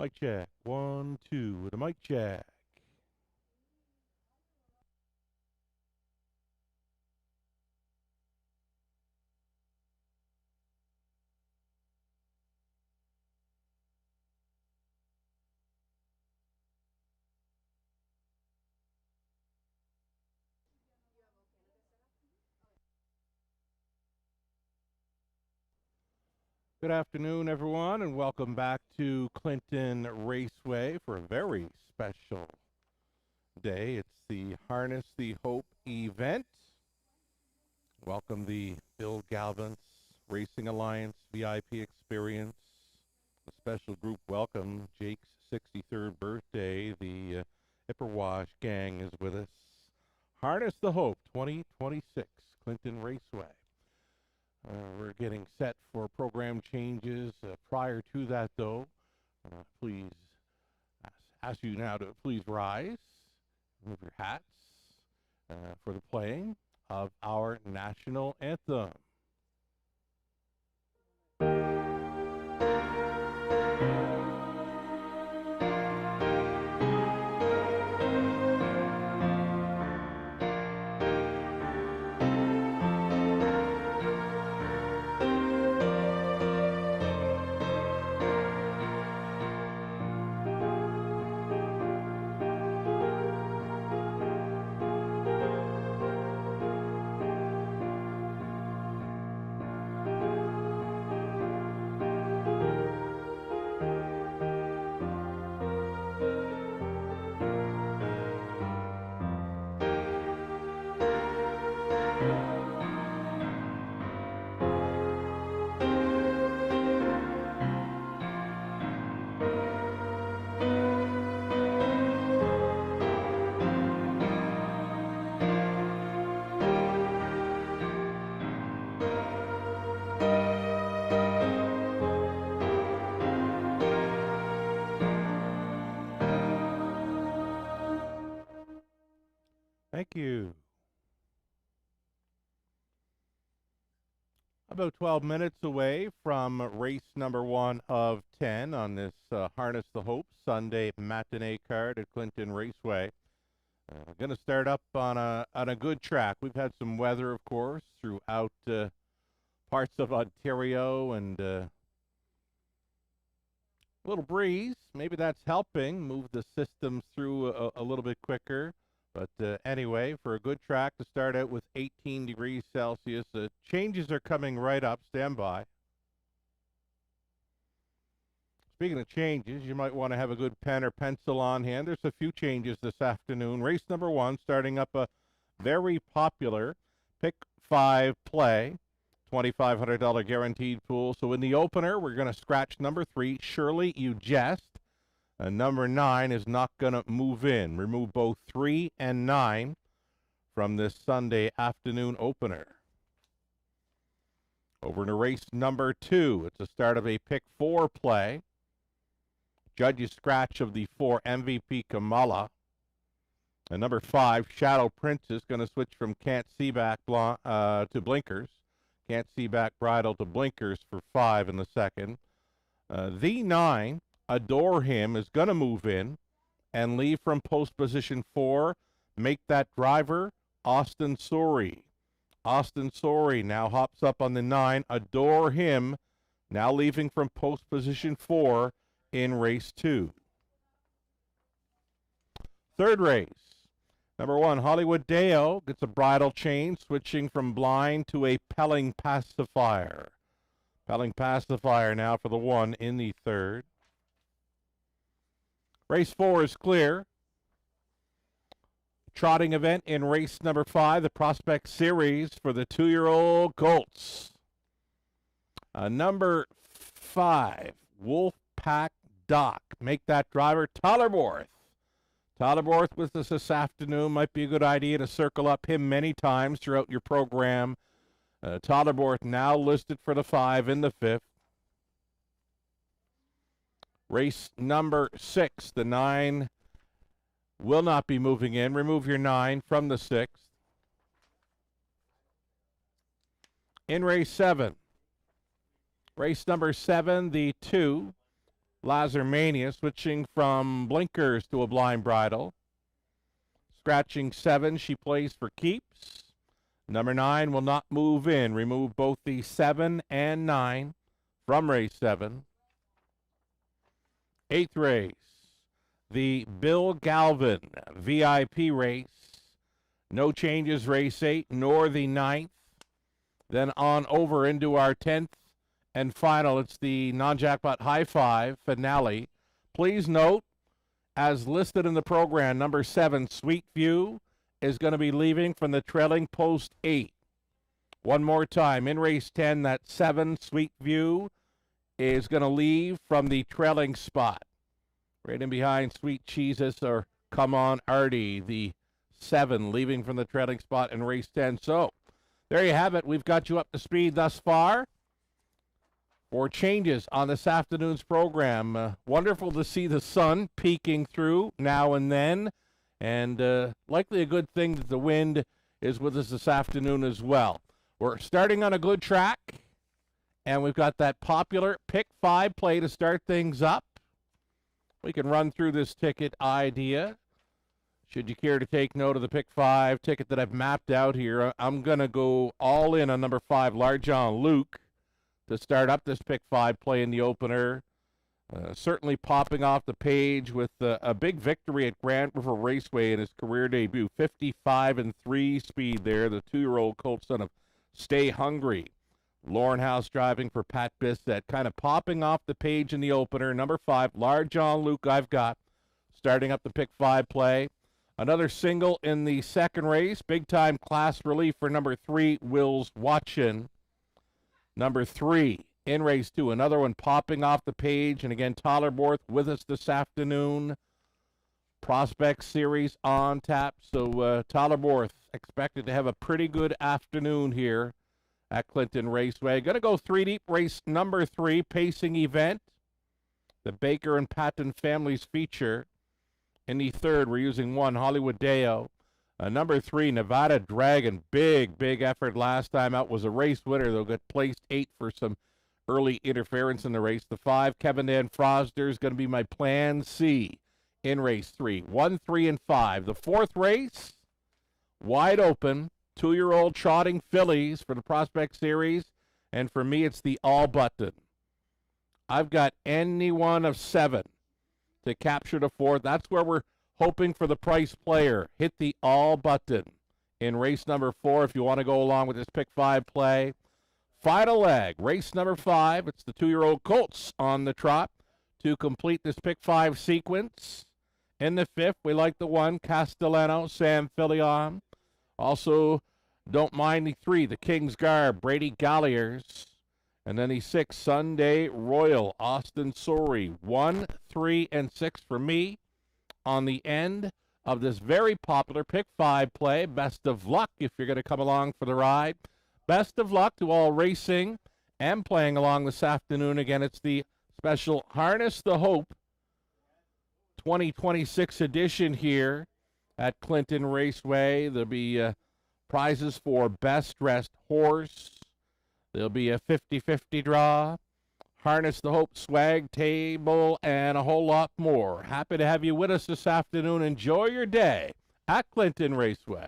Mic check. 1, 2 with a mic check. Good afternoon, everyone, and welcome back to Clinton Raceway for a very special day. It's the Harness the Hope event. Welcome the Bill Galvin Racing Alliance VIP experience. A special group welcome. Jake's 63rd birthday. The Ipperwash gang is with us. Harness the Hope 2026, Clinton Raceway. We're getting set for program changes. Prior to that, though, please ask you now to please rise, remove your hats for the playing of our national anthem. Thank you. About 12 minutes away from race number 1 of 10 on this Harness the Hope Sunday matinee card at Clinton Raceway. Going to start up on a good track. We've had some weather, of course, throughout parts of Ontario, and a little breeze. Maybe that's helping move the systems through a little bit quicker. But anyway, for a good track to start out with 18 degrees Celsius, changes are coming right up. Stand by. Speaking of changes, you might want to have a good pen or pencil on hand. There's a few changes this afternoon. Race number 1, starting up a very popular Pick 5 play, $2,500 guaranteed pool. So in the opener, we're going to scratch number 3, Surely You Jest. Number 9 is not going to move in. Remove both 3 and 9 from this Sunday afternoon opener. Over to race number 2. It's the start of a Pick 4 play. Judge's scratch of the 4 MVP Kamala. And number 5, Shadow Princess, going to switch from Can't See Back to Blinkers. Can't See Back Bridle to Blinkers for 5 in the second. The 9, Adore Him, is going to move in and leave from post position 4. Make that driver Austin Sorey. Austin Sorey now hops up on the 9. Adore Him, now leaving from post position 4 in race 2. Third race. Number 1, Hollywood Deo gets a bridle change, switching from blind to a Pelling Pacifier. Pelling Pacifier now for the 1 in the third. Race 4 is clear. Trotting event in race number 5, the Prospect Series for the 2-year-old colts. Number 5, Wolfpack Doc. Make that driver Tyler Borth with us this afternoon. Might be a good idea to circle up him many times throughout your program. Tyler Borth now listed for the 5 in the 5th. Race number 6, the 9 will not be moving in. Remove your 9 from the 6th. In race 7, race number 7, the 2, Lazarmania switching from blinkers to a blind bridle. Scratching 7, she plays for keeps. Number 9 will not move in. Remove both the 7 and 9 from race 7. 8th race, the Bill Galvin VIP race. No changes, race 8, nor the 9th. Then on over into our 10th and final. It's the non-jackpot high five finale. Please note, as listed in the program, number 7, Sweet View, is going to be leaving from the trailing post 8. One more time, in race 10, that 7, Sweet View, is going to leave from the trailing spot. Right in behind Sweet Jesus or Come On Artie, the 7, leaving from the trailing spot in race 10. So, there you have it. We've got you up to speed thus far. 4 changes on this afternoon's program. Wonderful to see the sun peeking through now and then. And likely a good thing that the wind is with us this afternoon as well. We're starting on a good track. And we've got that popular Pick 5 play to start things up. We can run through this ticket idea. Should you care to take note of the Pick 5 ticket that I've mapped out here, I'm going to go all in on number 5, Large John Luke, to start up this Pick 5 play in the opener. Certainly popping off the page with a big victory at Grand River Raceway in his career debut. 55-3 speed there, the 2-year-old colt son of Stay Hungry. Lauren House driving for Pat Bissett. Kind of popping off the page in the opener. Number 5, Large John Luke, I've got. Starting up the Pick 5 play. Another single in the second race. Big-time class relief for number 3, Will's Watchin'. Number 3, in race 2. Another one popping off the page. And again, Tyler Borth with us this afternoon. Prospect Series on tap. So Tyler Borth expected to have a pretty good afternoon here at Clinton Raceway. Going to go 3 deep, race number 3, pacing event. The Baker and Patton families feature. In the third, we're using 1, Hollywood Deo. Number 3, Nevada Dragon. Big effort last time out. Was a race winner, though. Got placed 8 for some early interference in the race. The 5, Kevin Dan Frosder, is going to be my plan C in race 3. 1, 3, and 5. The fourth race, wide open. 2-year-old trotting fillies for the Prospect Series. And for me, it's the all button. I've got any one of 7 to capture the fourth. That's where we're hoping for the price player. Hit the all button in race number 4 if you want to go along with this Pick 5 play. Final leg, race number 5. It's the 2-year-old colts on the trot to complete this Pick 5 sequence. In the 5th, we like the 1, Castellano, Sam Filion. Also, don't mind the 3, the King's Guard, Brady Galliers. And then the 6, Sunday Royal, Austin Sori. 1, 3, and 6 for me on the end of this very popular Pick 5 play. Best of luck if you're going to come along for the ride. Best of luck to all racing and playing along this afternoon. Again, it's the special Harness the Hope 2026 edition here at Clinton Raceway. There'll be prizes for Best Dressed Horse. There'll be a 50-50 draw, Harness the Hope swag table, and a whole lot more. Happy to have you with us this afternoon. Enjoy your day at Clinton Raceway.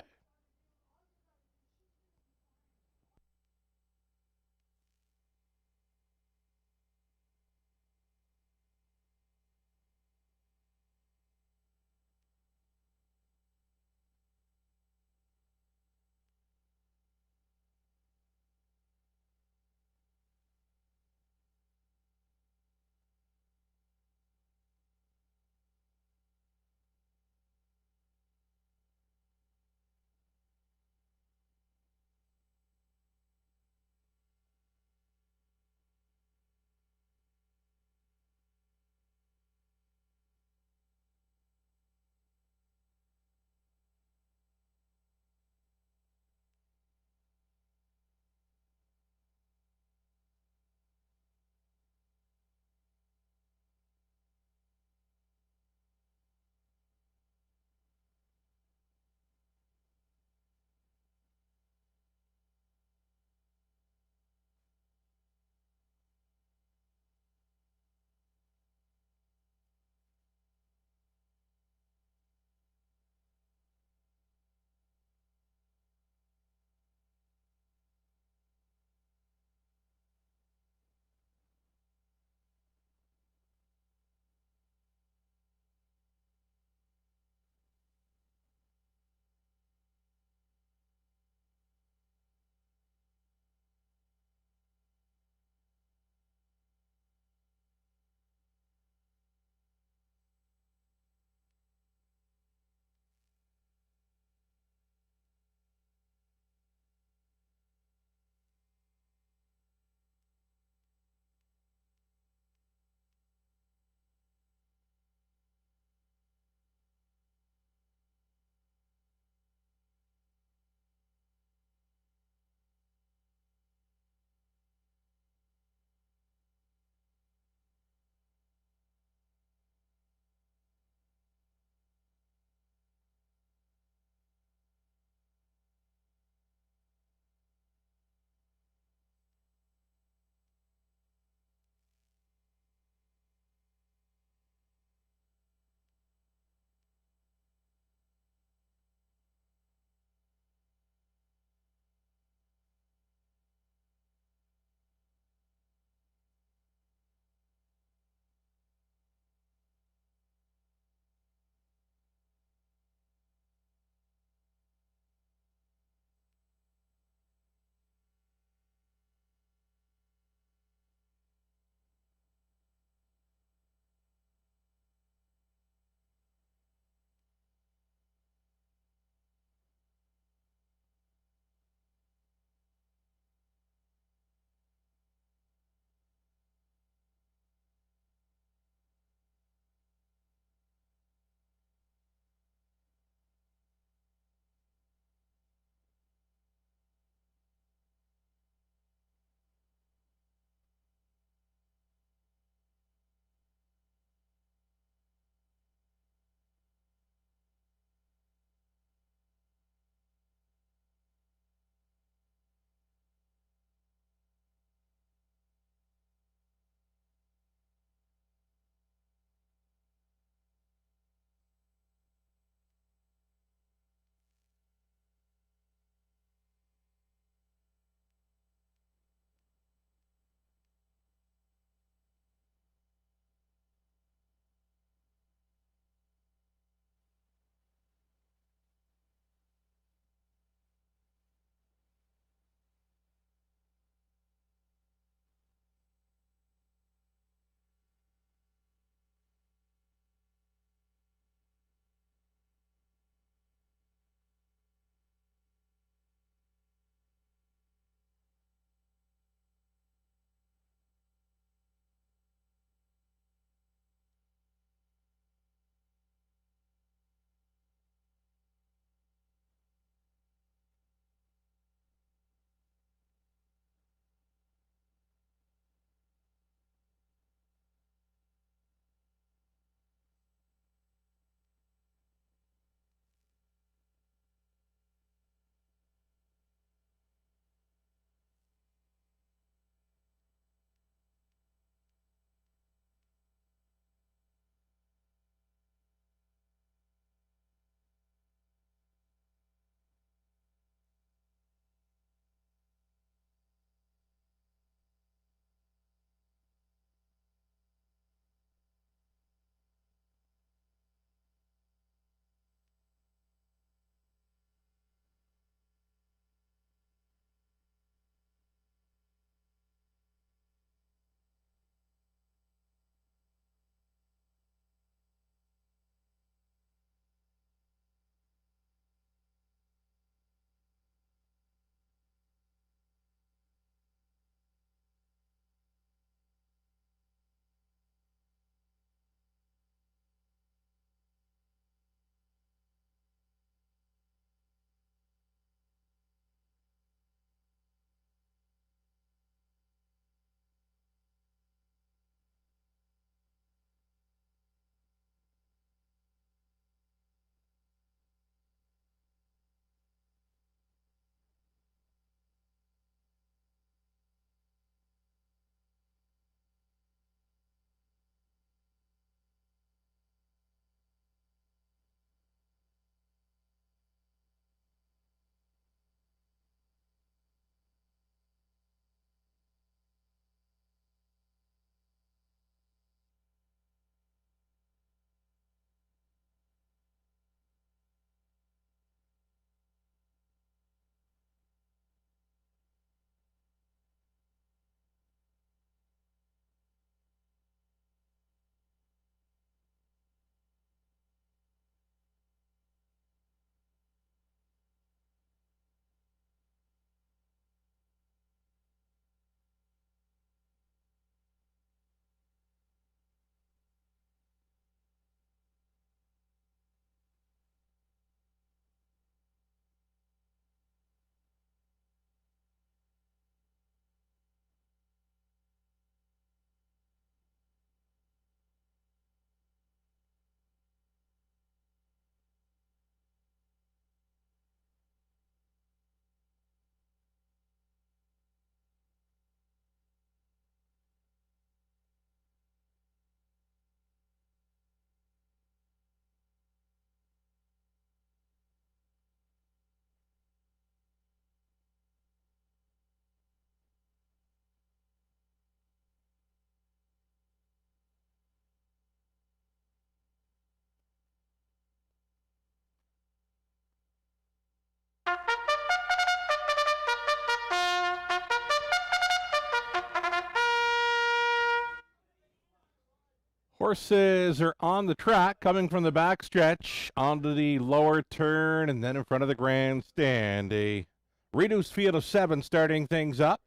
Horses are on the track, coming from the backstretch onto the lower turn and then in front of the grandstand. A reduced field of 7 starting things up.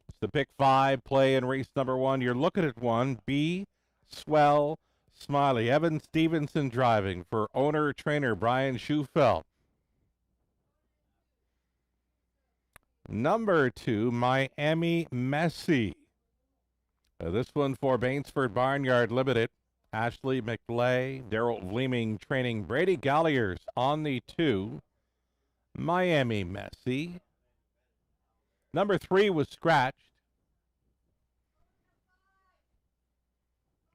It's the pick 5 play in race number 1. You're looking at one, B, Swell, Smiley. Evan Stevenson driving for owner-trainer Brian Schufelt. Number 2, Miami Messi. This one for Bainsford Barnyard Limited. Ashley McLay, Daryl Vleeming training. Brady Galliers on the 2. Miami Messi. Number 3 was scratched.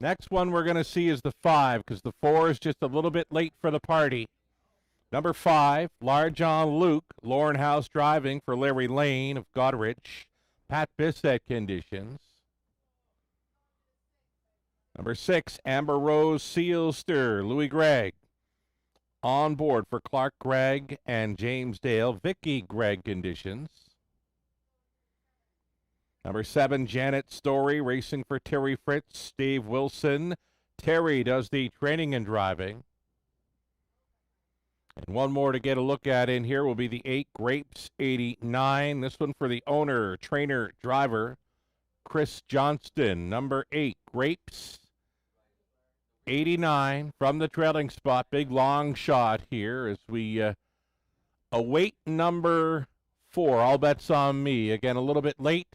Next one we're going to see is the 5 because the 4 is just a little bit late for the party. Number 5, Large on Luke, Lauren House driving for Larry Lane of Goderich. Pat Bissett conditions. Number 6, Amber Rose Sealster, Louis Gregg. On board for Clark Gregg and James Dale, Vicky Gregg conditions. Number 7, Janet Story, racing for Terry Fritz, Steve Wilson. Terry does the training and driving. And one more to get a look at in here will be the 8, Grapes 89. This one for the owner, trainer, driver, Chris Johnston. Number 8, Grapes 89 from the trailing spot. Big long shot here as we await number 4. All bets on me. Again, a little bit late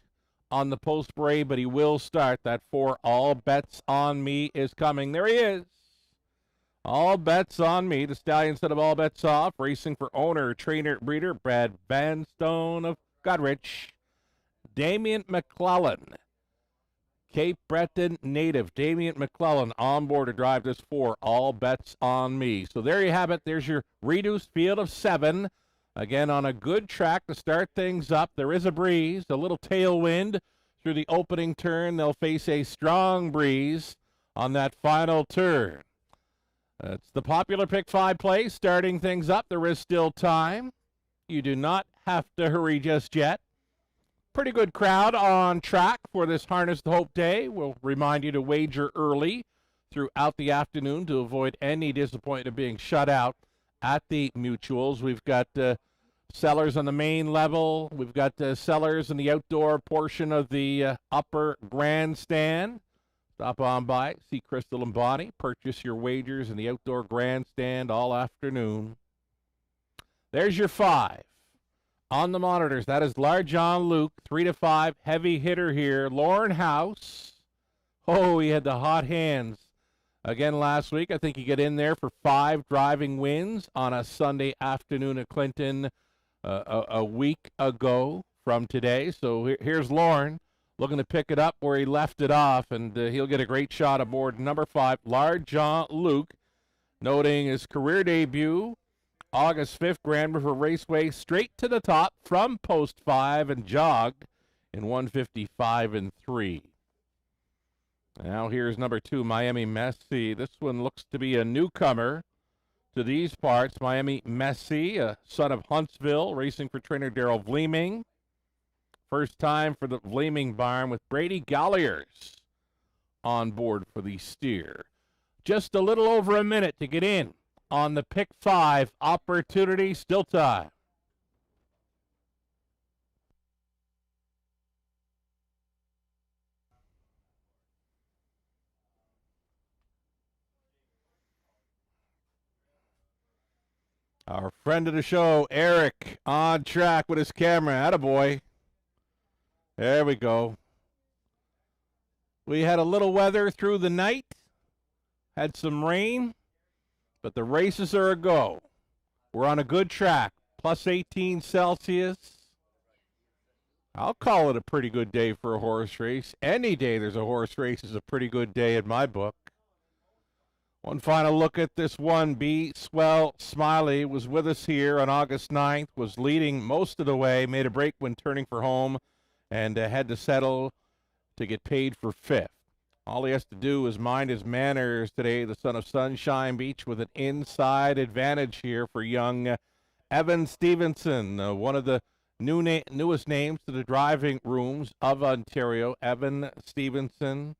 on the post parade, but he will start. That 4, All Bets on Me is coming. There he is. All Bets on Me. The stallion instead of All Bets Off. Racing for owner, trainer, breeder, Brad Vanstone of Goderich. Damian McClellan. Cape Breton native Damian McClellan on board to drive this 4, All Bets on Me. So there you have it. There's your reduced field of 7. Again, on a good track to start things up. There is a breeze, a little tailwind through the opening turn. They'll face a strong breeze on that final turn. It's the popular pick 5 play starting things up. There is still time. You do not have to hurry just yet. Pretty good crowd on track for this Harness the Hope Day. We'll remind you to wager early throughout the afternoon to avoid any disappointment of being shut out at the mutuals. We've got sellers on the main level. We've got sellers in the outdoor portion of the upper grandstand. Stop on by, see Crystal and Bonnie. Purchase your wagers in the outdoor grandstand all afternoon. There's your 5. On the monitors, that is Large John Luke, 3 to 5, heavy hitter here. Lauren House. Oh, he had the hot hands again last week. I think he got in there for 5 driving wins on a Sunday afternoon at Clinton a week ago from today. So here's Lauren looking to pick it up where he left it off, and he'll get a great shot aboard number 5, Large John Luke, noting his career debut August 5th, Grand River Raceway, straight to the top from post 5 and jogged in 155 and 3. Now here's number 2, Miami Messi. This one looks to be a newcomer to these parts. Miami Messi, a son of Huntsville, racing for trainer Daryl Vleeming. First time for the Vleeming barn with Brady Galliers on board for the steer. Just a little over a minute to get in on the pick 5 opportunity. Still time. Our friend of the show, Eric, on track with his camera. Attaboy. There we go. We had a little weather through the night. Had some rain. But the races are a go. We're on a good track. Plus 18 Celsius. I'll call it a pretty good day for a horse race. Any day there's a horse race is a pretty good day in my book. One final look at this 1B. Swell Smiley was with us here on August 9th, was leading most of the way, made a break when turning for home, and had to settle to get paid for 5th. All he has to do is mind his manners today, the son of Sunshine Beach, with an inside advantage here for young Evan Stevenson, one of the newest names to the driving rooms of Ontario. Evan Stevenson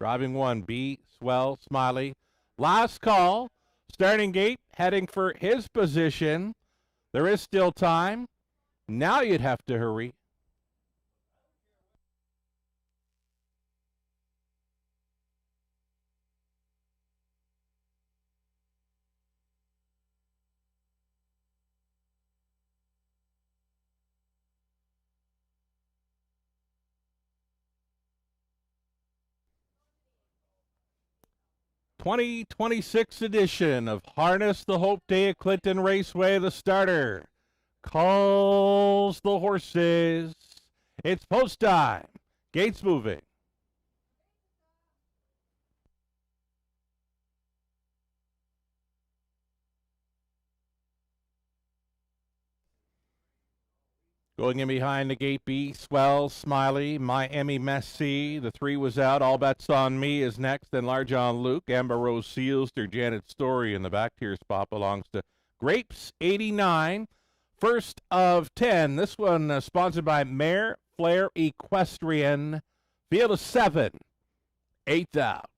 Driving 1, Be Swell Smiley. Last call. Starting gate, heading for his position. There is still time. Now you'd have to hurry. '26 edition of Harness the Hope Day at Clinton Raceway. The starter calls the horses. It's post time. Gates moving. Going in behind the gate, Be Swell Smiley, Miami Messi. The 3 was out. All Bets on Me is next. Then Large on Luke, Amber Rose Seals, their Janet Story in the back tier spot belongs to Grapes 89. First of 10. This one sponsored by Mare Flair Equestrian. Field of 7. 8th out.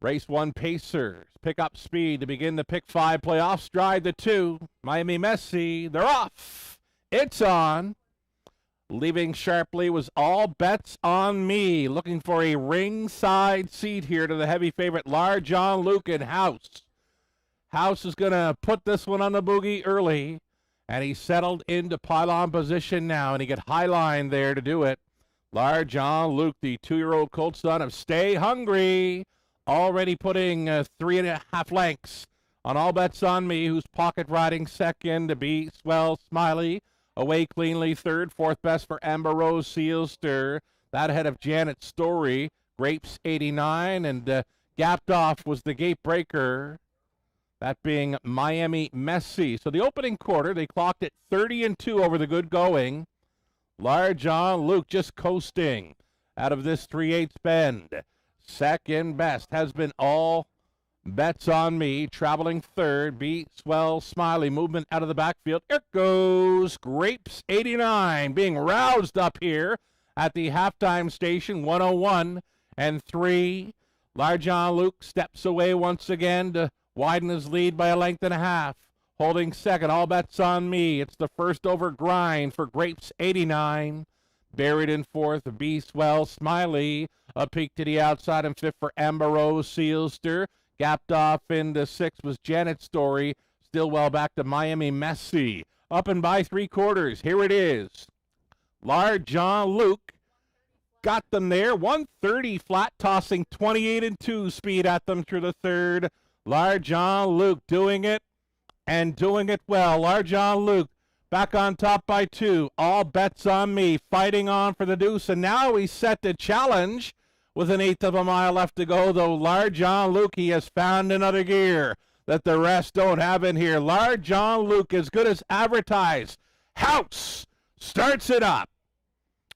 Race 1 Pacers. Pick up speed to begin the pick 5 playoff. Stride the 2. Miami Messi. They're off. It's on. Leaving sharply was All Bets on Me. Looking for a ringside seat here to the heavy favorite Large John Luke and House. House is going to put this one on the boogie early. And he's settled into pylon position now. And he got high line there to do it. Large John Luke, the 2-year-old colt son of Stay Hungry. Already putting 3.5 lengths on All Bets on Me, who's pocket riding second to Be Swell Smiley. Away cleanly third, fourth best for Amber Rose Sealster. That ahead of Janet Story, Grapes 89, and gapped off was the gate breaker, that being Miami Messi. So the opening quarter, they clocked at 30-2 over the good going. Large John Luke just coasting out of this 3/8 bend. Second best has been All Bets on Me. Traveling third, Be Swell Smiley. Movement out of the backfield. Here goes Grapes 89 being roused up here at the halftime station. 101 and 3. Large John Luke steps away once again to widen his lead by 1.5 lengths. Holding second, All Bets on Me. It's the first over grind for Grapes 89. Buried in fourth, Be Swell Smiley. A peek to the outside and fifth for Amber Rose Sealster. Gapped off into sixth was Janet Story. Still well back to Miami Messi. Up and by 3/4. Here it is. Large John Luke got them there. 130 flat, tossing 28-2 speed at them through the third. Large John Luke doing it and doing it well. Large John Luke back on top by 2. All Bets on Me fighting on for the deuce. And now he's set to challenge with 1/8 of a mile left to go, though. Large John Luke, he has found another gear that the rest don't have in here. Large John Luke, as good as advertised. House starts it up.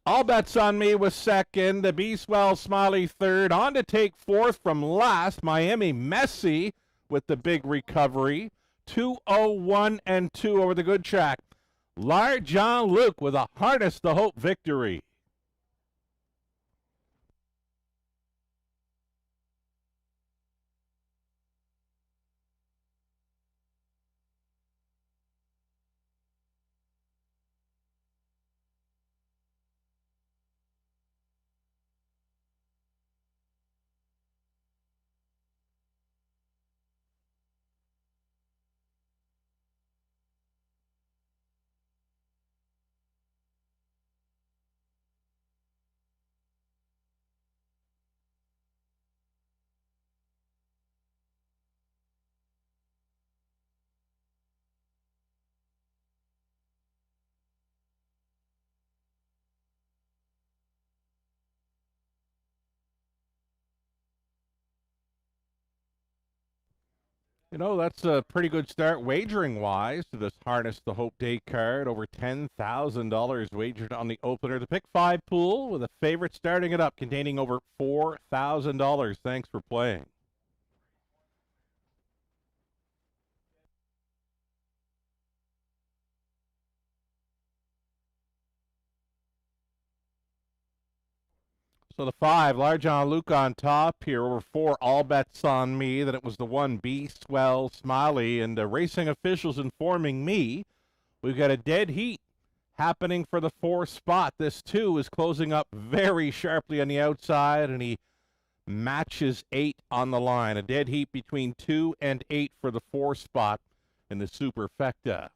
All Bets on Me was second. The Be Swell Smiley third. On to take fourth from last. Miami Messi with the big recovery. 2:01 and 2 over the good track. Large John Luke with a Harness the Hope victory. You know, that's a pretty good start wagering-wise to this Harness the Hope Day card. Over $10,000 wagered on the opener. The pick 5 pool with a favorite starting it up, containing over $4,000. Thanks for playing. So the 5, Large on Luke on top here. Over 4, All Bets on Me. Then it was the 1, Be Swell Smiley. And racing officials informing me we've got a dead heat happening for the 4 spot. This 2 is closing up very sharply on the outside, and he matches 8 on the line. A dead heat between 2 and 8 for the 4 spot in the Superfecta.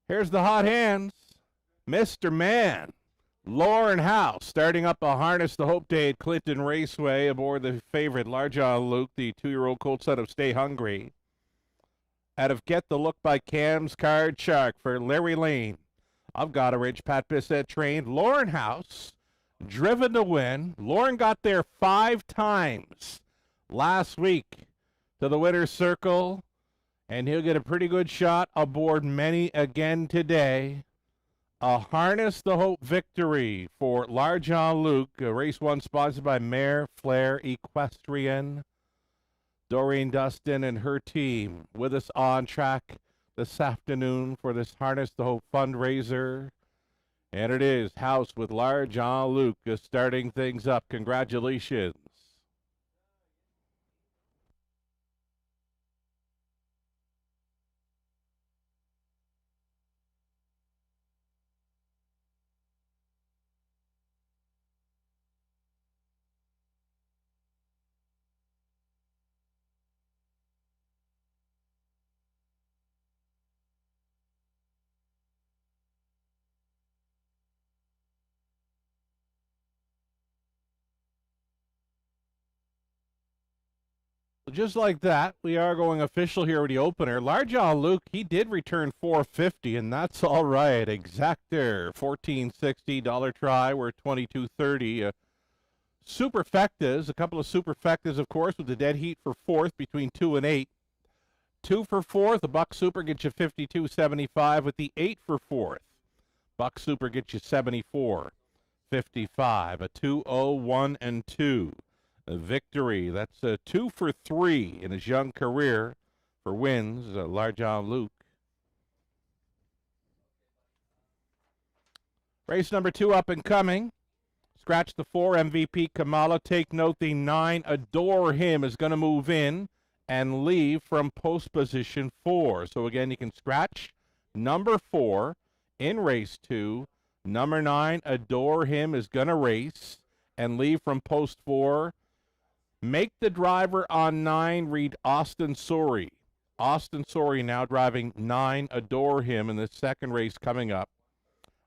Here's the hot hands. Mr. Man, Lauren House, starting up a Harness the Hope Day at Clinton Raceway aboard the favorite Large on Luke, the 2-year-old colt son of Stay Hungry. Out of Get the Look by Cam's Card Shark for Larry Lane. I've got a Ridge Pat Bissett trained. Lauren House, driven to win. Lauren got there 5 times last week to the winner's circle, and he'll get a pretty good shot aboard many again today. A Harness the Hope victory for Large on Luke. Race 1 sponsored by Mare Flair Equestrian. Doreen Dustin and her team with us on track this afternoon for this Harness the Hope fundraiser. And it is House with Large on Luke starting things up. Congratulations. Just like that, we are going official here with the opener. Large on Luke, he did return $450, and that's all right. Exactor, $14.60 try. We're $22.30. Superfectas, a couple of superfectas, of course, with the dead heat for 4th between 2 and 8. 2 for 4th, a Buck Super gets you $52.75 with the 8 for 4th. Buck Super gets you $74.55. A 2-0-1 and 2. A victory. That's a 2 for 3 in his young career for wins. Large on Luke. Race number 2 up and coming. Scratch the 4, MVP Kamala. Take note, the 9, Adore Him, is going to move in and leave from post position 4. So again, you can scratch number 4 in race 2. Number 9, Adore Him, is going to race and leave from post 4. Make the driver on 9 read Austin Sorey. Austin Sorey now driving 9, Adore Him, in the second race coming up.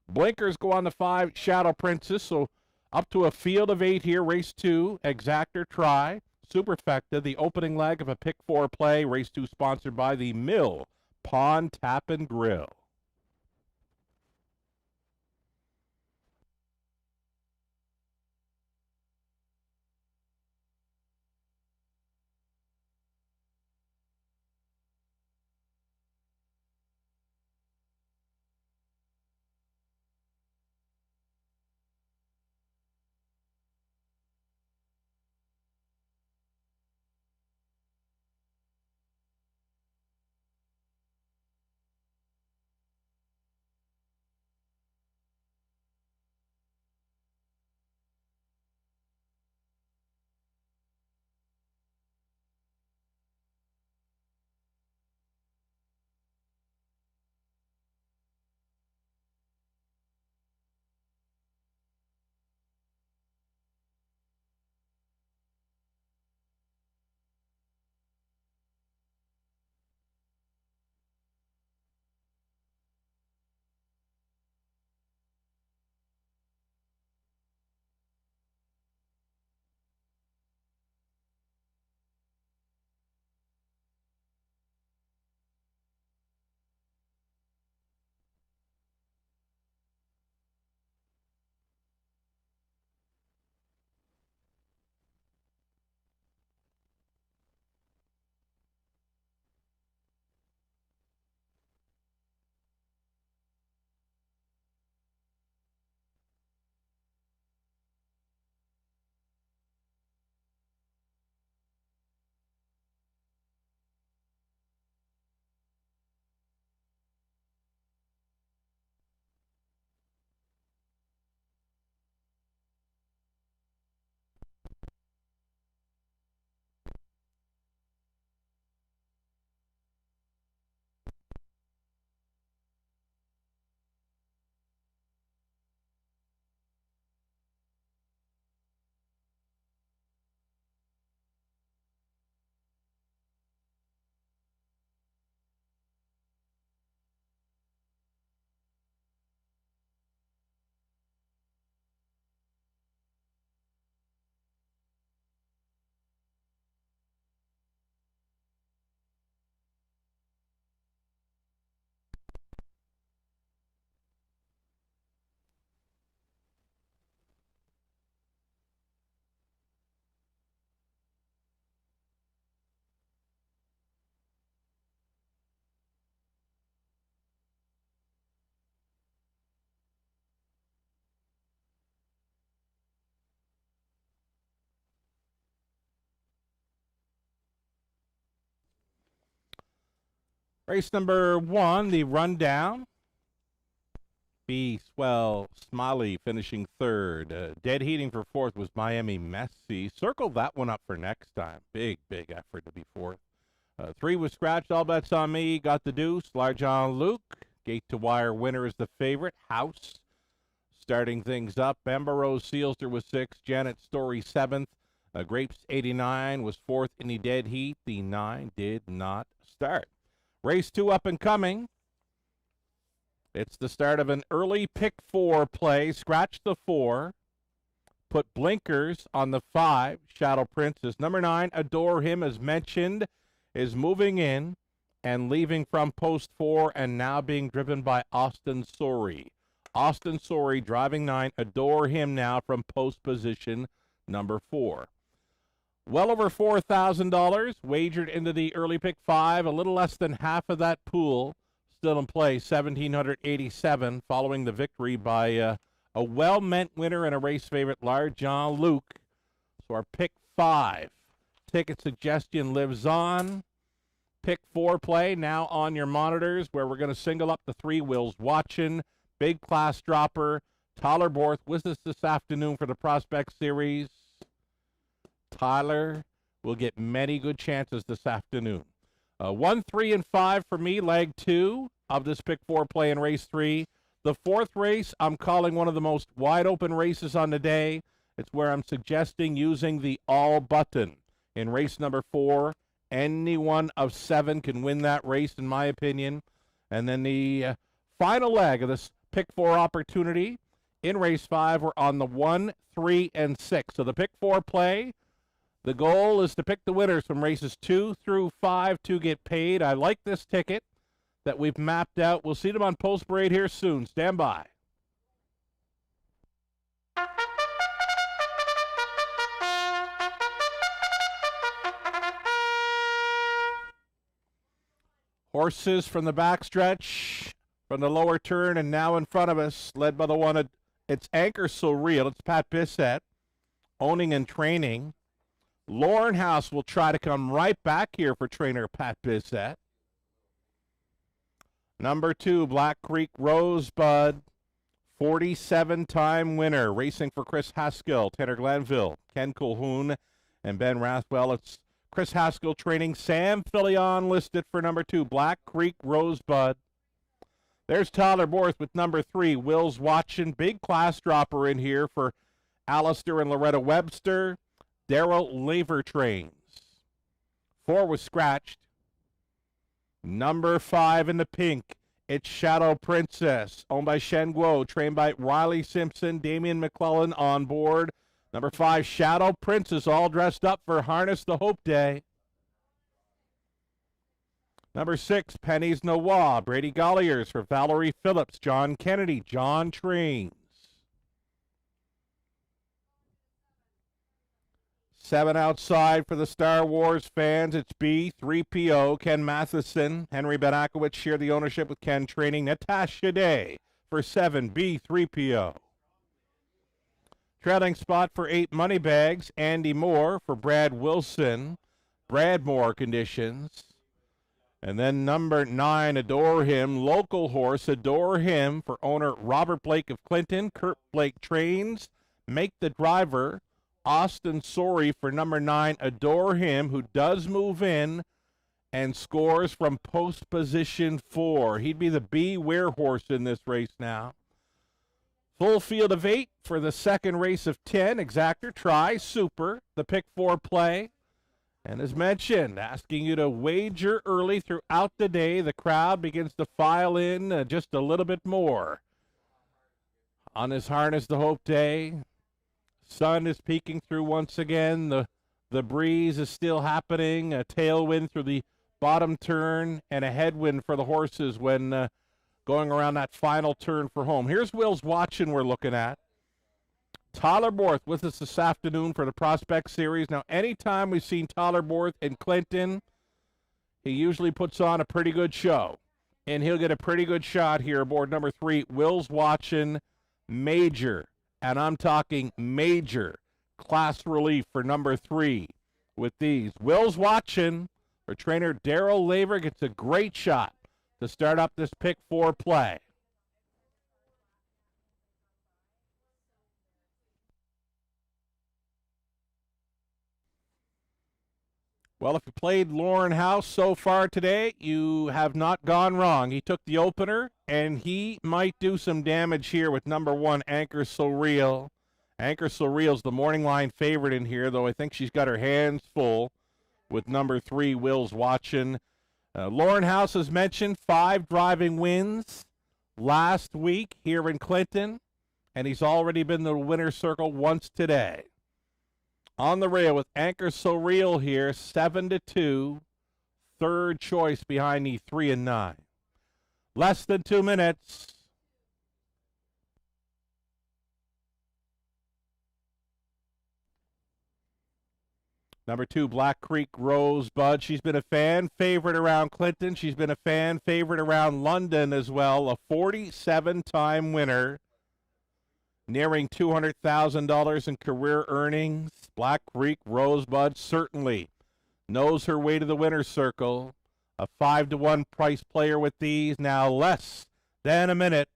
Blinkers go on the 5, Shadow Princess. So up to a field of 8 here. Race 2, Exactor Try. Superfecta, the opening leg of a pick 4 play. Race 2 sponsored by the Mill Pond Tap and Grill. Race number 1, the rundown. B. Swell Smiley finishing 3rd. Dead heating for 4th was Miami Messi. Circle that one up for next time. Big effort to be 4th. 3 was scratched. All bets on me. Got the deuce. Large on Luke. Gate to wire winner is the favorite. House starting things up. Amber Rose Sealster was 6th. Janet Story 7th. Grapes 89 was 4th in the dead heat. The 9 did not start. Race 2 up and coming. It's the start of an early pick 4 play. Scratch the 4. Put blinkers on the 5. Shadow Princess. Number 9, Adore Him, as mentioned, is moving in and leaving from post 4 and now being driven by Austin Sorey. Austin Sorey driving 9. Adore Him now from post position number 4. Well over $4,000 wagered into the early pick 5. A little less than half of that pool still in play, 1,787, following the victory by a well-meant winner and a race favorite, Large John Luke. So our pick 5 ticket suggestion lives on. Pick 4 play now on your monitors, where we're going to single up the 3 wheels watching. Big class dropper. Tyler Borth with us this afternoon for the Prospect Series. Tyler will get many good chances this afternoon. 1, 3, and 5 for me, leg 2 of this pick 4 play in race 3. The 4th race, I'm calling one of the most wide open races on the day. It's where I'm suggesting using the all button. In race number 4, any one of 7 can win that race, in my opinion. And then the final leg of this pick 4 opportunity in race 5, we're on the 1, 3, and 6. So the pick 4 play, the goal is to pick the winners from races 2 through 5 to get paid. I like this ticket that we've mapped out. We'll see them on Post Parade here soon. Stand by. Horses from the backstretch, from the lower turn, and now in front of us, led by the one, it's Anchor So Real. It's Pat Bissett, owning and training. Lauren House will try to come right back here for trainer Pat Bissett. Number 2, Black Creek Rosebud, 47-time winner, racing for Chris Haskell, Tanner Glanville, Ken Colhoun, and Ben Rathwell. It's Chris Haskell training. Sam Filion listed for number 2, Black Creek Rosebud. There's Tyler Borth with number 3, Will's Watchin'. Big class dropper in here for Alistair and Loretta Webster. Daryl Laver trains. 4 was scratched. Number 5 in the pink, it's Shadow Princess, owned by Shen Guo, trained by Riley Simpson, Damian McClellan on board. Number 5, Shadow Princess, all dressed up for Harness the Hope Day. Number 6, Penny's Noir, Brady Golliers for Valerie Phillips, John Kennedy, John trains. 7 outside for the Star Wars fans. It's B3PO, Ken Matheson. Henry Benakowicz share the ownership with Ken training. Natasha Day for 7, B3PO. Trailing spot for 8 money bags. Andy Moore for Brad Wilson. Brad Moore conditions. And then number 9, Adore Him, local horse, Adore Him for owner Robert Blake of Clinton. Kurt Blake trains. Make the driver Austin Sorey for number 9, Adore Him, who does move in and scores from post position 4. He'd be the beware horse in this race now. Full field of 8 for the second race of 10. Exactor, Try, Super, the pick 4 play. And as mentioned, asking you to wager early throughout the day. The crowd begins to file in just a little bit more on this Harness the Hope Day. Sun is peeking through once again. The breeze is still happening. A tailwind through the bottom turn and a headwind for the horses when going around that final turn for home. Here's Will's Watchin' we're looking at. Tyler Borth with us this afternoon for the Prospect Series. Now, anytime we've seen Tyler Borth in Clinton, he usually puts on a pretty good show. And he'll get a pretty good shot here aboard number 3, Will's Watchin', Major. And I'm talking major class relief for number 3 with these. Will's Watchin' for trainer Daryl Laver gets a great shot to start up this pick 4 play. Well, if you played Lauren House so far today, you have not gone wrong. He took the opener, and he might do some damage here with number 1, Anchor So Real. Anchor So Real's the morning line favorite in here, though I think she's got her hands full with number 3, Will's Watchin'. Lauren House has mentioned 5 driving wins last week here in Clinton, and he's already been to the winner's circle once today. On the rail with Anchor So Real here, 7-2, third choice behind the 3 and 9. Less than 2 minutes. Number 2, Black Creek Rosebud. She's been a fan favorite around Clinton. She's been a fan favorite around London as well. A 47-time winner, nearing $200,000 in career earnings. Black Creek Rosebud certainly knows her way to the winner's circle. A 5-1 price player with these. Now less than a minute.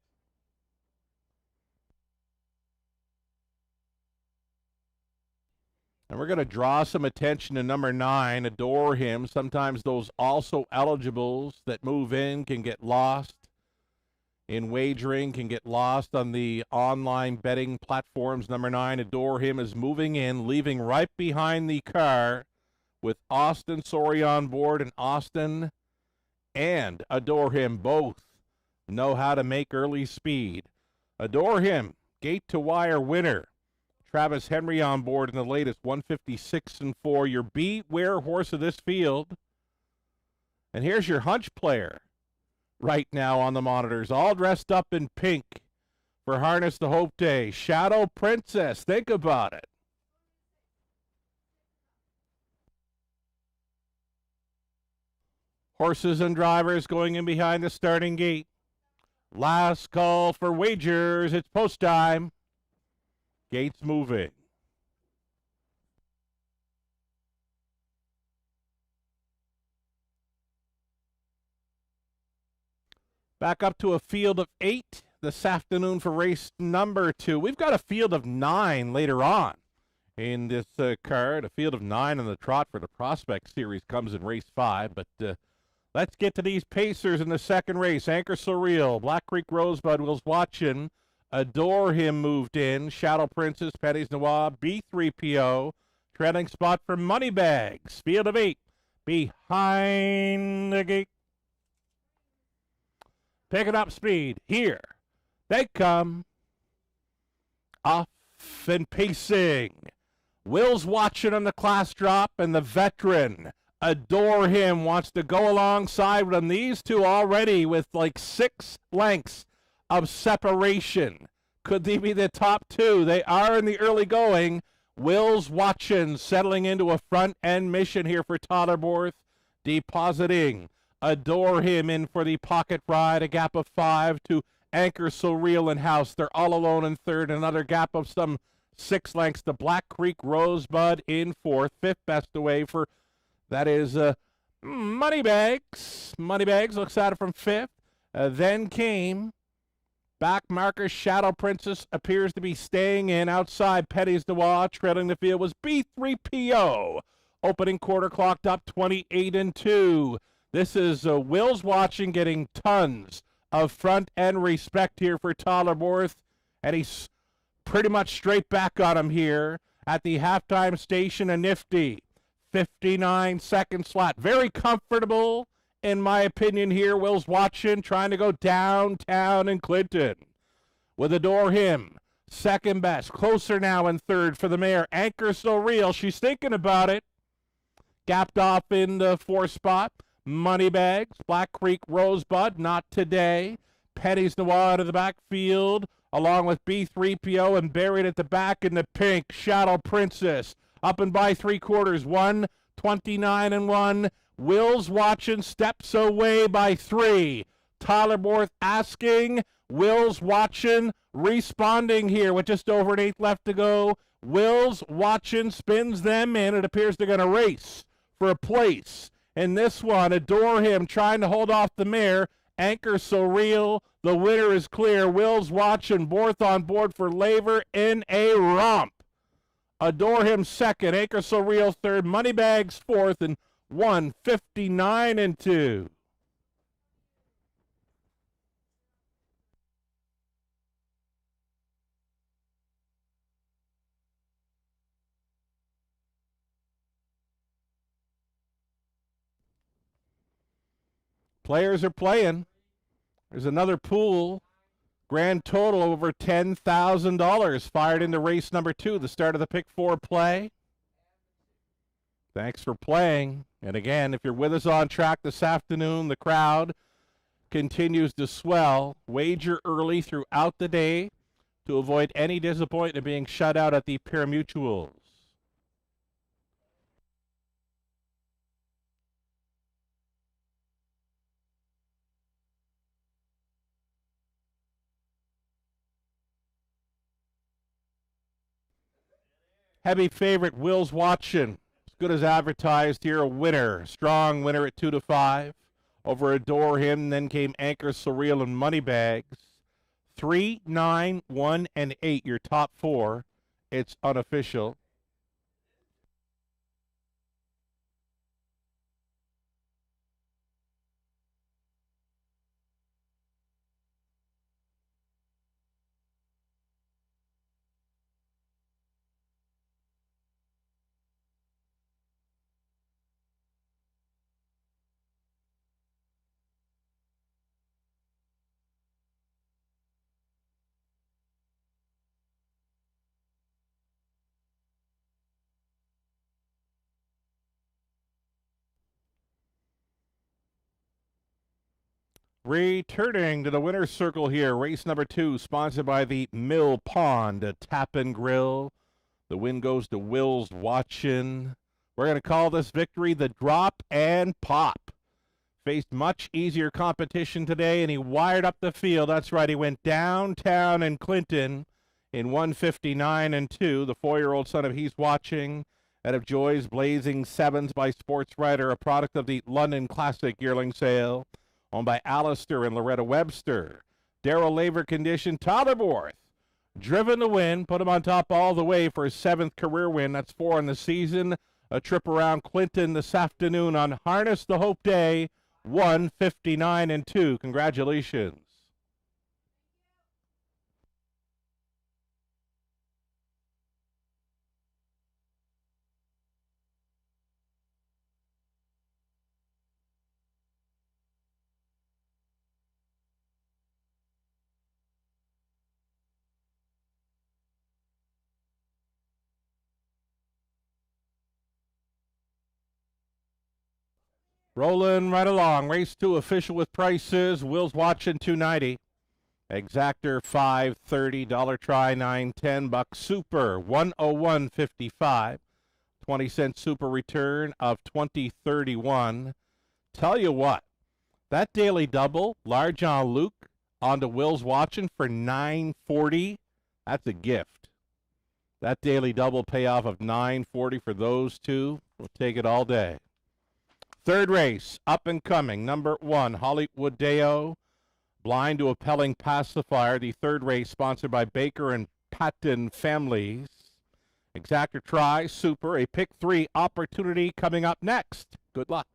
And we're going to draw some attention to number 9, Adore Him. Sometimes those also eligibles that move in can get lost in wagering, can get lost on the online betting platforms. Number 9, Adore Him, is moving in, leaving right behind the car with Austin Sori on board. And Austin and Adore Him both know how to make early speed. Adore Him, gate to wire winner. Travis Henry on board in the latest, 156-4. Your beware horse of this field. And here's your hunch player right now on the monitors, all dressed up in pink for Harness the Hope Day. Shadow Princess, think about it. Horses and drivers going in behind the starting gate. Last call for wagers. It's post time. Gates moving. Back up to a field of 8 this afternoon for race number 2. We've got a field of 9 later on in this card. A field of 9 in the trot for the Prospect Series comes in race 5. But let's get to these pacers in the second race. Anchor So Real, Black Creek Rosebud, Will's Watchin'. Adore Him moved in. Shadow Princess, Petty's Noir, B3PO. Trailing spot for Moneybags. Field of 8 behind the gate. Picking up speed. Here they come. Off and pacing. Will's Watchin' on the class drop, and the veteran Adore Him wants to go alongside with them. These two already with like 6 lengths of separation. Could they be the top 2? They are in the early going. Will's Watchin' settling into a front end mission here for Totterborth. Depositing Adore Him in for the pocket ride. A gap of 5 to Anchor So Real in house. They're all alone in third. Another gap of some 6 lengths to Black Creek Rosebud in fourth. 5th best away for, that is Moneybags. Moneybags looks at it from 5th. Then came back marker. Shadow Princess appears to be staying in. Outside, Petty's Noir trailing the field was B3PO. Opening quarter clocked up 28-2. This is Will's Watchin' getting tons of front end respect here for Totterborth, and he's pretty much straight back on him here at the halftime station. A nifty 59-second slot. Very comfortable, in my opinion, here. Will's Watchin' trying to go downtown in Clinton with Adore Him. Second best. Closer now in third for the mare. Anchor So Real. She's thinking about it. Gapped off in the 4th spot. Moneybags. Black Creek Rosebud. Not today. Petty's Noir to the backfield, along with B3PO, and buried at the back in the pink, Shadow Princess. Up and by 3/4. 129-1. Will's Watchin' steps away by 3. Totterborth asking. Will's Watchin' responding here with just over an 8th left to go. Will's Watchin' spins them in. It appears they're going to race for a place in this one. Adore Him trying to hold off the mare. Anchor So Real. The winner is clear. Will's watching. Borth on board for Laver in a romp. Adore Him second. Anchor So Real third. Moneybags fourth. And 159 and 2. Players are playing. There's another pool. Grand total over $10,000 fired into race number 2, the start of the Pick 4 play. Thanks for playing. And again, if you're with us on track this afternoon, the crowd continues to swell. Wager early throughout the day to avoid any disappointment of being shut out at the pari-mutuels. Heavy favorite, Will's watching. As good as advertised here, a winner. Strong winner at 2 to 5. Over Adore Him, then came Anchor So Real and Moneybags. 3, 9, 1, and 8, your top 4. It's unofficial. Returning to the winner's circle here, race number 2, sponsored by the Mill Pond Tap and Grill. The win goes to Will's watching. We're going to call this victory the Drop and Pop. Faced much easier competition today, and he wired up the field. That's right, he went downtown in Clinton in 159 and 2. The 4-year-old son of He's Watching out of Joy's Blazing Sevens by Sports Writer, a product of the London Classic yearling sale, owned by Alistair and Loretta Webster. Darrell Laver condition, Tyler Borth, driven to win, put him on top all the way for his 7th career win. That's 4 in the season. A trip around Clinton this afternoon on Harness the Hope Day, 159 and 2. Congratulations. Rolling right along. Race 2 official with prices. Will's watching $2.90. Exactor $5.30. Dollar try $9.10. Buck Super $101.55. 20-cent super return of $20.31. Tell you what, that daily double, large on Luke, onto Will's watching for $9.40. That's a gift. That daily double payoff of $9.40 for those two, we'll take it all day. Third race, up and coming, number 1, Hollywood Deo, Blind to Appelling Pacifier. The third race sponsored by Baker and Patton Families. Exactor try, super, a pick 3 opportunity coming up next. Good luck.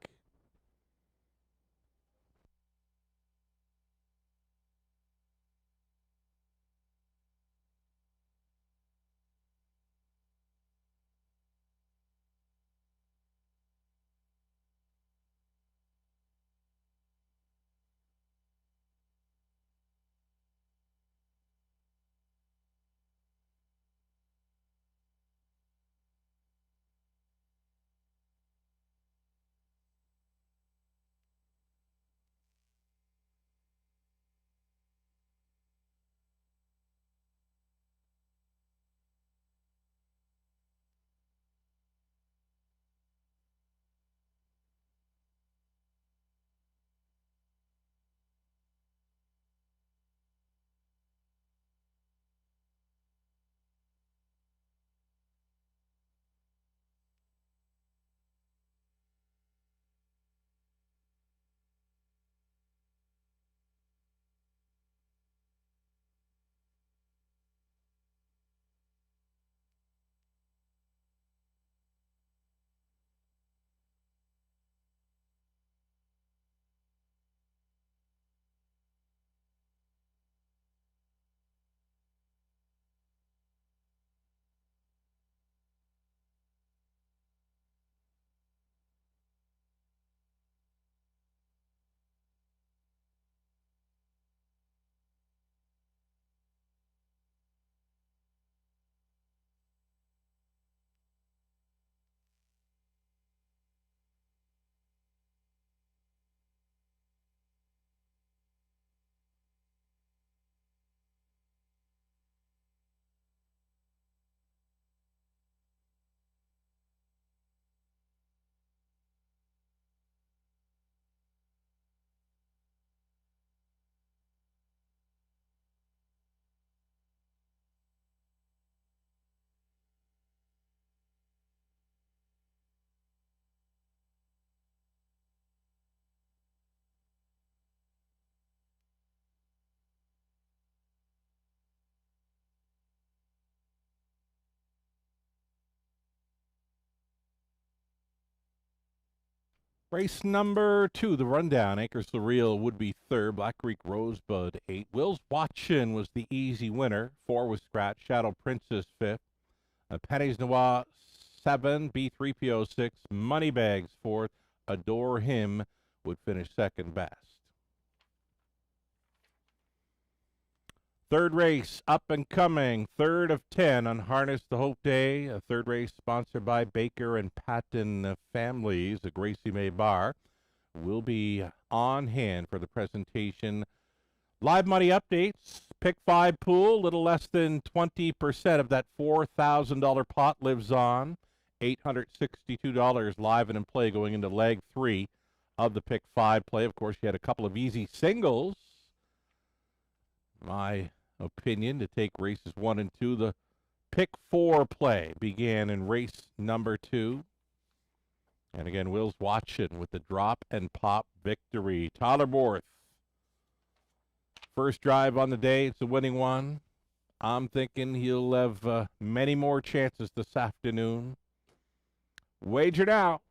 Race number 2, the rundown. Acres the Real would be third. Black Creek Rosebud 8. Will's Watchin was the easy winner. 4 was scratch. Shadow Princess 5th. Penny's Noir 7. B3PO 6. Moneybags 4th. Adore Him would finish second best. Third race, up and coming, 3rd of 10 on Harness the Hope Day. A third race sponsored by Baker and Patton Families, a Gracie May Bar, will be on hand for the presentation. Live money updates, pick 5 pool, little less than 20% of that $4,000 pot lives on. $862 live and in play going into leg 3 of the pick 5 play. Of course, you had a couple of easy singles. My opinion to take races 1 and 2. The pick 4 play began in race number 2. And again, Will's Watchin with the drop and pop victory. Tyler Borth, first drive on the day. It's a winning one. I'm thinking he'll have many more chances this afternoon. Wager now.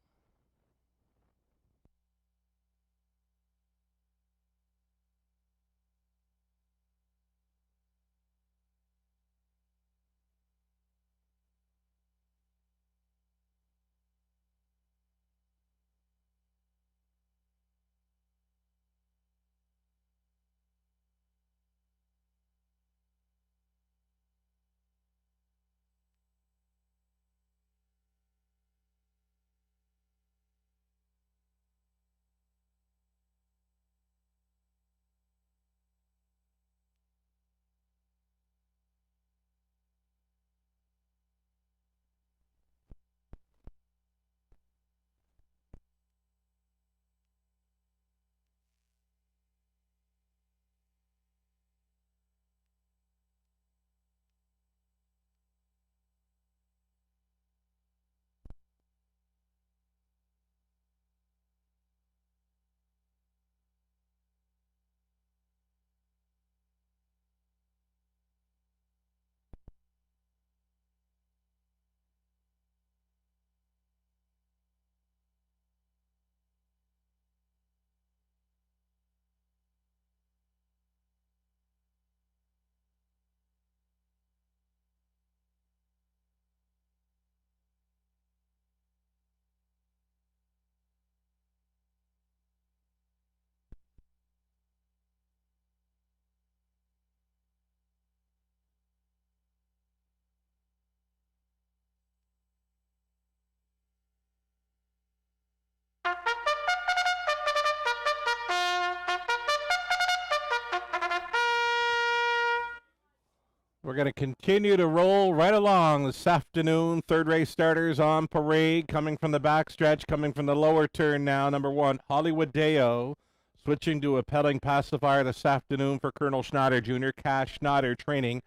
We're going to continue to roll right along this afternoon. Third race starters on parade, coming from the backstretch, coming from the lower turn now. Number 1, Hollywood Deo, switching to a Pelling pacifier this afternoon for Colonel Schneider Jr. Cash Schneider training.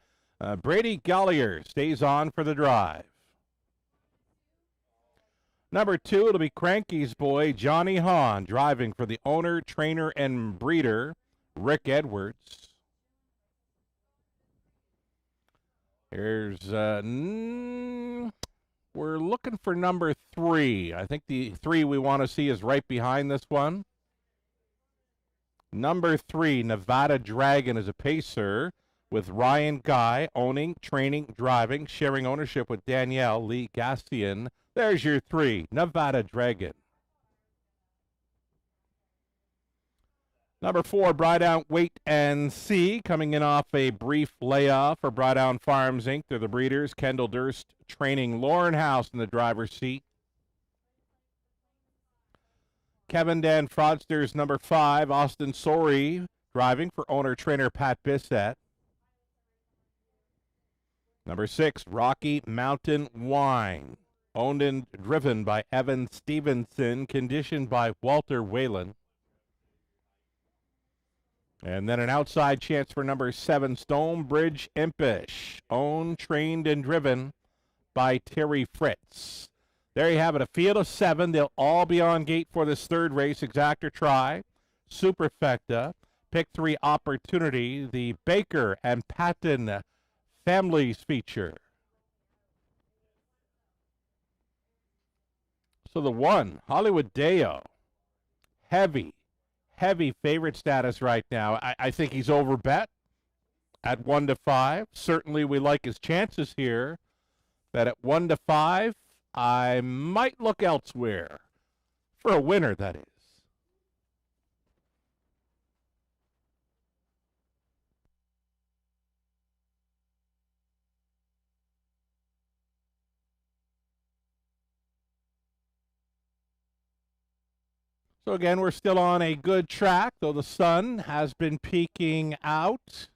Brady Gallier stays on for the drive. Number 2, it'll be Cranky's boy, Johnny Hahn, driving for the owner, trainer, and breeder, Rick Edwards. Here's, we're looking for number 3. I think the 3 we want to see is right behind this one. Number 3, Nevada Dragon, is a pacer with Ryan Guy, owning, training, driving, sharing ownership with Danielle Lee Gassian. There's your 3, Nevada Dragon. Number 4, Brydown Wait and See, coming in off a brief layoff for Brydown Farms, Inc. They're the breeders. Kendall Durst training, Lauren House in the driver's seat. Kevin Dan Fraudsters, number 5, Austin Sori, driving for owner-trainer Pat Bissett. Number 6, Rocky Mountain Wine, owned and driven by Evan Stevenson, conditioned by Walter Whalen. And then an outside chance for number 7, Stonebridge Impish, owned, trained, and driven by Terry Fritz. There you have it, a field of 7. They'll all be on gate for this third race. Exactor Try, Superfecta, Pick 3 Opportunity, the Baker and Patton Families feature. So the 1, Hollywood Deo, heavy, heavy favorite status right now. I think he's overbet at 1-5. Certainly we like his chances here. But at 1-5, I might look elsewhere for a winner, that is. So again, we're still on a good track, though the sun has been peeking out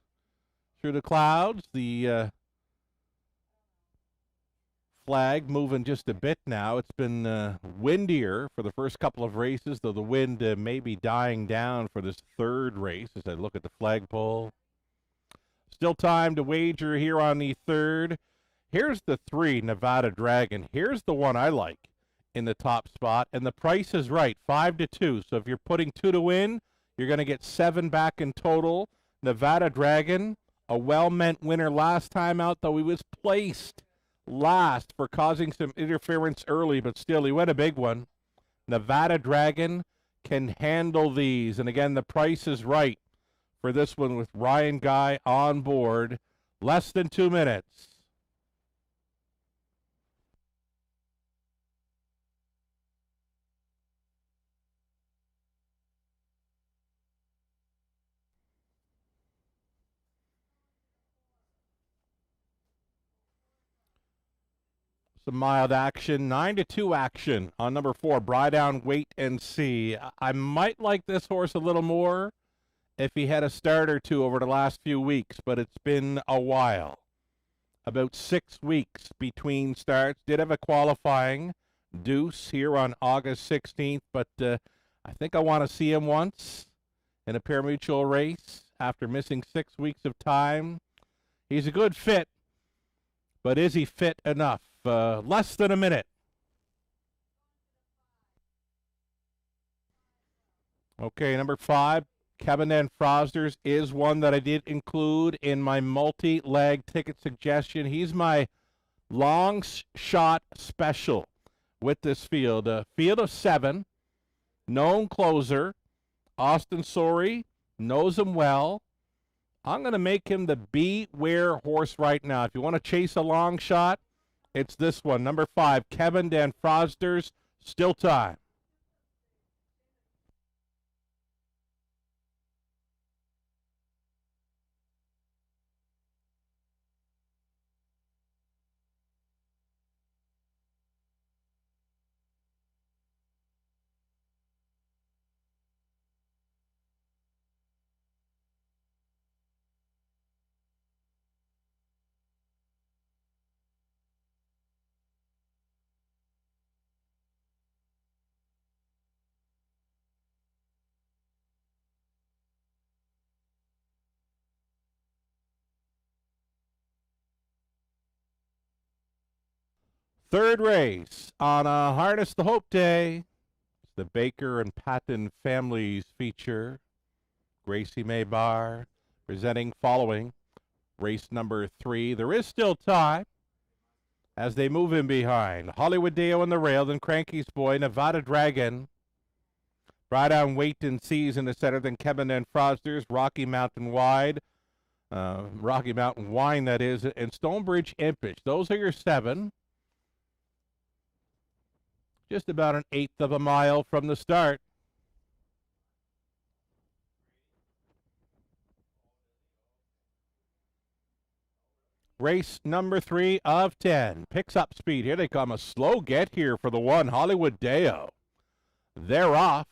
through the clouds. The flag moving just a bit now. It's been windier for the first couple of races, though the wind may be dying down for this third race as I look at the flagpole. Still time to wager here on the third. Here's the 3, Nevada Dragon. Here's the one I like in the top spot, and the price is right, 5-2. So if you're putting 2 to win, you're going to get 7 back in total. Nevada Dragon, a well-meant winner last time out, though he was placed last for causing some interference early, but still he went a big one. Nevada Dragon can handle these, and again, the price is right for this one with Ryan Guy on board. Less than 2 minutes. Some mild action, 9-2 action on number 4, Bry Down, Wait and See. I might like this horse a little more if he had a start or two over the last few weeks, but it's been a while. About 6 weeks between starts. Did have a qualifying deuce here on August 16th, but I think I want to see him once in a pari-mutuel race after missing 6 weeks of time. He's a good fit, but is he fit enough? Less than a minute. Okay, number 5, Kevin and Frosters is one that I did include in my multi-leg ticket suggestion. He's my long shot special with this field. A field of 7, known closer. Austin Sorey knows him well. I'm going to make him the beware horse right now. If you want to chase a long shot, it's this one, number 5, Kevin Dan Frosters. Still time. Third race on a Harness the Hope Day. It's the Baker and Patton families feature. Gracie Maybar presenting following race number 3. There is still time as they move in behind. Hollywood Deo on the rail, then Cranky's Boy, Nevada Dragon. Bry Down, Wait and Sees in the center, then Kevin and Frosters, Rocky Mountain Wide. Rocky Mountain Wine, that is, and Stonebridge Impish. Those are your 7. Just about an 1/8 of a mile from the start. Race number 3 of 10. Picks up speed. Here they come. A slow get here for the 1, Hollywood Deo. They're off.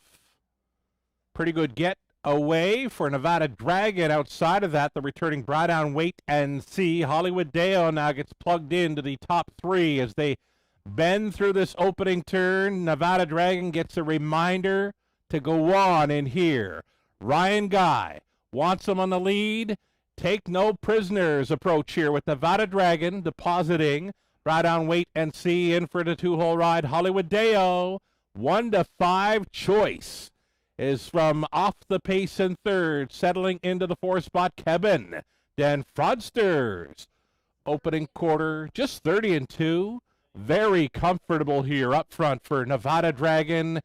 Pretty good get away for Nevada Dragon. Outside of that, the returning Bry Down, Wait and See. Hollywood Deo now gets plugged into the top 3 as they bend through this opening turn. Nevada Dragon gets a reminder to go on in here. Ryan Guy wants him on the lead. Take no prisoners approach here with Nevada Dragon depositing. Bry Down, Wait and See in for the 2-hole ride. Hollywood Deo, 1-5 choice is from off the pace in third. Settling into the 4th spot, Kevin Dan Fraudsters. Opening quarter, just 30-2. Very comfortable here up front for Nevada Dragon.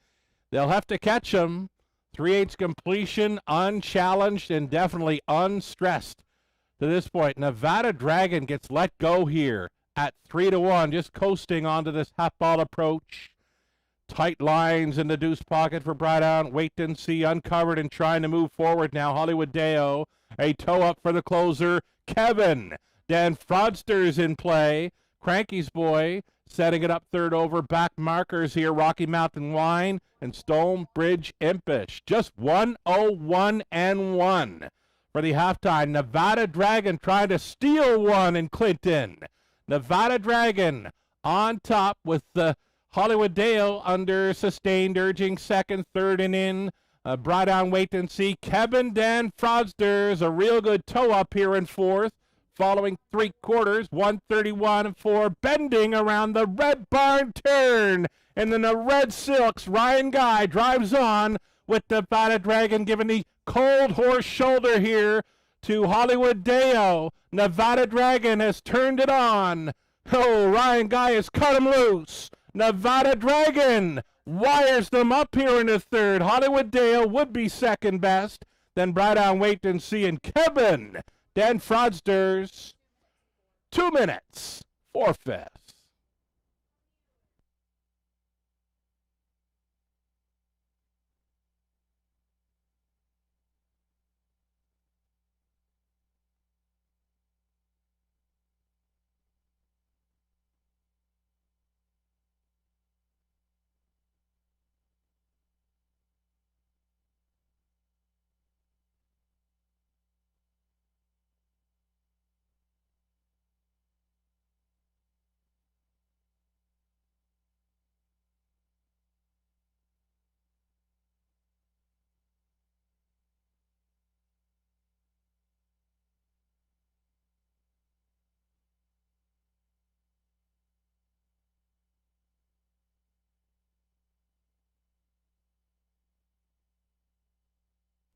They'll have to catch him. 3/8 completion, unchallenged, and definitely unstressed to this point. Nevada Dragon gets let go here at 3-1, just coasting onto this half ball approach. Tight lines in the deuce pocket for Brightdown. Wait and see, uncovered and trying to move forward now. Hollywood Deo, a toe up for the closer. Kevin. Dan Fraudster's in play. Cranky's Boy setting it up third over. Back markers here. Rocky Mountain Wine and Stonebridge Impish. Just 1-0-1-1 for the halftime. Nevada Dragon trying to steal one in Clinton. Nevada Dragon on top with the Hollywood Dale under sustained urging second, third, and in. Brightdown, wait and see. Kevin Dan Fraudster's a real good toe up here in fourth. Following 3/4, 131-4, bending around the Red Barn turn. And then the Red Silks, Ryan Guy drives on with Nevada Dragon giving the cold horse shoulder here to Hollywood Deo. Nevada Dragon has turned it on. Oh, Ryan Guy has cut him loose. Nevada Dragon wires them up here in the third. Hollywood Dale would be second best. Then Brightdown, wait and see. And Kevin Dan Fraudsters, 2 minutes, 4/5.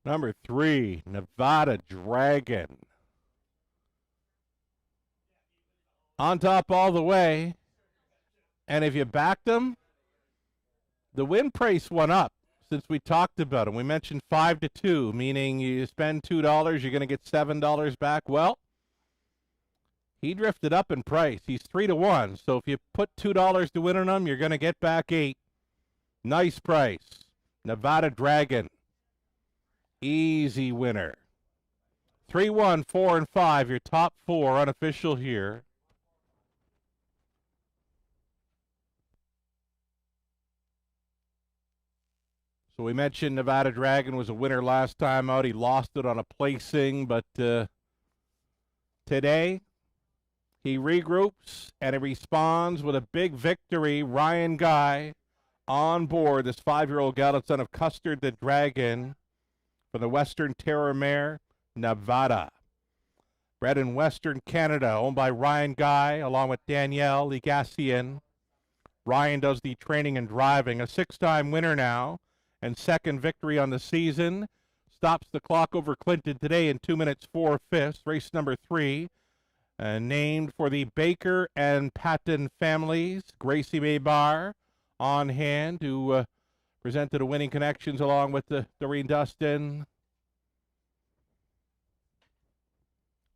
Number 3, Nevada Dragon. On top all the way. And if you backed them, the win price went up since we talked about them. We mentioned 5-2, meaning you spend $2, you're going to get $7 back. Well, he drifted up in price. He's 3-1. So if you put $2 to win on him, you're going to get back 8. Nice price. Nevada Dragon. Easy winner. 3-1, 4, and 5. Your top 4 unofficial here. So we mentioned Nevada Dragon was a winner last time out. He lost it on a placing, but today he regroups and he responds with a big victory. Ryan Guy on board, this 5-year-old gallant son of Custard the Dragon from the Western Terror Mare, Nevada. Bred in Western Canada, owned by Ryan Guy, along with Danielle Legassian. Ryan does the training and driving. A 6-time winner now, and second victory on the season. Stops the clock over Clinton today in 2 minutes, 4/5. Race number 3, named for the Baker and Patton families. Gracie Maybar on hand, who presented a winning connections along with Doreen Dustin.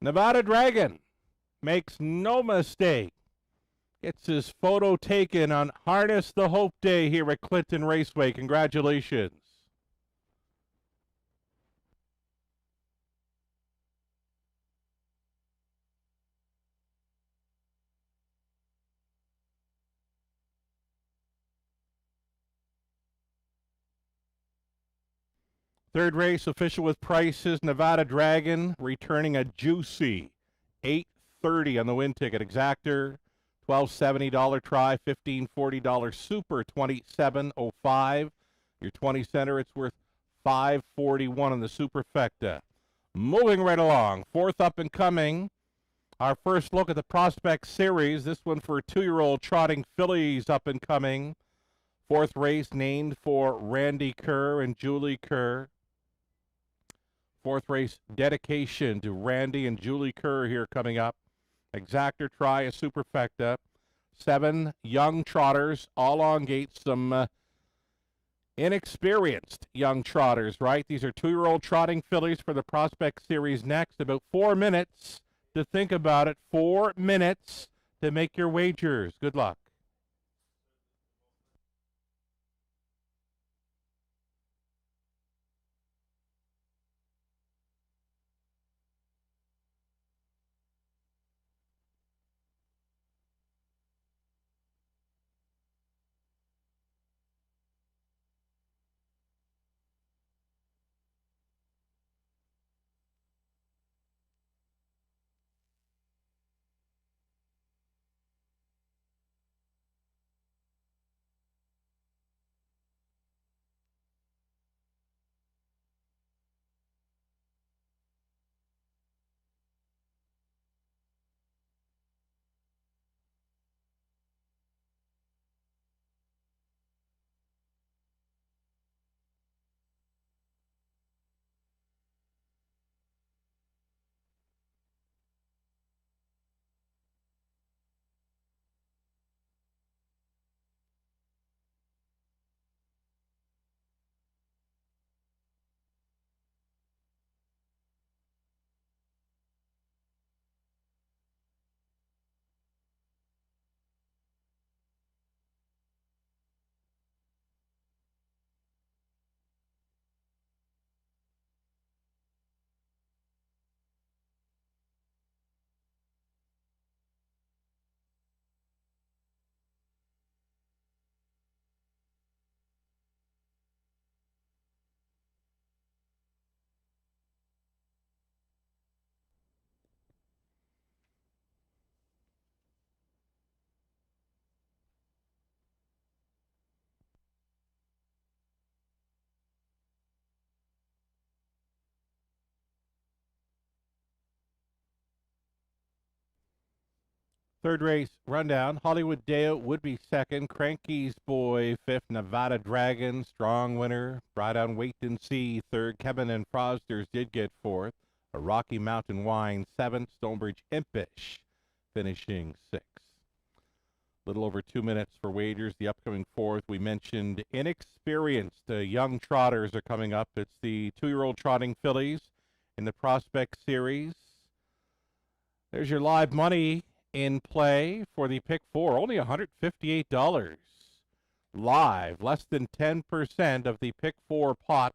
Nevada Dragon makes no mistake. Gets his photo taken on Harness the Hope Day here at Clinton Raceway. Congratulations. Third race official with prices. Nevada Dragon returning a juicy $8.30 on the win ticket. Exactor $12.70 try, $15.40 super, $27.05. Your 20 center, it's worth $5.41 on the superfecta. Moving right along, fourth up and coming. Our first look at the Prospect Series. This one for 2-year-old trotting fillies up and coming. Fourth race named for Randy Kerr and Julie Kerr. Fourth race dedication to Randy and Julie Kerr here coming up. Exactor try, a superfecta. 7 young trotters, all on gate. Some Inexperienced young trotters, right? These are 2-year-old trotting fillies for the Prospect Series next. About 4 minutes to think about it. 4 minutes to make your wagers. Good luck. Third race rundown. Hollywood Deo would be second. Cranky's Boy fifth. Nevada Dragon, strong winner. Brought on Wait and See third. Kevin and Frosters did get fourth. A Rocky Mountain Wine seventh. Stonebridge Impish finishing sixth. Little over 2 minutes for wagers. The upcoming fourth, we mentioned inexperienced young trotters are coming up. It's the 2-year-old trotting fillies in the Prospect Series. There's your live money in play for the pick four, only $158 live, less than 10% of the pick four pot.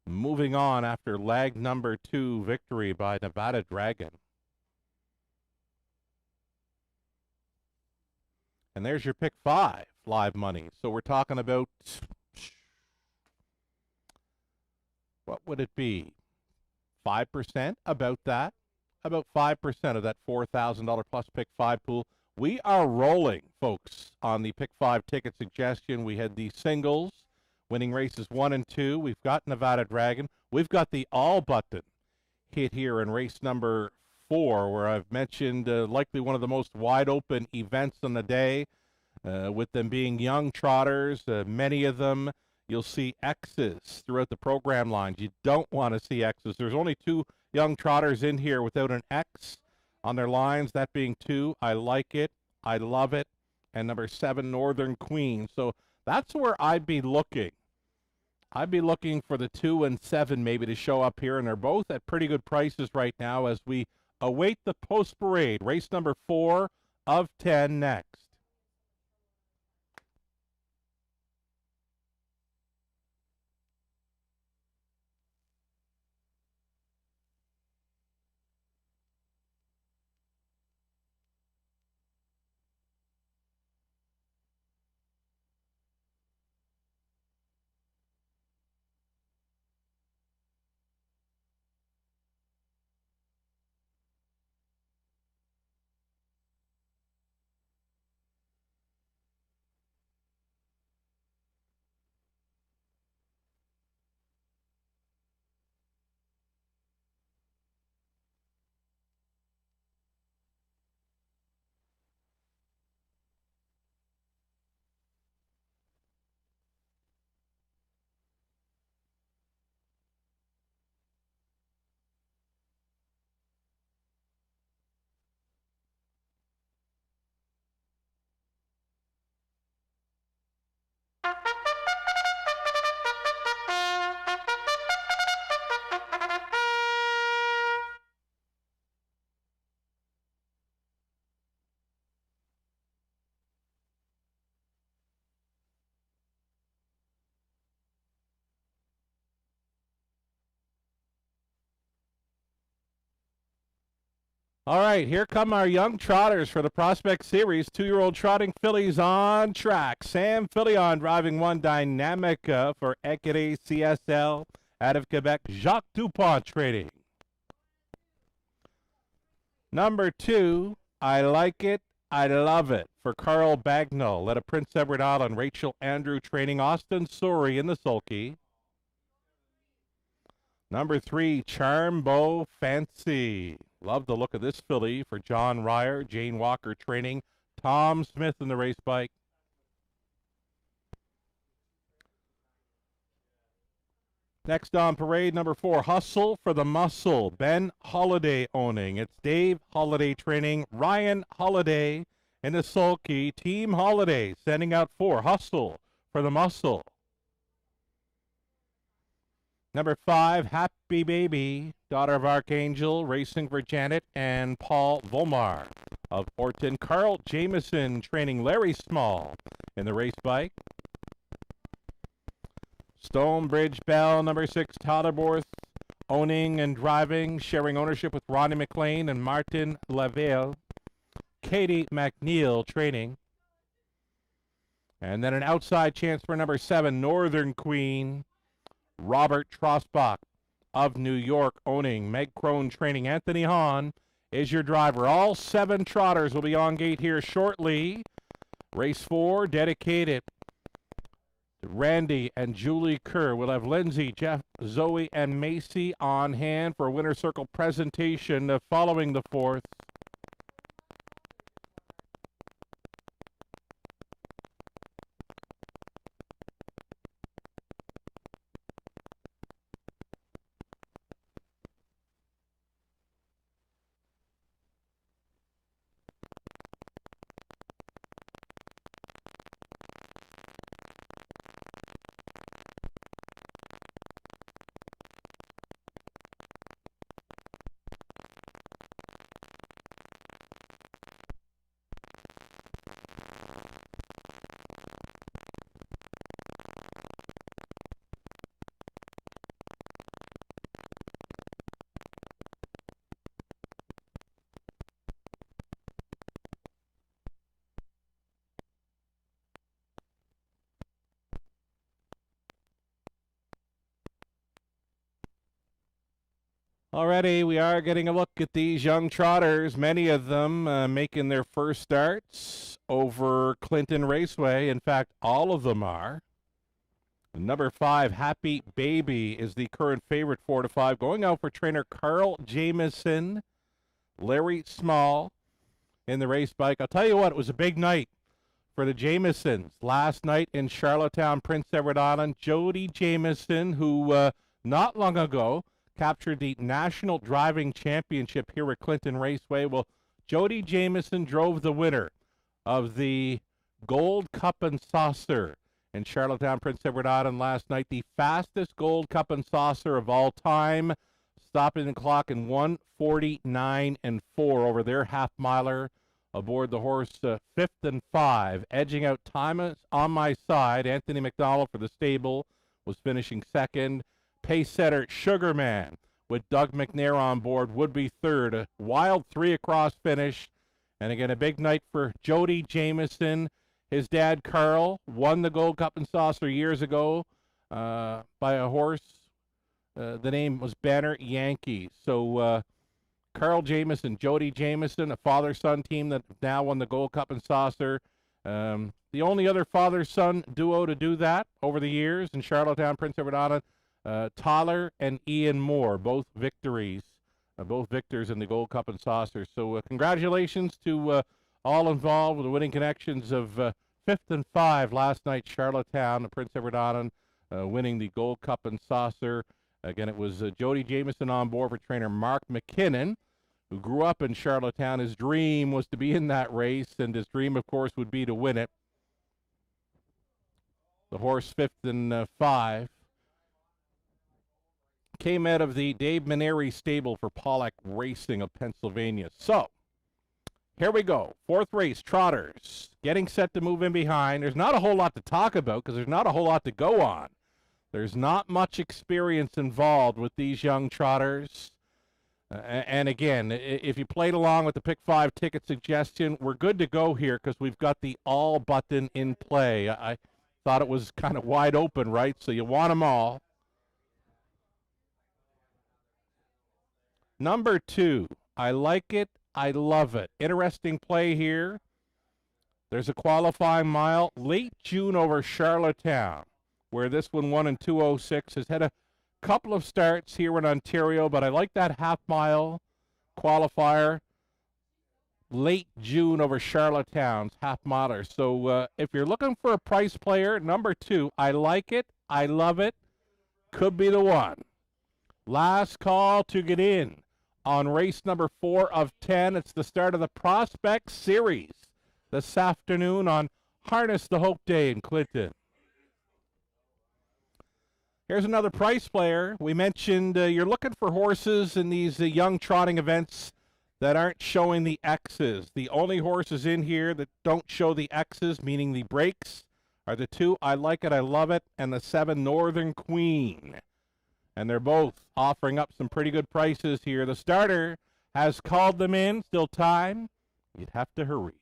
Moving on after leg number 2 victory by Nevada Dragon. And there's your pick 5 live money. So we're talking about, what would it be? 5%, about that. About 5% of that $4,000 plus pick 5 pool. We are rolling, folks, on the pick 5 ticket suggestion. We had the singles winning races 1 and 2. We've got Nevada Dragon. We've got the all button hit here in race number 4, where I've mentioned likely one of the most wide open events on the day, with them being young trotters. Many of them, you'll see X's throughout the program lines. You don't want to see X's. There's only 2 young trotters in here without an X on their lines, that being 2. I like it. I love it. And number 7, Northern Queen. So that's where I'd be looking. I'd be looking for the 2 and 7 maybe to show up here, and they're both at pretty good prices right now as we await the post parade. Race number 4 of 10 next. All right, here come our young trotters for the Prospect Series. 2-year-old trotting fillies on track. Sam Fillion driving one, Dynamica for Écurie CSL out of Quebec. Jacques Dupont trading. Number 2, I Like It, I Love It for Carl Bagnall out of Prince Edward Island. Rachel Andrew training. Austin Suri in the sulky. Number 3, Charmbeau Fancy. Love the look of this filly for John Ryer. Jane Walker training. Tom Smith in the race bike. Next on parade, number 4, Hustle for the Muscle. Ben Holiday owning. It's Dave Holiday training. Ryan Holiday in the sulky. Team Holiday sending out 4, Hustle for the Muscle. Number 5, Happy Baby, daughter of Archangel, racing for Janet and Paul Volmar of Orton. Carl Jameson training. Larry Small in the race bike. Stonebridge Bell, number 6, Totterborth, owning and driving, sharing ownership with Ronnie McLean and Martin Lavelle. Katie McNeil training. And then an outside chance for number 7, Northern Queen, Robert Trosbach of New York owning. Meg Crone training. Anthony Hahn is your driver. All 7 trotters will be on gate here shortly. Race 4 dedicated to Randy and Julie Kerr. We'll have Lindsay, Jeff, Zoe, and Macy on hand for a winner circle presentation following the 4th. Already, we are getting a look at these young trotters, many of them making their first starts over Clinton Raceway. In fact, all of them are. Number 5, Happy Baby, is the current favorite, 4 to 5. Going out for trainer Carl Jameson, Larry Small in the race bike. I'll tell you what, it was a big night for the Jamesons. Last night in Charlottetown, Prince Edward Island, Jody Jameson, who not long ago captured the National Driving Championship here at Clinton Raceway. Well, Jody Jameson drove the winner of the Gold Cup and Saucer in Charlottetown, Prince Edward Island last night. The fastest Gold Cup and Saucer of all time, stopping the clock in 1:49 and 4 over their half-miler aboard the horse 5th and 5. Edging out Time on My Side, Anthony McDonald for the stable was finishing second. Pace setter Sugarman with Doug McNair on board would be third. A wild 3 across finish. And again, a big night for Jody Jameson. His dad, Carl, won the Gold Cup and Saucer years ago by a horse. The name was Banner Yankee. So Carl Jameson, Jody Jameson, a father-son team that now won the Gold Cup and Saucer. The only other father-son duo to do that over the years in Charlottetown, Prince Edward Island, Tyler and Ian Moore, both victories, both victors in the Gold Cup and Saucer. So congratulations to all involved with the winning connections of 5th and 5 last night, Charlottetown and Prince Edward Island, winning the Gold Cup and Saucer. Again, it was Jody Jameson on board for trainer Mark McKinnon, who grew up in Charlottetown. His dream was to be in that race, and his dream, of course, would be to win it. The horse 5th and 5 came out of the Dave Maneri stable for Pollack Racing of Pennsylvania. So, here we go. 4th race, trotters, getting set to move in behind. There's not a whole lot to talk about because there's not a whole lot to go on. There's not much experience involved with these young trotters. And again, if you played along with the Pick 5 ticket suggestion, we're good to go here because we've got the all button in play. I thought it was kind of wide open, right? So you want them all. Number 2, I like it. I love it. Interesting play here. There's a qualifying mile, late June over Charlottetown, where this one won in 2:06. Has had a couple of starts here in Ontario, but I like that half-mile qualifier. Late June over Charlottetown's half-miler. So if you're looking for a price player, number 2, I like it. I love it. Could be the one. Last call to get in on race number 4 of 10. It's the start of the Prospect Series this afternoon on Harness the Hope Day in Clinton. Here's another price player. We mentioned you're looking for horses in these young trotting events that aren't showing the X's. The only horses in here that don't show the X's, meaning the breaks, are the 2, I like it, I love it, and the 7, Northern Queen. And they're both offering up some pretty good prices here. The starter has called them in. Still time. You'd have to hurry.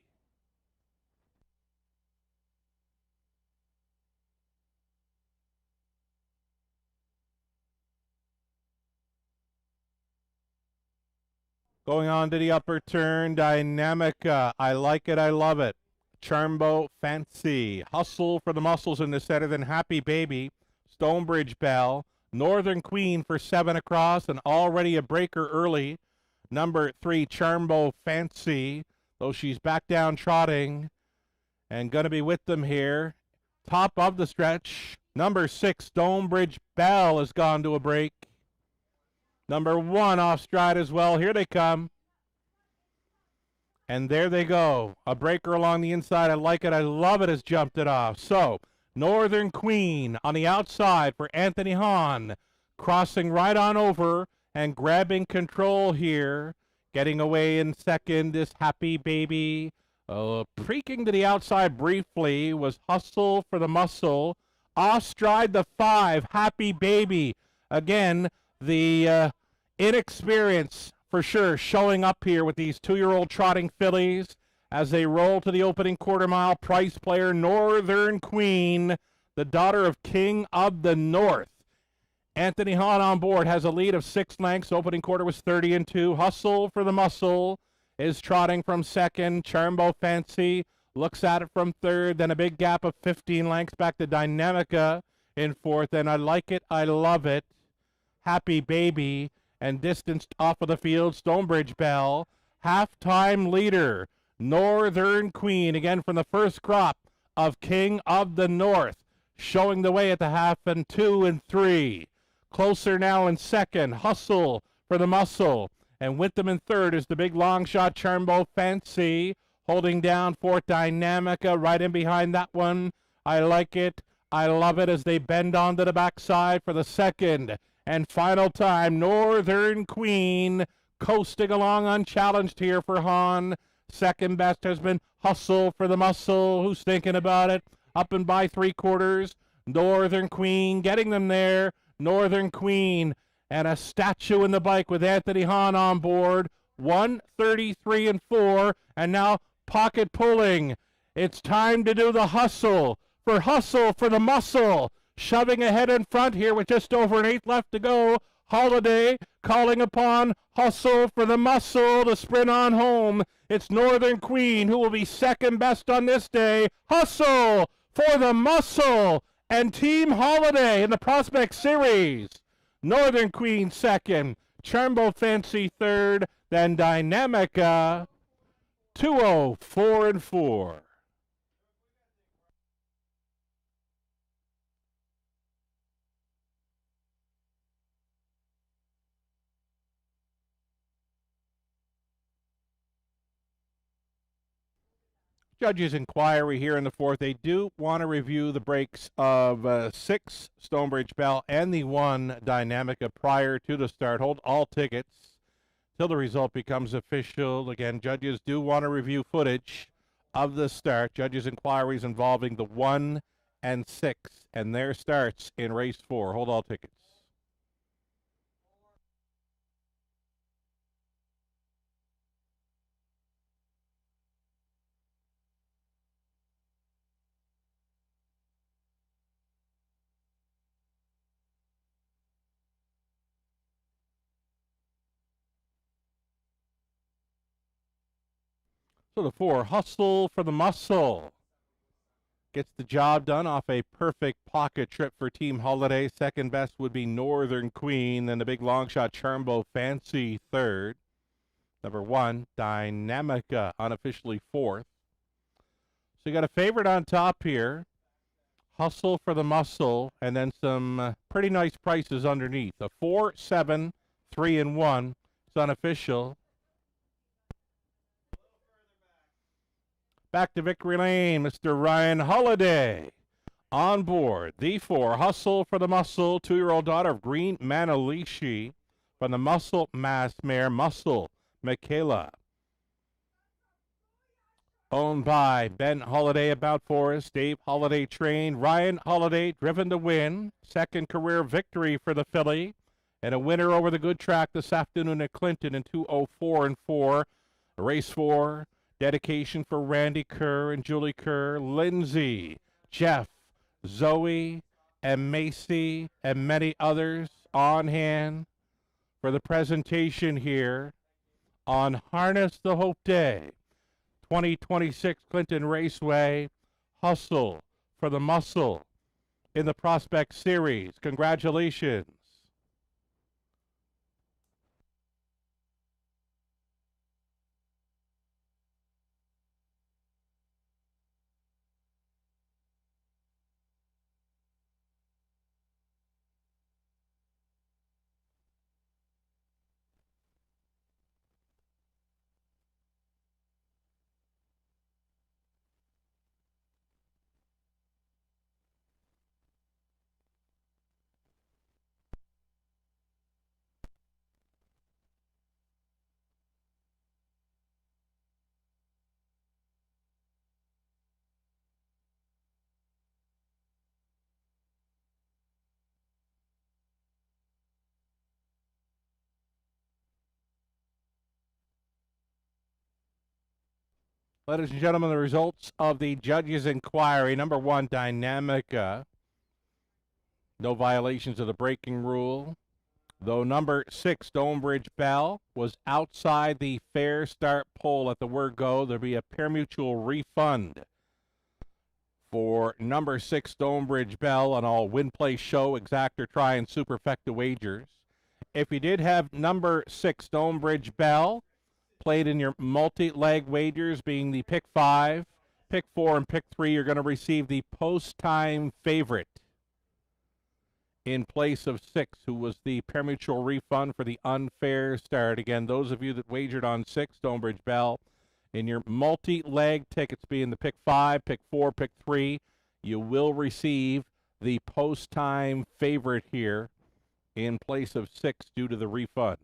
Going on to the upper turn, Dynamica. I like it, I love it. Charmbo, Fancy. Hustle for the muscles in the center, then Happy Baby. Stonebridge Bell. Northern Queen for 7 across, and already a breaker early. Number 3, Charmbo, Fancy. Though she's back down trotting and going to be with them here. Top of the stretch. Number 6, Stonebridge Bell has gone to a break. Number 1 off stride as well. Here they come. And there they go. A breaker along the inside. I like it. I love it. Has jumped it off. So, Northern Queen on the outside for Anthony Hahn. Crossing right on over and grabbing control here. Getting away in second is Happy Baby. Preaking to the outside briefly was Hustle for the Muscle. Off stride the 5, Happy Baby. Again, the inexperience for sure showing up here with these 2-year-old trotting fillies as they roll to the opening quarter mile. Price player Northern Queen, the daughter of King of the North. Anthony Hahn on board has a lead of 6 lengths. Opening quarter was 30-2. Hustle for the Muscle is trotting from second. Charmbo Fancy looks at it from third. Then a big gap of 15 lengths back to Dynamica in fourth. And I like it. I love it. Happy Baby, and distanced off of the field, Stonebridge Bell. Halftime leader, Northern Queen, again from the first crop of King of the North, showing the way at the half, and 2 and 3. Closer now in second, Hustle for the Muscle, and with them in third is the big long shot, Charmbo Fancy, holding down fourth, Dynamica, right in behind that one. I like it. I love it as they bend onto the backside for the second and final time. Northern Queen coasting along unchallenged here for Hahn. Second best has been Hustle for the Muscle. Who's thinking about it? Up and by 3/4. Northern Queen getting them there. Northern Queen and a statue in the bike with Anthony Hahn on board. 1:33 and 4, and now pocket pulling. It's time to do the Hustle for the Muscle. Shoving ahead in front here with just over an 8 left to go. Holiday calling upon Hustle for the Muscle to sprint on home. It's Northern Queen who will be second best on this day. Hustle for the Muscle and Team Holiday in the Prospect Series. Northern Queen second, Charmbo Fancy third, then Dynamica 204 and 4. Judges' inquiry here in the fourth. They do want to review the breaks of 6 Stonebridge Bell and the 1 Dynamica prior to the start. Hold all tickets till the result becomes official. Again, judges do want to review footage of the start. Judges' inquiries involving the 1 and 6 and their starts in race 4. Hold all tickets. So the 4, Hustle for the Muscle. Gets the job done off a perfect pocket trip for Team Holiday. Second best would be Northern Queen. Then the big long shot Charmbo Fancy third. Number 1, Dynamica, unofficially fourth. So you got a favorite on top here. Hustle for the Muscle, and then some pretty nice prices underneath. A 4, 7, 3, and 1. It's unofficial. Back to victory lane, Mr. Ryan Holiday. On board, the 4, Hustle for the Muscle, 2-year-old daughter of Green Manalishi from the Muscle Mass Mare, Muscle Michaela. Owned by Ben Holiday, About Forest, Dave Holiday trained, Ryan Holiday driven to win. Second career victory for the filly, and a winner over the good track this afternoon at Clinton in 2:04 and 4. Race 4, dedication for Randy Kerr and Julie Kerr, Lindsay, Jeff, Zoe, and Macy, and many others on hand for the presentation here on Harness the Hope Day. 2026 Clinton Raceway, Hustle for the Muscle in the Prospect Series. Congratulations. Ladies and gentlemen, the results of the judges' inquiry. Number 1, Dynamica. No violations of the braking rule. Though number 6, Stonebridge Bell, was outside the fair start pole at the word go, there'll be a pari-mutuel refund for number 6, Stonebridge Bell, on all win, play, show, exactor, try, and superfecta wagers. If you did have number 6, Stonebridge Bell, played in your multi-leg wagers, being the pick 5, pick 4, and pick 3, you're going to receive the post-time favorite in place of 6, who was the pari-mutuel refund for the unfair start. Again, those of you that wagered on 6, Stonebridge Bell, in your multi-leg tickets being the pick 5, pick 4, pick 3, you will receive the post-time favorite here in place of 6 due to the refund.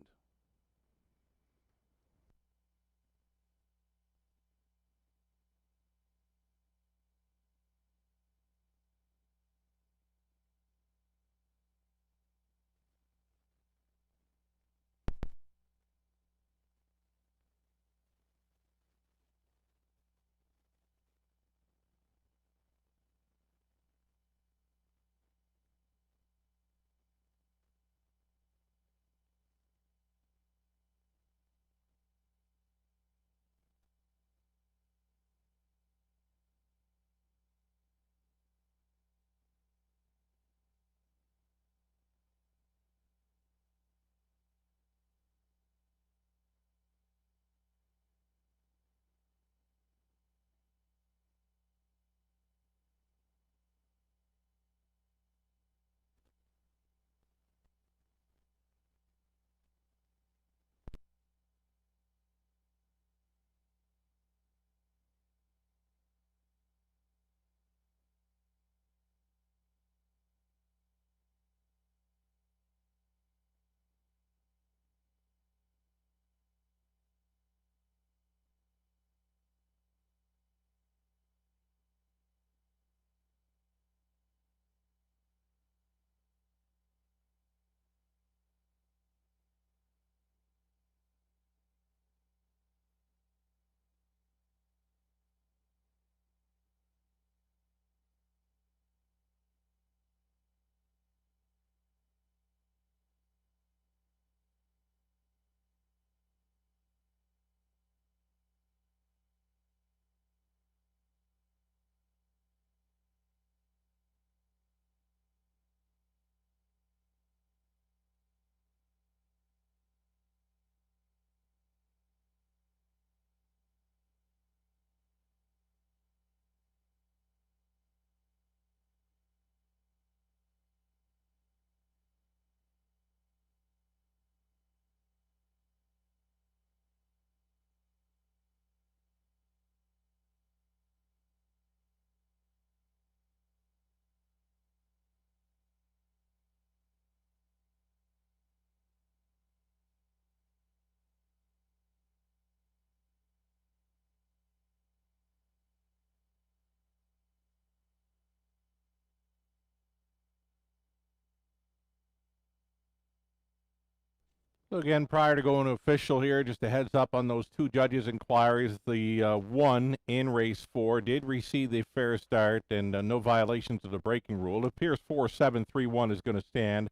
So again, prior to going to official here, just a heads up on those two judges' inquiries. The one in race 4 did receive a fair start and no violations of the braking rule. It appears 4731 is going to stand.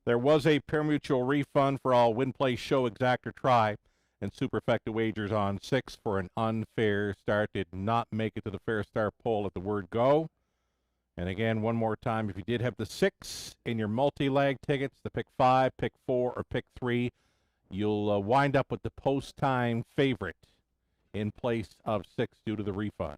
There was a pari-mutuel refund for all win, play, show, exact, or try, and superfecta wagers on 6 for an unfair start. Did not make it to the fair start poll at the word go. And again, one more time, if you did have the 6 in your multi-leg tickets, the pick 5, pick 4, or pick 3, you'll wind up with the post-time favorite in place of 6 due to the refund.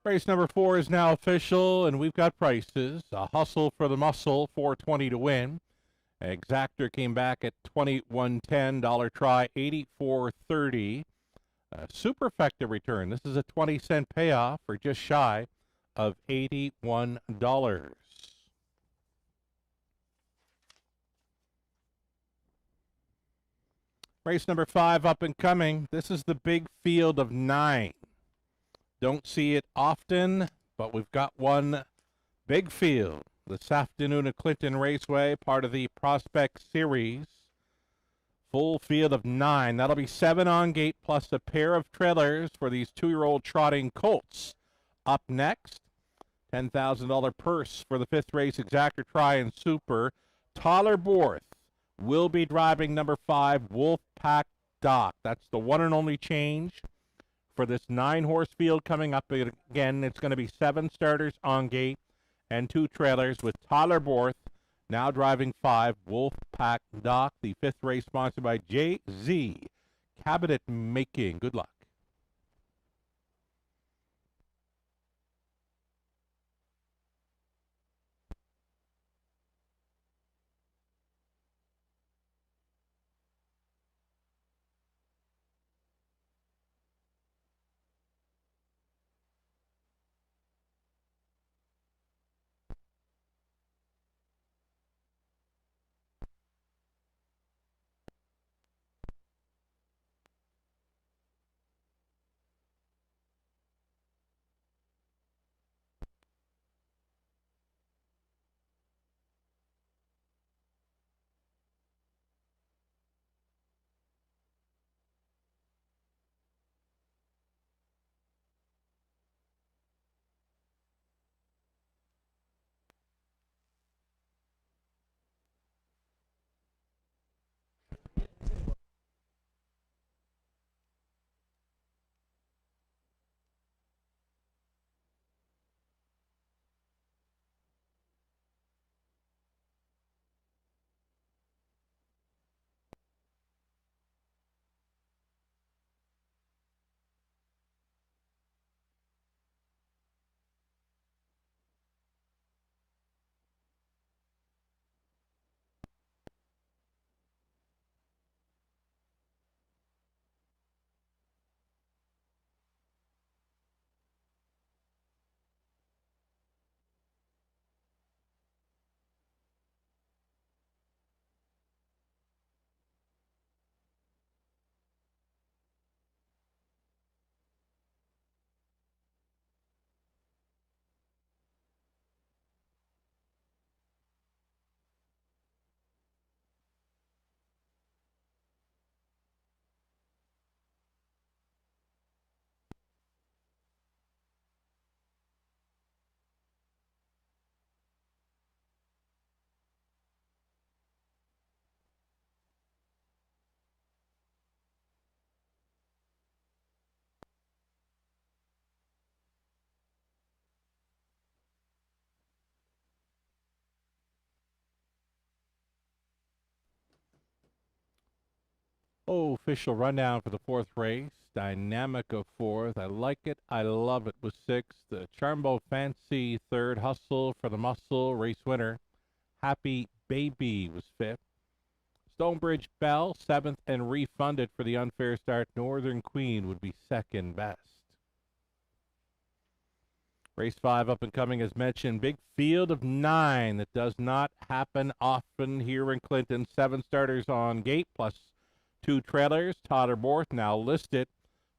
Race number 4 is now official, and we've got prices. A Hustle for the Muscle, $4.20 to win. Exactor came back at $21.10. Dollar try, $84.30. Superfecta return. This is a 20-cent payoff for just shy of $81. Race number 5 up and coming. This is the big field of 9. Don't see it often, but we've got one big field this afternoon at Clinton Raceway, part of the Prospect Series. Full field of 9. That'll be 7 on gate plus a pair of trailers for these 2-year-old trotting colts. Up next, $10,000 purse for the 5th race, Exactor Try and Super. Tyler Borth will be driving number 5, Wolfpack Doc. That's the one and only change for this 9-horse field coming up. Again, it's going to be 7 starters on gate and 2 trailers with Tyler Borth now driving 5, Wolfpack Doc. The 5th race sponsored by JZ Cabinet Making. Good luck. Oh, official rundown for the fourth race. Dynamic of fourth. I like it. I love it was sixth. Charmbo Fancy third. Hustle for the Muscle race winner. Happy Baby was fifth. Stonebridge Bell seventh and refunded for the unfair start. Northern Queen would be second best. Race 5 up and coming, as mentioned. Big field of 9. That does not happen often here in Clinton. 7 starters on gate plus 2 trailers. Totterborth now listed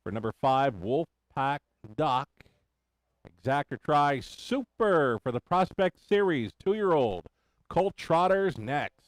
for number 5, Wolfpack Doc. Exactor Try Super for the Prospect Series. 2-year-old. Colt Trotters next.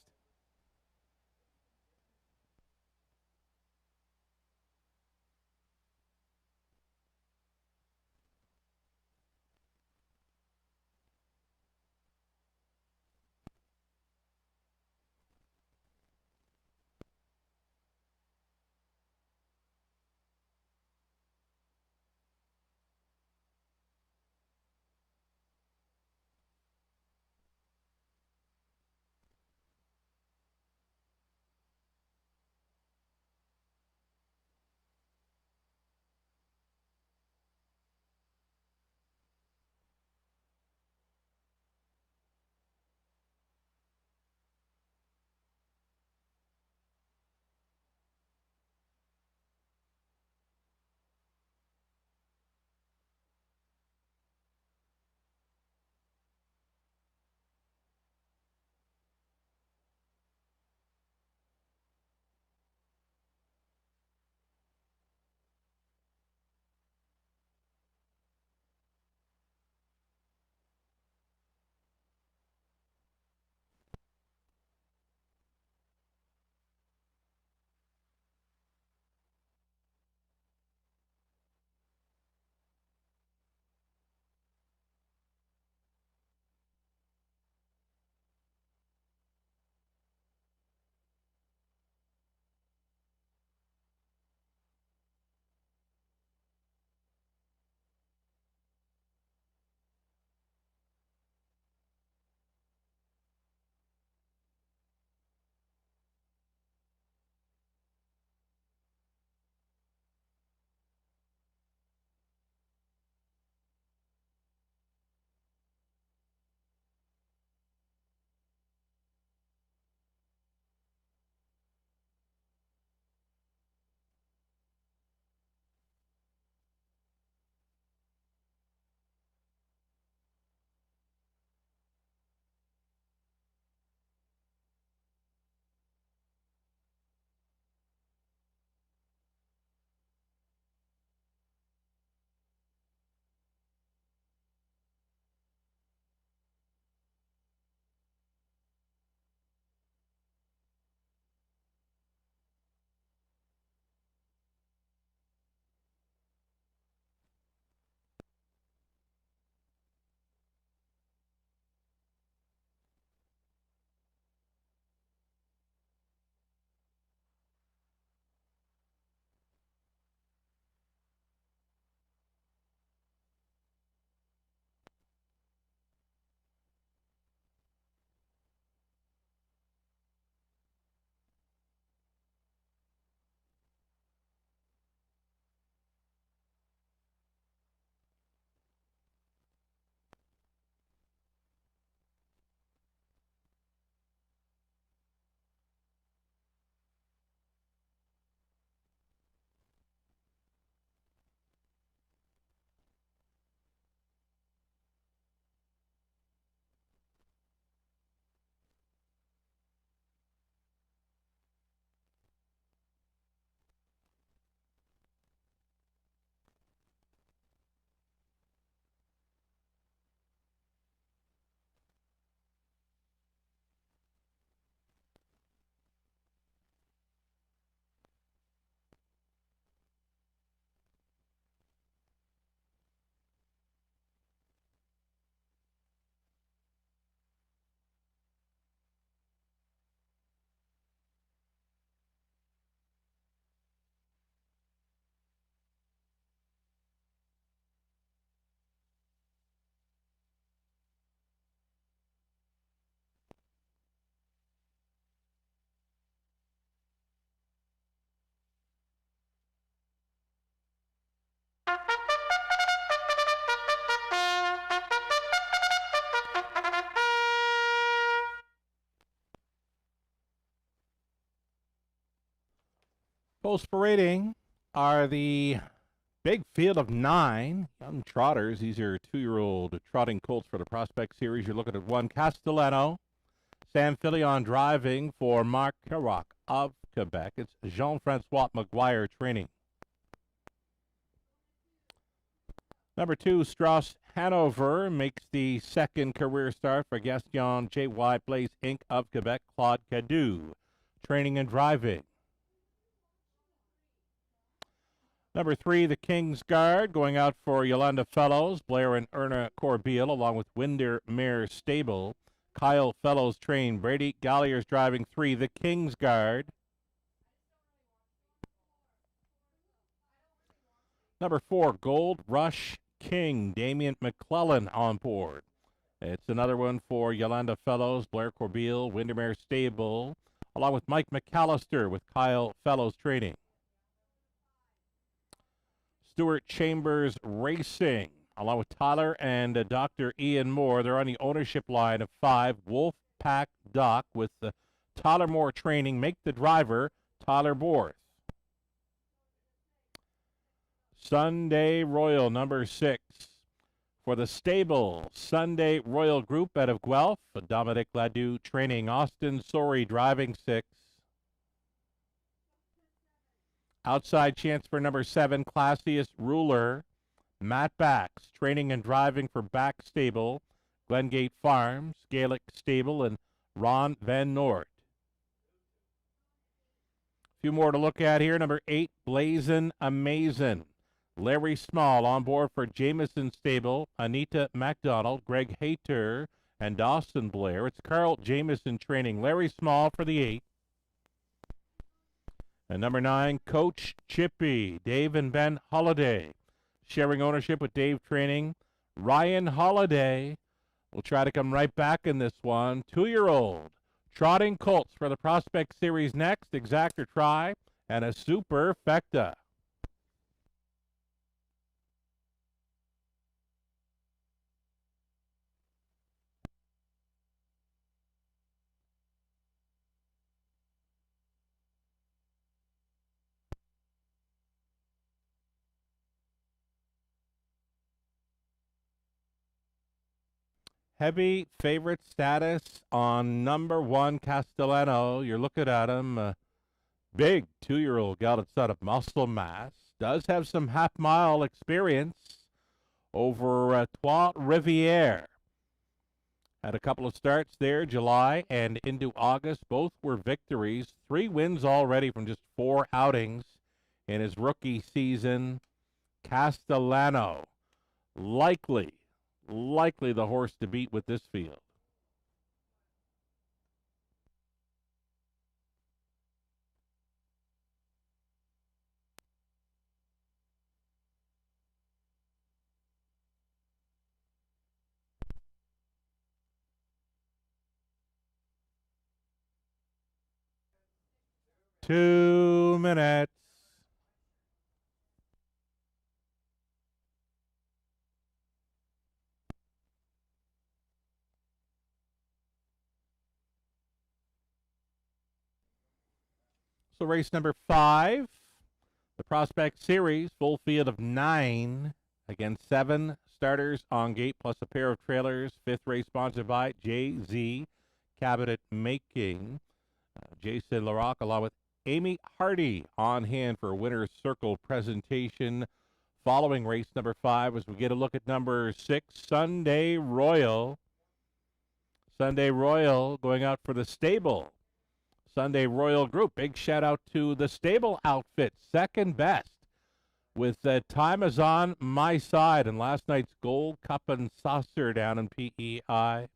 Post parading are the big field of 9 young trotters. These are 2-year-old trotting colts for the Prospect Series. You're looking at one Castellano, Sam Filion driving for Mark Kerouac of Quebec. It's Jean-Francois Maguire training. Number 2, Strauss Hanover makes the second career start for Gaston J.Y. Place Inc. of Quebec. Claude Cadu training and driving. Number 3, the King's Guard, going out for Yolanda Fellows, Blair and Erna Corbeil, along with Windermere Stable. Kyle Fellows trained. Brady Gallier's driving 3, the King's Guard. Number 4, Gold Rush King, Damien McClellan on board. It's another one for Yolanda Fellows, Blair Corbeil, Windermere Stable, along with Mike McAllister with Kyle Fellows training. Stuart Chambers Racing, along with Tyler and Dr. Ian Moore. They're on the ownership line of 5, Wolfpack Dock with Tyler Moore training. Make the driver, Tyler Borth. Sunday Royal, number 6. For the stable, Sunday Royal Group out of Guelph. Dominic Ladew training. Austin Sorey driving 6. Outside chance for number 7, Classiest Ruler. Matt Bax training and driving for Back Stable, Glengate Farms, Gaelic Stable, and Ron Van Noort. A few more to look at here. Number 8, Blazin' Amazin'. Larry Small on board for Jameson Stable, Anita MacDonald, Greg Hayter, and Dawson Blair. It's Carl Jameson training. Larry Small for the 8. And number 9, Coach Chippy, Dave and Ben Holiday. Sharing ownership with Dave training. Ryan Holiday will try to come right back in this one. 2-year-old trotting colts for the Prospect Series next. Exactor Try and a Superfecta. Heavy favorite status on number 1, Castellano. You're looking at him. Big 2-year-old gelded son of muscle mass. Does have some half-mile experience over Trois Rivières. Had a couple of starts there, July and into August. Both were victories. 3 wins already from just 4 outings in his rookie season. Castellano, likely the horse to beat with this field. Two minutes. So race number 5, the Prospect Series, full field of 9. Again, 7 starters on gate plus a pair of trailers. 5th race sponsored by JZ Cabinet Making. Jason Larocque along with Amy Hardy on hand for a winner's circle presentation. Following race number 5 as we get a look at number 6, Sunday Royal. Sunday Royal going out for the stable. Sunday Royal Group. Big shout out to the stable outfit, second best, with Time Is On My Side and last night's Gold Cup and Saucer down in PEI.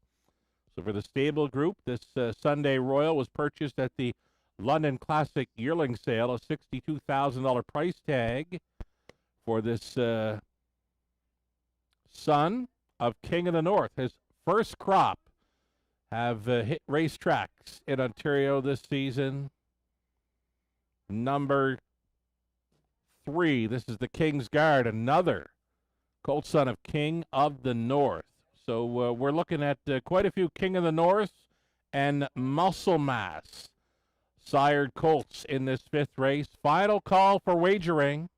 So for the stable group, this Sunday Royal was purchased at the London Classic yearling sale, a $62,000 price tag for this son of King of the North. His first crop have hit racetracks in Ontario this season. Number 3, this is the King's Guard, another colt son of King of the North. So we're looking at quite a few King of the North and muscle mass sired colts in this fifth race. Final call for wagering.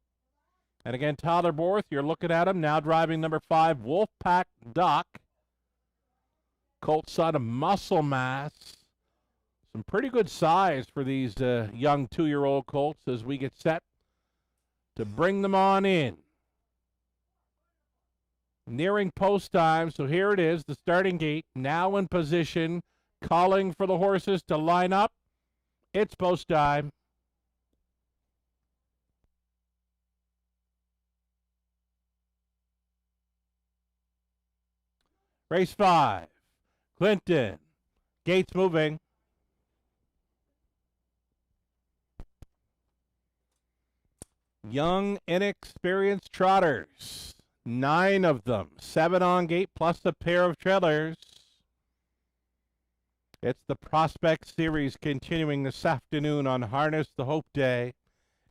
And again, Tyler Borth, you're looking at him now driving number 5, Wolfpack Doc. Colt son of muscle mass. Some pretty good size for these young 2-year-old colts as we get set to bring them on in. Nearing post time, so here it is, the starting gate, now in position, calling for the horses to line up. It's post time. Race 5, Clinton, gates moving. Young, inexperienced trotters. 9 of them. 7 on gate plus a pair of trailers. It's the Prospect Series continuing this afternoon on Harness the Hope Day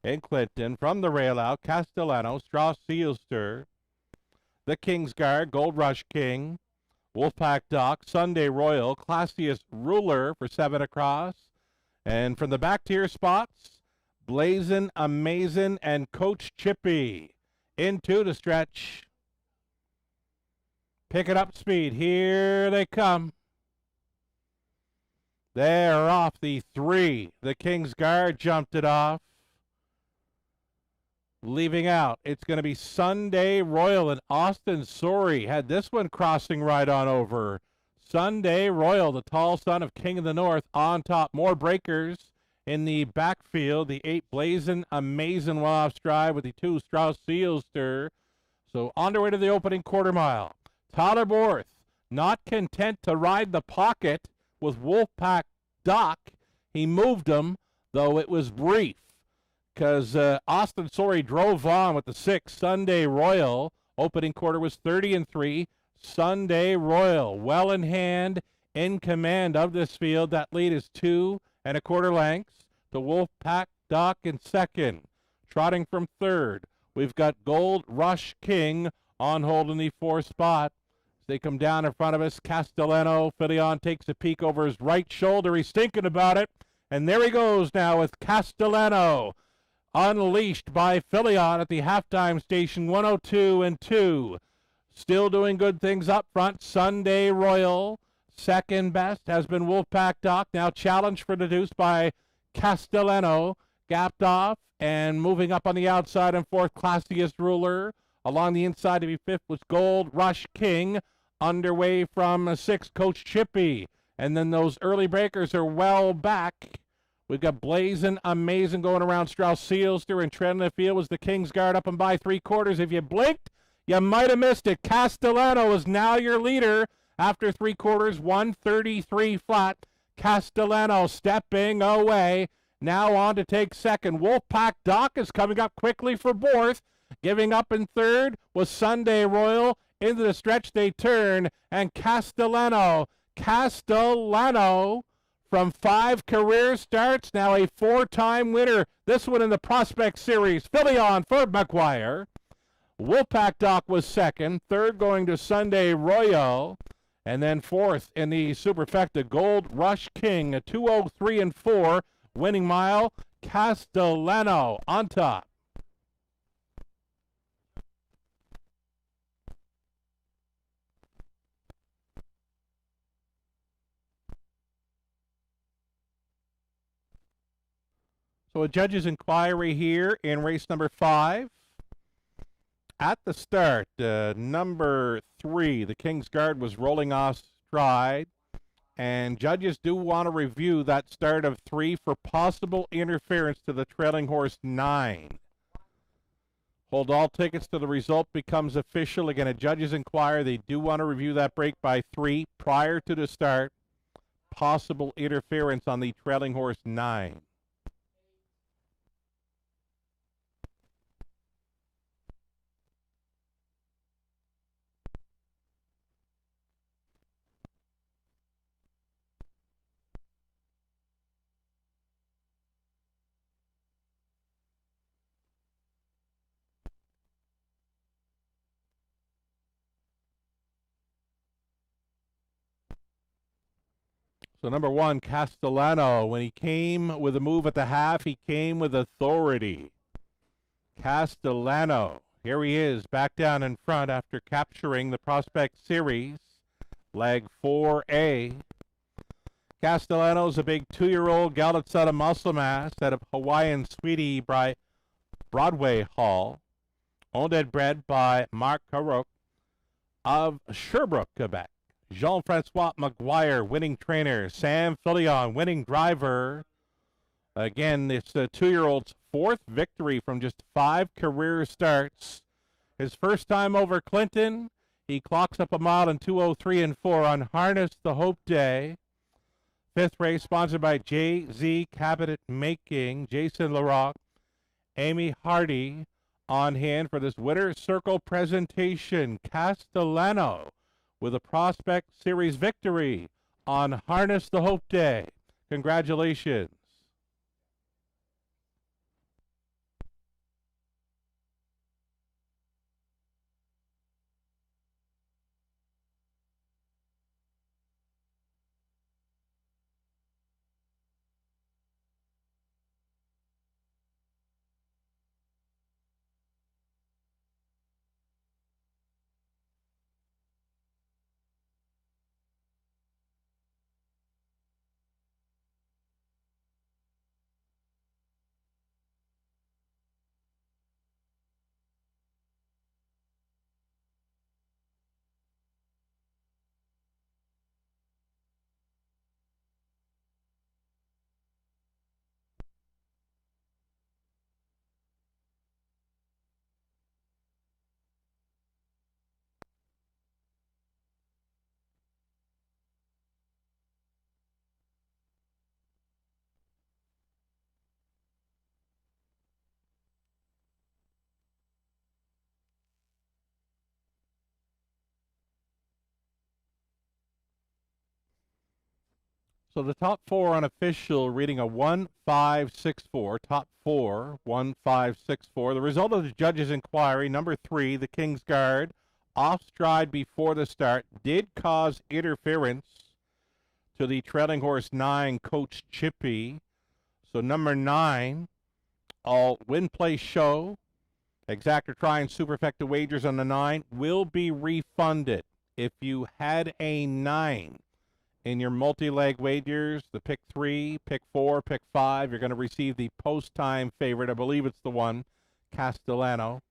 in Clinton. From the rail out, Castellano, Strauss Sealster, the Kingsguard, Gold Rush King, Wolfpack Doc, Sunday Royal, Classiest Ruler for 7 across. And from the back tier spots, Blazin', Amazin', and Coach Chippy into the stretch. Picking up speed. Here they come. They're off the 3. The Kingsguard jumped it off. Leaving out, it's going to be Sunday Royal, and Austin Sorey had this one crossing right on over. Sunday Royal, the tall son of King of the North, on top. More breakers in the backfield. The 8 Blazin' Amazin' well off stride with the 2 Strauss Sealster. So on their way to the opening quarter mile. Tyler Borth, not content to ride the pocket with Wolfpack Doc. He moved him, though it was brief, because Austin Sorey drove on with the 6 Sunday Royal. Opening quarter was 30-3. Sunday Royal, well in hand, in command of this field. That lead is 2 1/4 lengths. The Wolfpack Doc in second. Trotting from third, we've got Gold Rush King on hold in the 4th spot. As they come down in front of us, Castellano, Filion takes a peek over his right shoulder. He's thinking about it. And there he goes now with Castellano. Unleashed by Filion at the halftime station, 102-2. Still doing good things up front. Sunday Royal, second best, has been Wolfpack Doc. Now challenged for the deuce by Castellano. Gapped off and moving up on the outside in 4th, Classiest Ruler. Along the inside to be 5th was Gold Rush King. Underway from 6th, Coach Chippy. And then those early breakers are well back. We've got Blazin' Amazin' going around Strauss Sealster, and treading the field was the Kingsguard up and by 3/4. If you blinked, you might have missed it. Castellano is now your leader after 3/4, 133 flat. Castellano stepping away. Now on to take second. Wolfpack Doc is coming up quickly for Borth. Giving up in third was Sunday Royal. Into the stretch they turn, and Castellano from 5 career starts, now a 4-time winner. This one in the Prospect Series. Filion for McGuire. Wolfpack Doc was second. Third going to Sunday Royal. And then 4th in the Superfecta, Gold Rush King. A 2:03-4 winning mile. Castellano on top. So a judge's inquiry here in race number 5. At the start, number 3, the Kingsguard, was rolling off stride. And judges do want to review that start of 3 for possible interference to the trailing horse 9. Hold all tickets till the result becomes official. Again, a judge's inquiry. They do want to review that break by 3 prior to the start. Possible interference on the trailing horse 9. So number one, Castellano, when he came with a move at the half, he came with authority. Castellano, here he is, back down in front after capturing the Prospect Series, leg 4A. Castellano's a big 2-year-old gelded son of muscle mass out of Hawaiian Sweetie by Broadway Hall, owned and bred by Marc Caroc of Sherbrooke, Quebec. Jean-Francois Maguire, winning trainer. Sam Filion, winning driver. Again, it's a 2-year-old's 4th victory from just 5 career starts. His first time over Clinton, he clocks up a mile in 2:03 and 4 on Harness the Hope Day. 5th race sponsored by JZ Cabinet Making, Jason Larocque, Amy Hardy on hand for this Winner's Circle presentation. Castellano with a Prospect Series victory on Harness the Hope Day. Congratulations. So the top 4 unofficial reading a 1-5-6-4. Top 4, 1-5-6-4. The result of the judge's inquiry, number 3, the King's Guard, off stride before the start, did cause interference to the trailing horse 9, Coach Chippy. So number 9, all win, play, show, exactor try, and superfecta wagers on the 9 will be refunded. If you had a 9 in your multi-leg wagers, the pick 3, pick 4, pick 5, you're going to receive the post-time favorite. I believe it's the one, Castellano,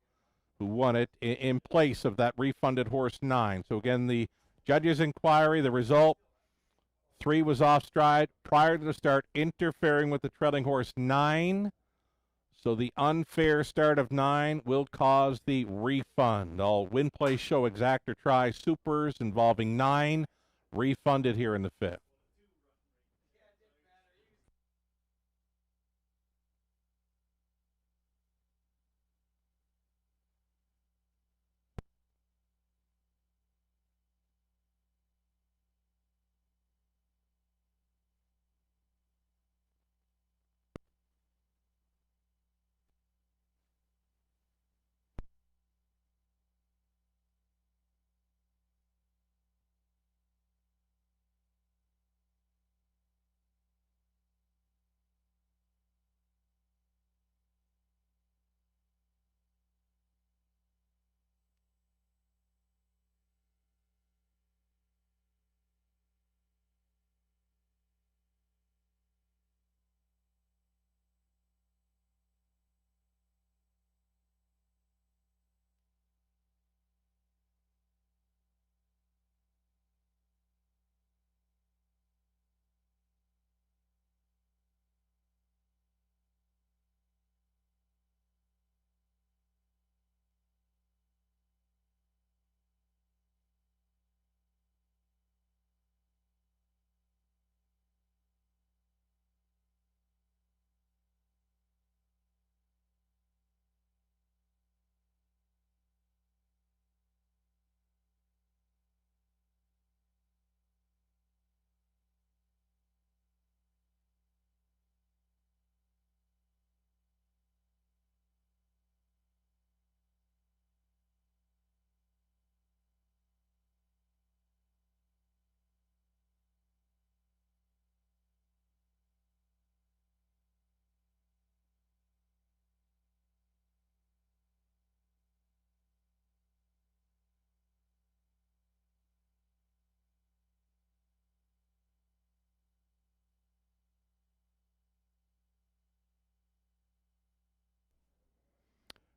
who won it in place of that refunded horse 9. So again, the judge's inquiry, the result, 3 was off stride prior to the start, interfering with the trailing horse 9. So the unfair start of 9 will cause the refund. All win, play, show, exactor try, supers involving 9 refunded here in the 5th.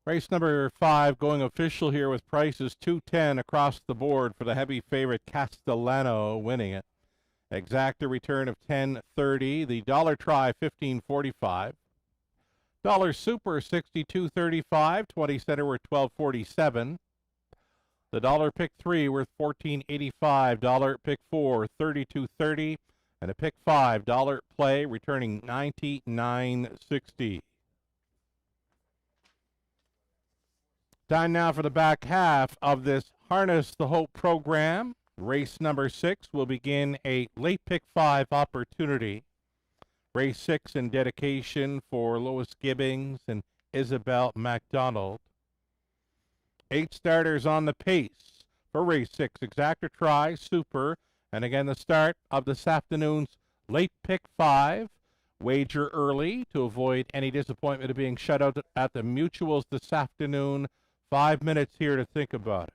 Race number 5 going official here with prices 210 across the board for the heavy favorite Castellano winning it. Exacta return of 10.30. The dollar try 15.45. Dollar super 62.35. 20 center worth 12.47. The dollar pick 3 worth 14.85. Dollar pick 4 32.30. And a pick 5 dollar play returning 99.60. Time now for the back half of this Harness the Hope program. Race number 6 will begin a late pick 5 opportunity. Race 6 in dedication for Lois Gibbings and Isabel MacDonald. 8 starters on the pace for race 6. Exacta try, super, and again the start of this afternoon's late pick 5. Wager early to avoid any disappointment of being shut out at the mutuals this afternoon. 5 minutes here to think about it.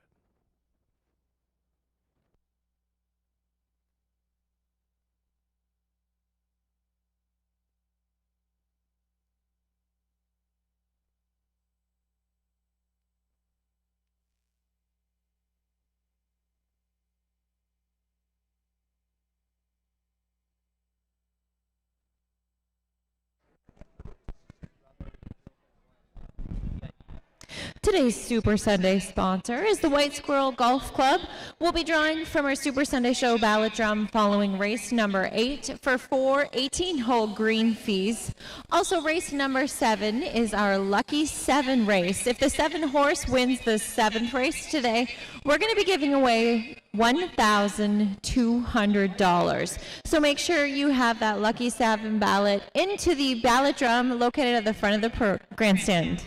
Today's Super Sunday sponsor is the White Squirrel Golf Club. We'll be drawing from our Super Sunday Show ballot drum following race number 8 for 4 18-hole green fees. Also, race number 7 is our Lucky 7 race. If the 7 horse wins the 7th race today, we're going to be giving away $1,200. So make sure you have that Lucky 7 ballot into the ballot drum located at the front of the grandstand.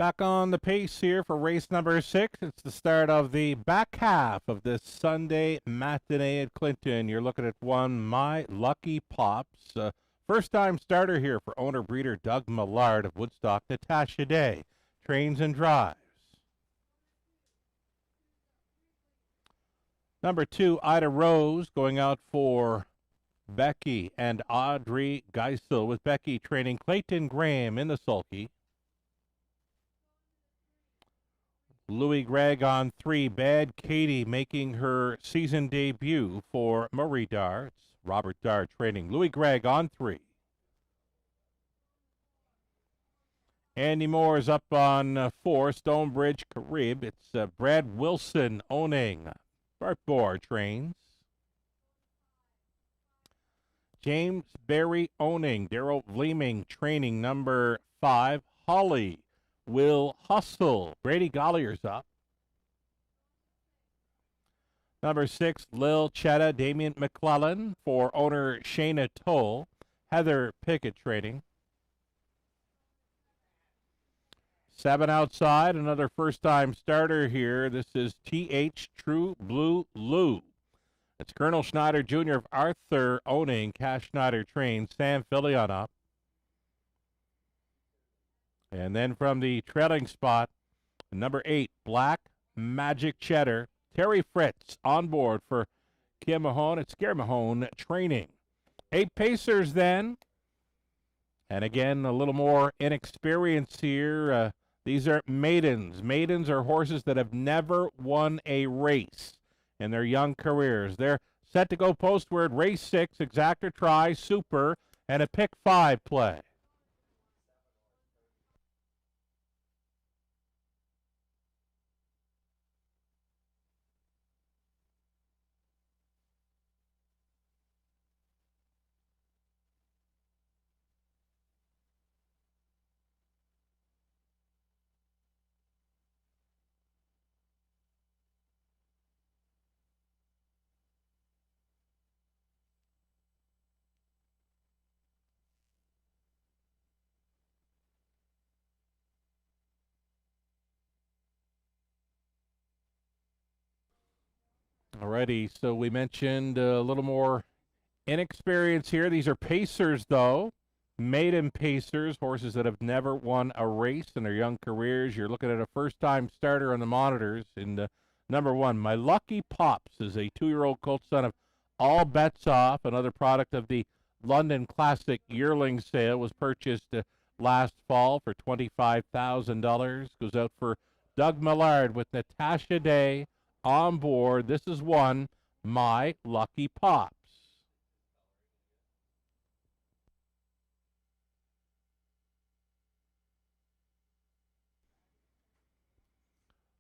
Back on the pace here for race number 6. It's the start of the back half of this Sunday matinee at Clinton. You're looking at one, My Lucky Pops. First-time starter here for owner-breeder Doug Millard of Woodstock. Natasha Day trains and drives. Number 2, Ida Rose, going out for Becky and Audrey Geisel, with Becky training Clayton Graham in the sulky. Louis Gregg on 3, Bad Katie making her season debut for Murray Dar. It's Robert Dar training Louis Gregg on 3. Andy Moore is up on 4, Stonebridge Carib. It's Brad Wilson owning. Bart Bohr trains. James Berry owning. Daryl Vleeming training number 5, Holly Will Hustle. Brady Gollier's up. Number 6, Lil Chetta, Damian McClellan for owner Shayna Toll. Heather Pickett trading. 7 outside, another first-time starter here. This is T.H. True Blue Lou. It's Colonel Schneider Jr. of Arthur owning. Cash Schneider trains. Sam Fillion up. And then from the trailing spot, number 8, Black Magic Cheddar. Terry Fritz on board for Kim Mahone. It's Gary Mahone training. 8 pacers then. And again, a little more inexperience here. These are maidens. Maidens are horses that have never won a race in their young careers. They're set to go postward. Race 6, Exactor Try, Super, and a pick 5 play. Alrighty, so we mentioned a little more inexperience here. These are pacers, though. Maiden pacers, horses that have never won a race in their young careers. You're looking at a first-time starter on the monitors. In number 1, My Lucky Pops is a 2-year-old colt son of All Bets Off. Another product of the London Classic yearling sale, was purchased last fall for $25,000. Goes out for Doug Millard with Natasha Day on board. This is 1, My Lucky Pops.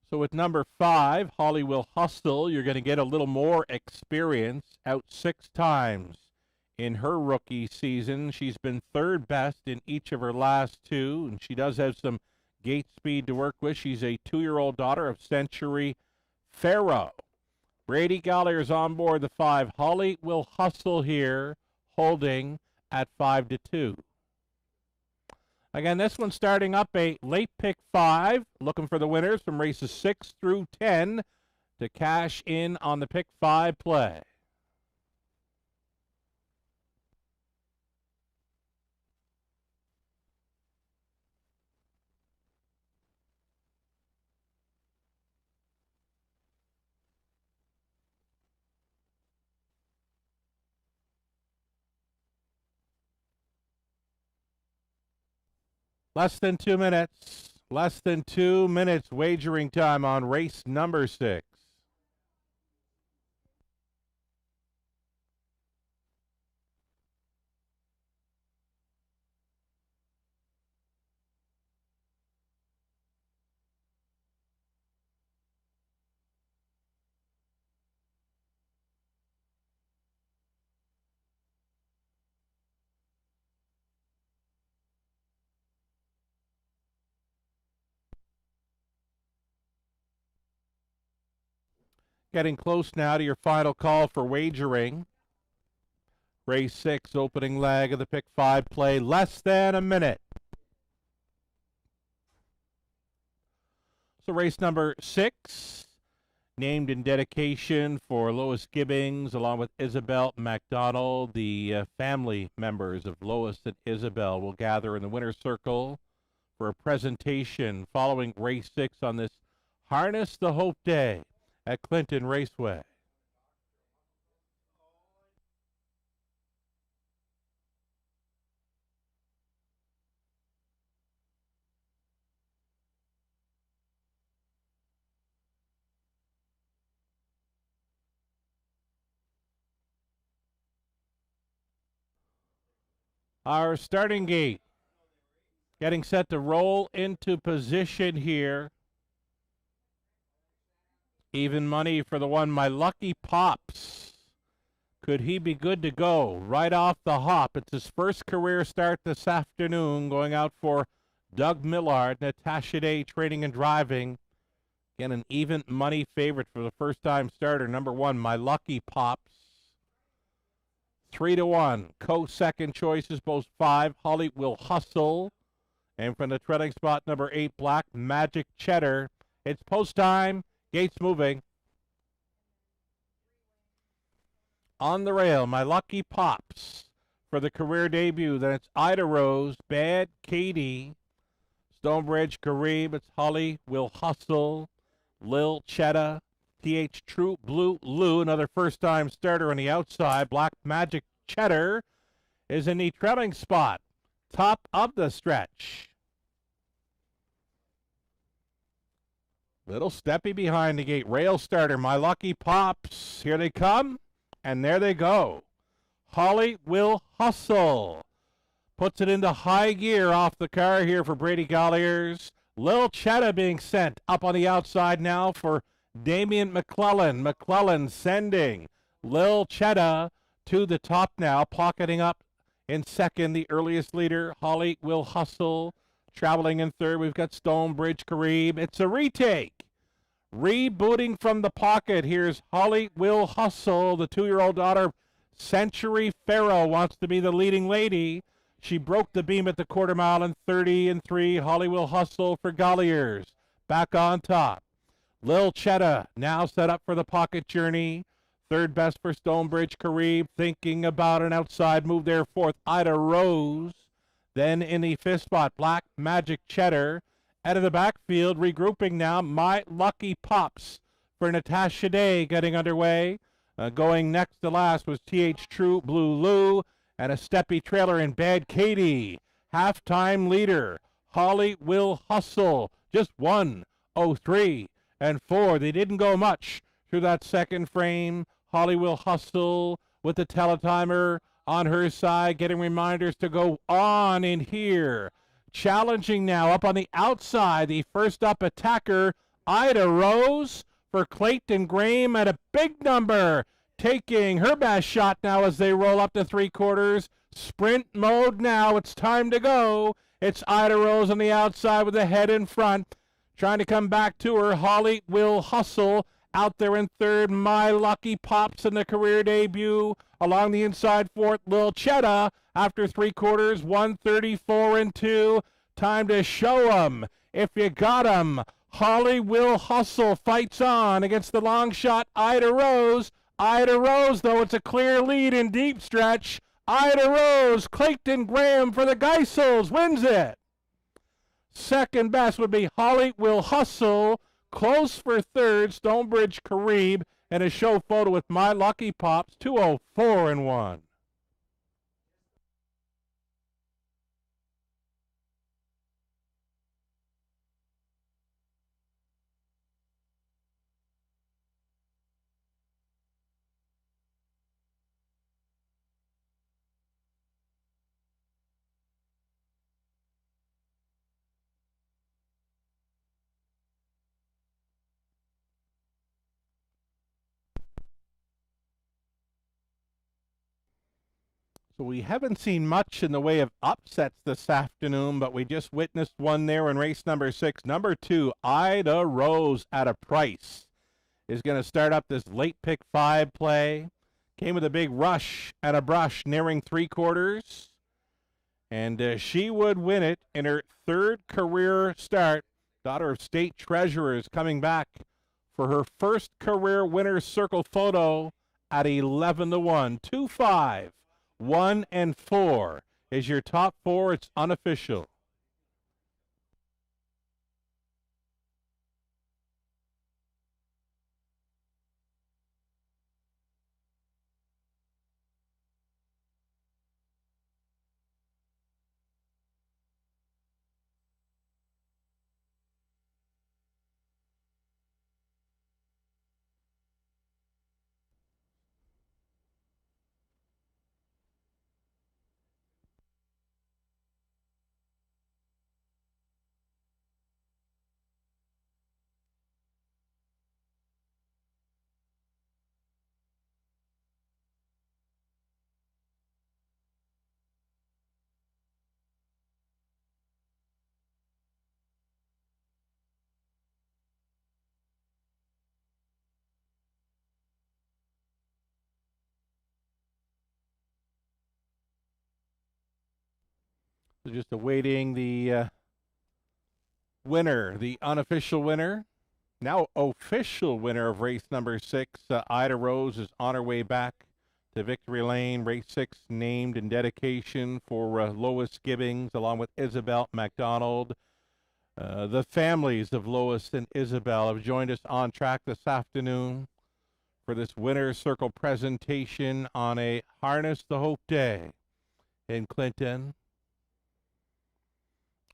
So with number 5, Holly Will Hustle, you're going to get a little more experience. Out 6 times in her rookie season. She's been 3rd best in each of her last 2, and she does have some gate speed to work with. She's a 2-year-old daughter of Century Pharaoh. Brady Gollier's on board the 5. Holly Will Hustle here, holding at 5-2. Again, this one starting up a late pick 5. Looking for the winners from races 6 through 10 to cash in on the pick 5 play. Less than 2 minutes. Less than 2 minutes wagering time on race number 6. Getting close now to your final call for wagering. Race 6, opening leg of the pick 5 play. Less than a minute. So race number 6, named in dedication for Lois Gibbings, along with Isabel MacDonald. The family members of Lois and Isabel will gather in the winner's circle for a presentation following race 6 on this Harness the Hope Day at Clinton Raceway. Our starting gate getting set to roll into position here. Even money for the one, My Lucky Pops. Could he be good to go right off the hop? It's his first career start this afternoon, going out for Doug Millard, Natasha Day training and driving. Again, an even money favorite for the first-time starter, number 1, My Lucky Pops. 3-1. Co-second choices, both 5. Holly Will Hustle. And from the treading spot, number 8, Black Magic Cheddar. It's post time. Gates moving. On the rail, My Lucky Pops for the career debut. Then it's Ida Rose, Bad Katie, Stonebridge Kareem. It's Holly Will Hustle, Lil Cheddar, TH True Blue Lou, another first-time starter on the outside. Black Magic Cheddar is in the trailing spot, top of the stretch. Little steppy behind the gate. Rail starter, My Lucky Pops. Here they come, and there they go. Holly Will Hustle puts it into high gear off the car here for Brady Colliers. Lil Cheddar being sent up on the outside now for Damian McClellan. McClellan sending Lil Cheddar to the top now, pocketing up in second, the earliest leader, Holly Will Hustle. Traveling in third, we've got Stonebridge Kareem. It's a retake. Rebooting from the pocket. Here's Holly Will Hustle, the 2-year-old daughter of Century Farrow, wants to be the leading lady. She broke the beam at the quarter mile in 30-3. Holly Will Hustle for Colliers. Back on top. Lil Cheddar now set up for the pocket journey. Third best for Stonebridge Kareem. Thinking about an outside move there. Fourth, Ida Rose. Then in the fifth spot, Black Magic Cheddar. Out of the backfield, regrouping now, My Lucky Pops for Natasha Day getting underway. Going next to last was TH True Blue Lou and a steppy trailer in Bad Katie. Halftime leader, Holly Will Hustle. Just 1:03 and 4. They didn't go much through that second frame. Holly Will Hustle with the teletimer on her side, getting reminders to go on in here. Challenging now up on the outside, the first up attacker, Ida Rose for Clayton Graham at a big number. Taking her best shot now as they roll up to three-quarters. Sprint mode now. It's time to go. It's Ida Rose on the outside with the head in front. Trying to come back to her. Holly Will Hustle out there in third. My Lucky Pops in the career debut. Along the inside fourth, Lil Cheddar after three-quarters. 1:34-2. Time to show 'em if you got 'em. Holly Will Hustle fights on against the long shot Ida Rose. Ida Rose, though, it's a clear lead in deep stretch. Ida Rose, Clayton Graham for the Geisels, wins it. Second best would be Holly Will Hustle. Close for third, Stonebridge Kareem, and a show photo with My Lucky Pops, 2:04-1. So we haven't seen much in the way of upsets this afternoon, but we just witnessed one there in race number 6. Number 2, Ida Rose at a price, is going to start up this late pick 5 play. Came with a big rush and a brush nearing three-quarters. And she would win it in her third career start daughter of state treasurer, is coming back for her first career winner's circle photo at 11-1. 2, 5, 1, and 4 is your top four. It's unofficial. So just awaiting the winner, the unofficial winner. Now official winner of race number 6, Ida Rose, is on her way back to Victory Lane. Race 6 named in dedication for Lois Gibbings along with Isabel MacDonald. The families of Lois and Isabel have joined us on track this afternoon for this Winner's Circle presentation on a Harness the Hope Day in Clinton.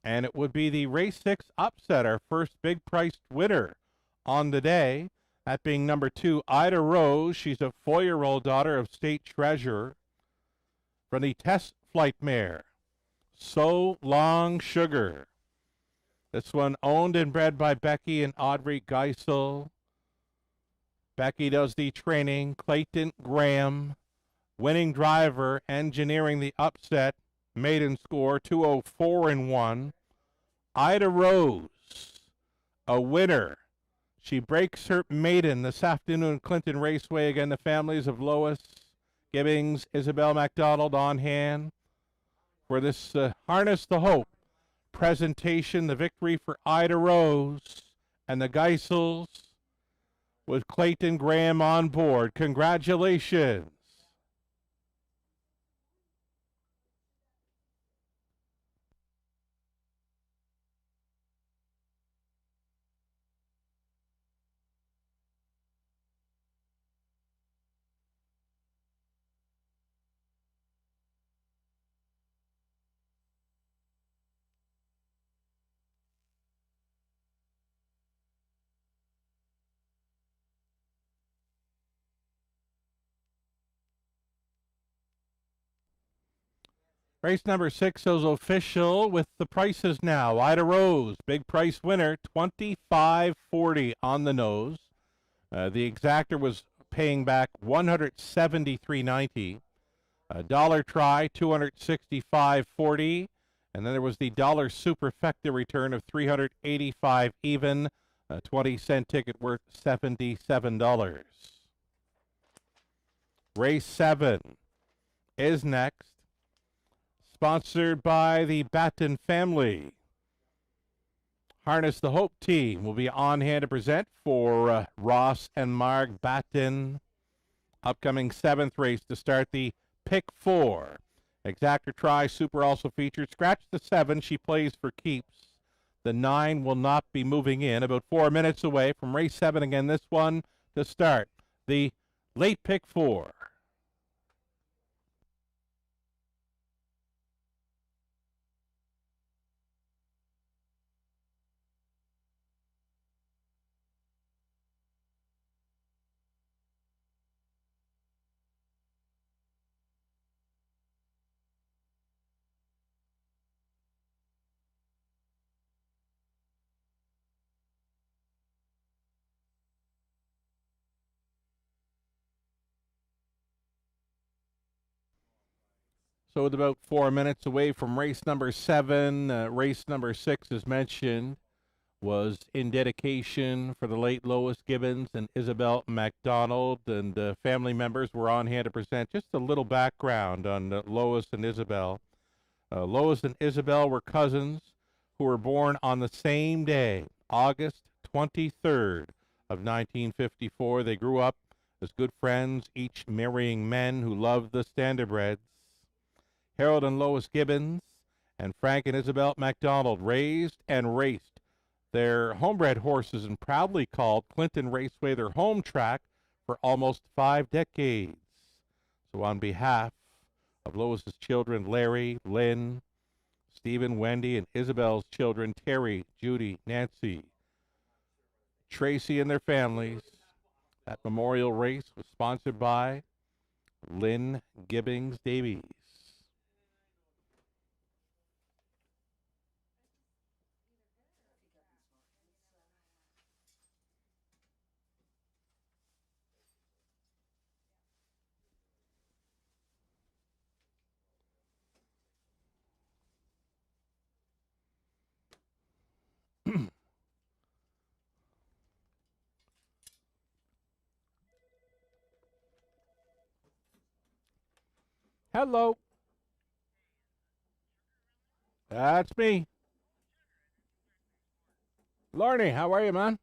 And it would be the race 6 upset, our first big priced winner on the day. That being number 2, Ida Rose. She's a 4-year-old daughter of state treasurer from the test flight mare, So Long Sugar. This one owned and bred by Becky and Audrey Geisel. Becky does the training. Clayton Graham, winning driver, engineering the upset. Maiden score 204-1. Ida Rose, a winner. She breaks her maiden this afternoon, Clinton Raceway. Again, the families of Lois Gibbings, Isabel MacDonald on hand for this Harness the Hope presentation. The victory for Ida Rose and the Geisels with Clayton Graham on board. Congratulations. Race number 6 is official with the prices now. Ida Rose, big price winner, $25.40 on the nose. The exactor was paying back $173.90. A dollar try, $265.40. And then there was the dollar superfecta return of $385 even. A 20-cent ticket worth $77. Race 7 is next. Sponsored by the Batten family. Harness the Hope team will be on hand to present for Ross and Marg Batten. Upcoming 7th race to start the Pick 4. Exactor try, super also featured. Scratch the 7, she plays for keeps. The 9 will not be moving in. About 4 minutes away from race 7 again, this one to start. The late Pick 4. So with about 4 minutes away from race number 7, race number 6, as mentioned, was in dedication for the late Lois Gibbons and Isabel MacDonald, and family members were on hand to present. Just a little background on Lois and Isabel. Lois and Isabel were cousins who were born on the same day, August 23rd of 1954. They grew up as good friends, each marrying men who loved the standardbreds. Harold and Lois Gibbons and Frank and Isabel MacDonald raised and raced their homebred horses and proudly called Clinton Raceway their home track for almost 5 decades. So on behalf of Lois's children, Larry, Lynn, Stephen, Wendy, and Isabel's children, Terry, Judy, Nancy, Tracy, and their families, that memorial race was sponsored by Lynn Gibbons Davies. Hello. That's me. Larney, how are you, man?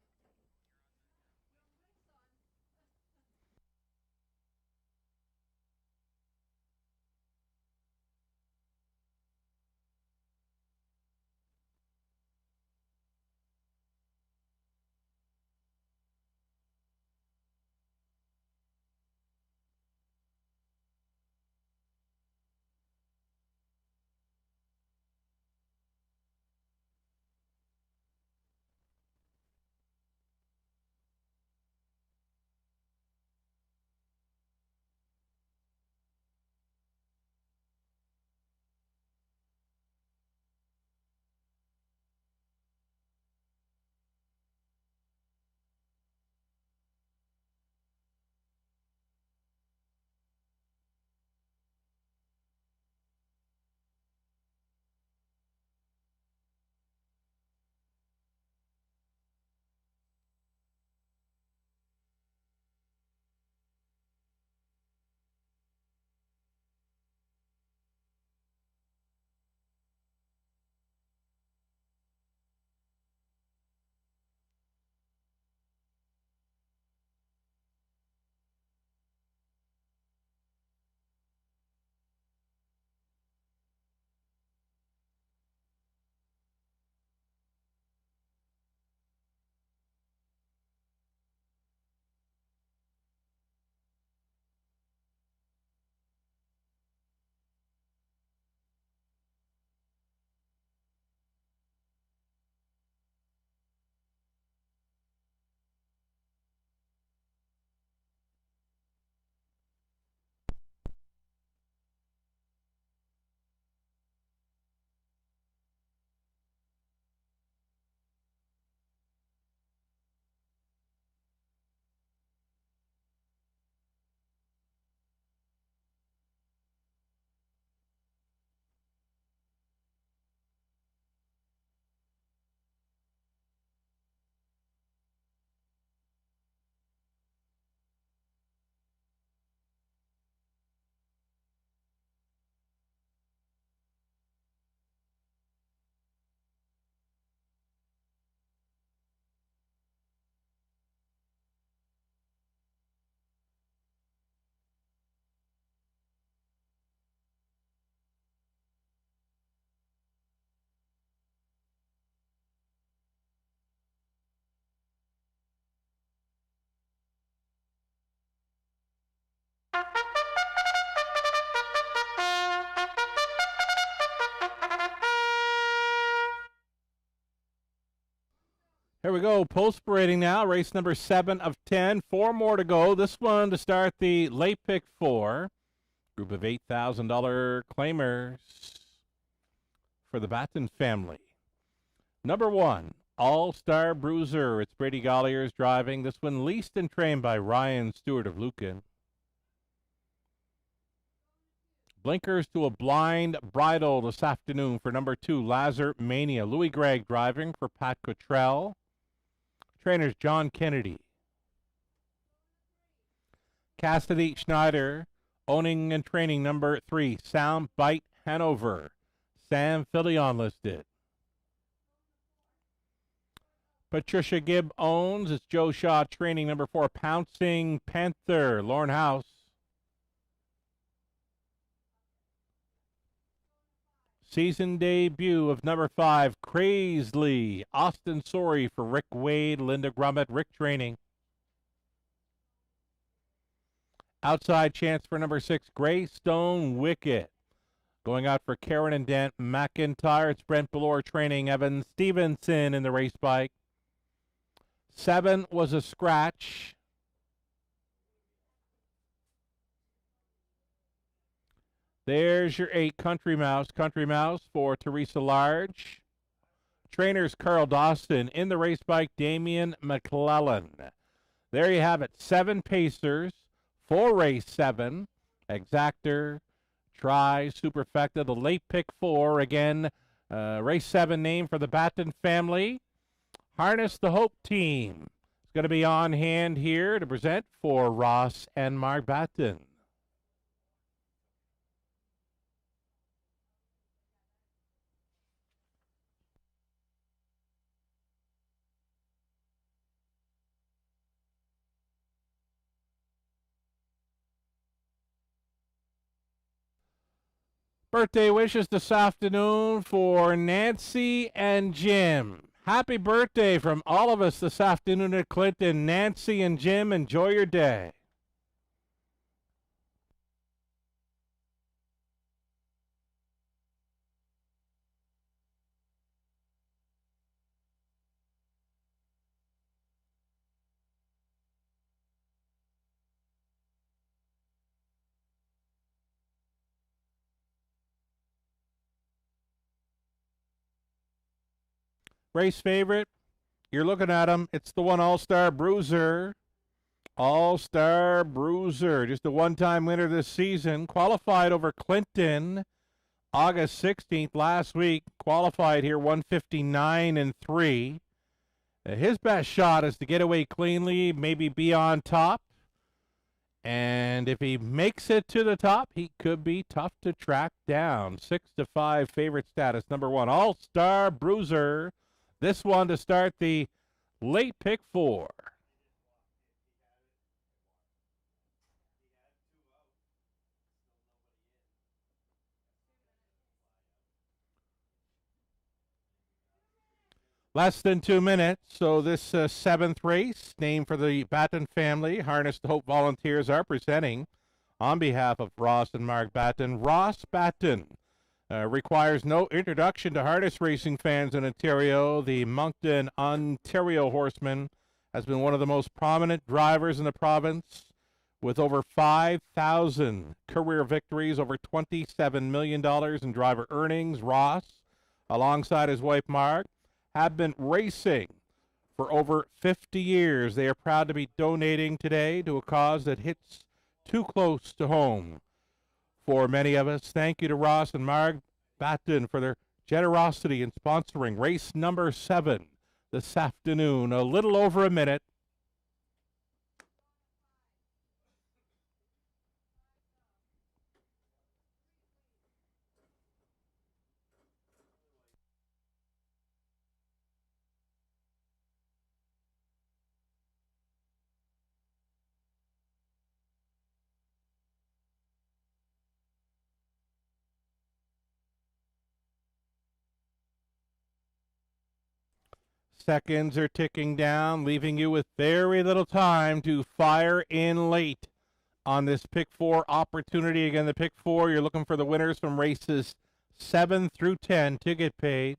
Here we go. Post parading now. Race number 7 of 10. 4 more to go. This one to start the late pick 4. Group of $8,000 claimers for the Batten family. Number 1, All-Star Bruiser. It's Brady Gollier's driving. This one leased and trained by Ryan Stewart of Lucan. Blinkers to a Blind Bridle this afternoon for number 2, Lazar Mania. Louis Gregg driving for Pat Cottrell. Trainers John Kennedy. Cassidy Schneider owning and training number 3, Sound Bite Hanover. Sam Filion listed. Patricia Gibb owns. It's Joe Shaw training number 4, Pouncing Panther, Lorne House. Season debut of number 5, Crazily, Austin Sorry for Rick Wade, Linda Grummett, Rick training. Outside chance for number 6, Greystone Wicket. Going out for Karen and Dent McIntyre. It's Brent Ballore training Evan Stevenson in the race bike. 7 was a scratch. There's your 8, Country Mouse. Country Mouse for Teresa Large. Trainers Carl Dawson. In the race bike, Damian McClellan. There you have it. 7 pacers for race 7. Exactor, Try, Superfecta, the late pick 4. Again, race 7 name for the Batten family. Harness the Hope team. It's going to be on hand here to present for Ross and Mark Batten. Birthday wishes this afternoon for Nancy and Jim. Happy birthday from all of us this afternoon at Clinton. Nancy and Jim, enjoy your day. Race favorite, you're looking at him. It's the one All-Star Bruiser. All-Star Bruiser, just a one-time winner this season. Qualified over Clinton August 16th last week. Qualified here 159-3. His best shot is to get away cleanly, maybe be on top. And if he makes it to the top, he could be tough to track down. 6-5 favorite status. Number 1, All-Star Bruiser. This one to start the late pick 4. Less than 2 minutes, so this 7th race, named for the Batten family, Harness the Hope volunteers are presenting on behalf of Ross and Mark Batten. Ross Batten requires no introduction to harness racing fans in Ontario. The Moncton, Ontario horseman has been one of the most prominent drivers in the province with over 5,000 career victories, over $27 million in driver earnings. Ross, alongside his wife Mark, have been racing for over 50 years. They are proud to be donating today to a cause that hits too close to home for many of us. Thank you to Ross and Mark Batten for their generosity in sponsoring race number 7 this afternoon. A little over a minute. Seconds are ticking down, leaving you with very little time to fire in late on this pick 4 opportunity. Again, the pick 4, you're looking for the winners from races 7 through 10 to get paid.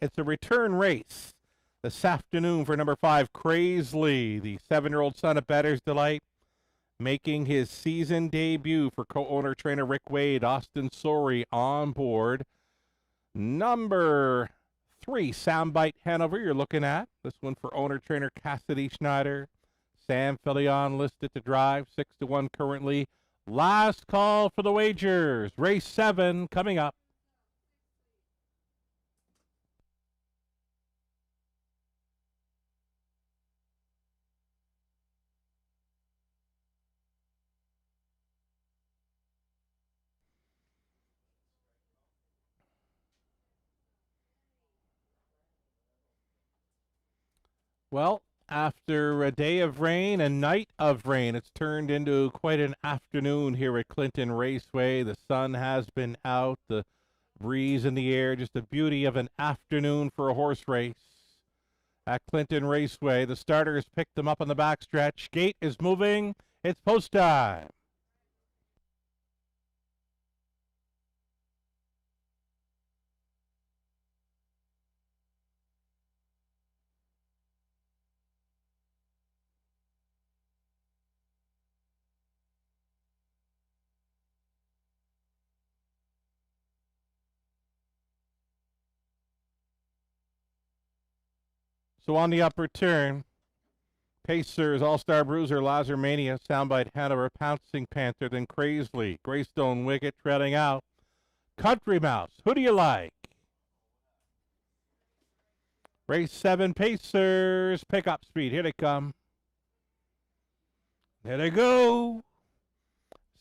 It's a return race this afternoon for number 5, Crazily, the 7-year-old son of Bettor's Delight, making his season debut for co-owner trainer Rick Wade. Austin Sorey on board. Number 3, Soundbite Hanover, you're looking at. This one for owner-trainer Cassidy Schneider. Sam Filion listed to drive, 6-1 currently. Last call for the wagers. Race 7 coming up. Well, after a day of rain, a night of rain, it's turned into quite an afternoon here at Clinton Raceway. The sun has been out, the breeze in the air, just the beauty of an afternoon for a horse race at Clinton Raceway. The starters picked them up on the backstretch. Gate is moving. It's post time. So on the upper turn, Pacers, All-Star Bruiser, Lazarmania, Soundbite, Hanover, Pouncing Panther, then Crazily, Greystone Wicket trailing out. Country Mouse, who do you like? Race 7, Pacers, pick up speed. Here they come. There they go.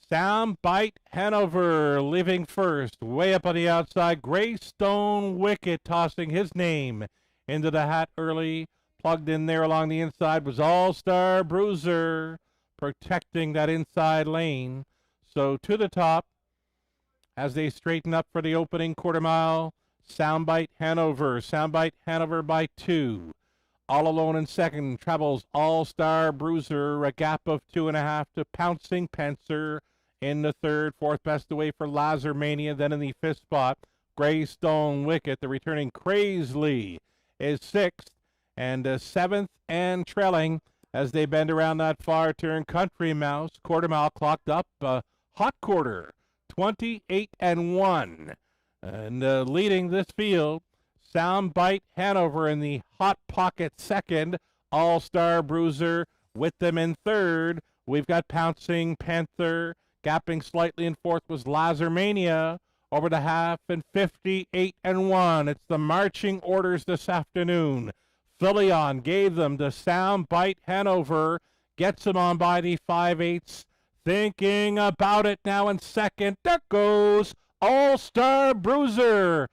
Soundbite, Hanover, leaving first. Way up on the outside, Greystone Wicket tossing his name into the hat early. Plugged in there along the inside was All-Star Bruiser, protecting that inside lane. So to the top, as they straighten up for the opening quarter mile, Soundbite Hanover by 2. All alone in second, travels All-Star Bruiser, a gap of 2.5 to Pouncing Panther in the third. Fourth best away for Lazarmania. Then in the fifth spot, Greystone Wicket, the returning Crazily, is sixth. And seventh and trailing as they bend around that far turn, Country Mouse, quarter mile clocked up, hot quarter, 28-1. And leading this field, Soundbite Hanover in the hot pocket second, All-Star Bruiser with them in third. We've got Pouncing Panther, gapping slightly in fourth was Lazarmania, over the half and 58-1. It's the marching orders this afternoon. Philion gave them to Soundbite Hanover, gets him on by the 5/8. Thinking about it now in second. There goes All-Star Bruiser.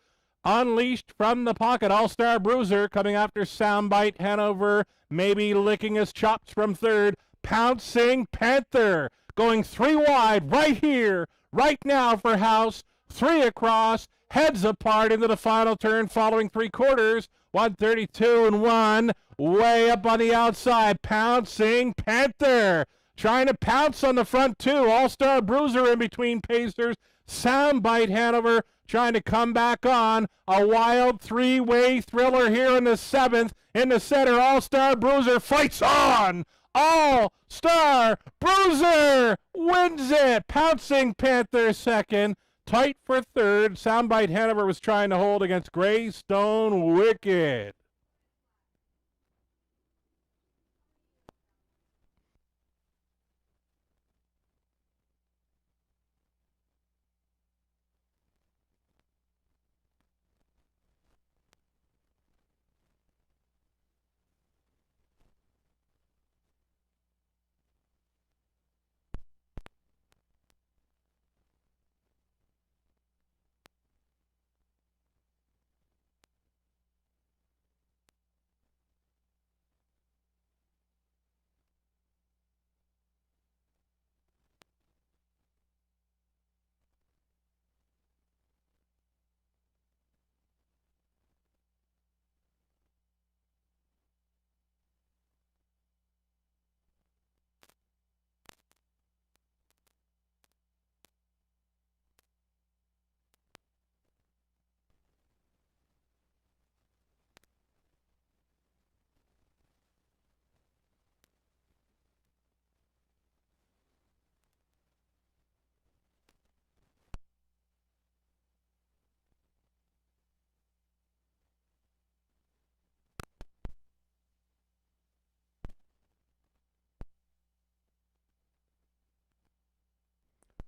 Unleashed from the pocket, All-Star Bruiser coming after Soundbite Hanover, maybe licking his chops from third. Pouncing Panther going 3 wide right here, right now for House. 3 across, heads apart into the final turn following 3/4. 132-1, way up on the outside. Pouncing Panther trying to pounce on the front two. All-Star Bruiser in between Pacers. Soundbite Hanover trying to come back on. A wild 3-way thriller here in the 7th. In the center, All-Star Bruiser fights on. All-Star Bruiser wins it. Pouncing Panther second. Tight for third. Soundbite Hanover was trying to hold against Greystone Wicket.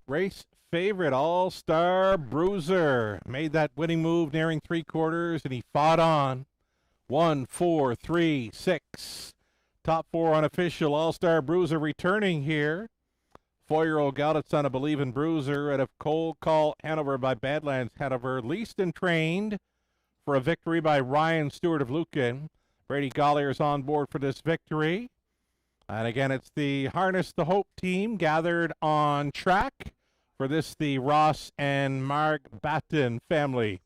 Race favorite, All-Star Bruiser, made that winning move nearing 3/4, and he fought on. 1, 4, 3, 6. Top 4 unofficial. All-Star Bruiser returning here. 4-year-old gelded son of Believe in Bruiser out of Cold Call Hanover by Badlands Hanover. Leased and trained for a victory by Ryan Stewart of Lucan. Brady Gollier is on board for this victory. And again, it's the Harness the Hope team gathered on track for this, the Ross and Mark Batten family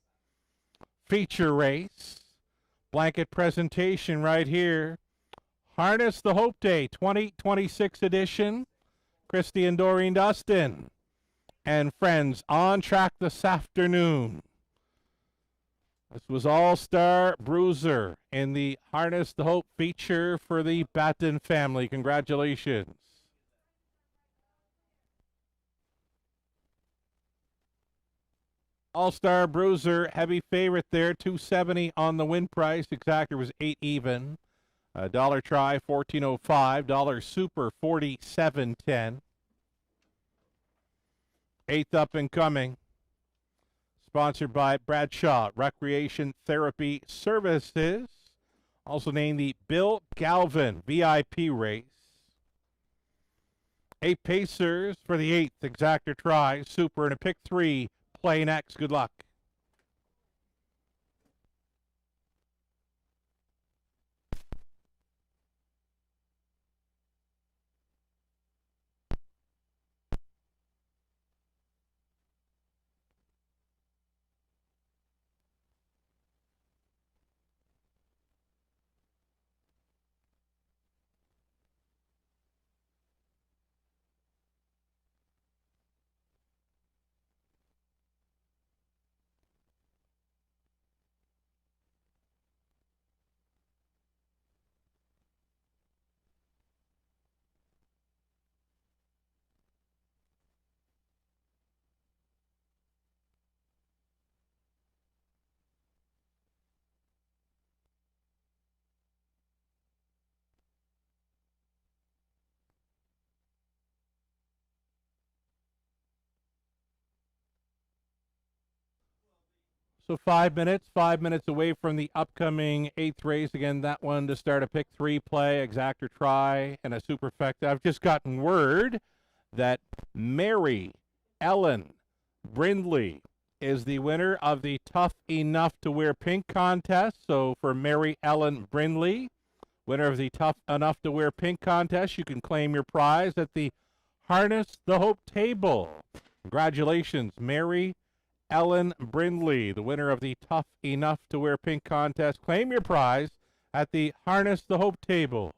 feature race. Blanket presentation right here. Harness the Hope Day 2026 edition. Christy and Doreen Dustin and friends on track this afternoon. This was All-Star Bruiser in the Harness the Hope feature for the Batten family. Congratulations. All-Star Bruiser, heavy favorite there, $270 on the win price. Exactor was 8 even. Dollar try, $14.05. Dollar super, $47.10. Eighth up and coming. Sponsored by Bradshaw Recreation Therapy Services. Also named the Bill Galvin VIP race. 8 pacers for the 8th. Exactor try, super, and a pick 3. Play next. Good luck. So 5 minutes away from the upcoming 8th race. Again, that one to start a pick 3 play, exactor try, and a superfecta. I've just gotten word that Mary Ellen Brindley is the winner of the Tough Enough to Wear Pink contest. So for Mary Ellen Brindley, winner of the Tough Enough to Wear Pink contest, you can claim your prize at the Harness the Hope table. Congratulations, Mary Ellen Brindley, the winner of the Tough Enough to Wear Pink contest. Claim your prize at the Harness the Hope table.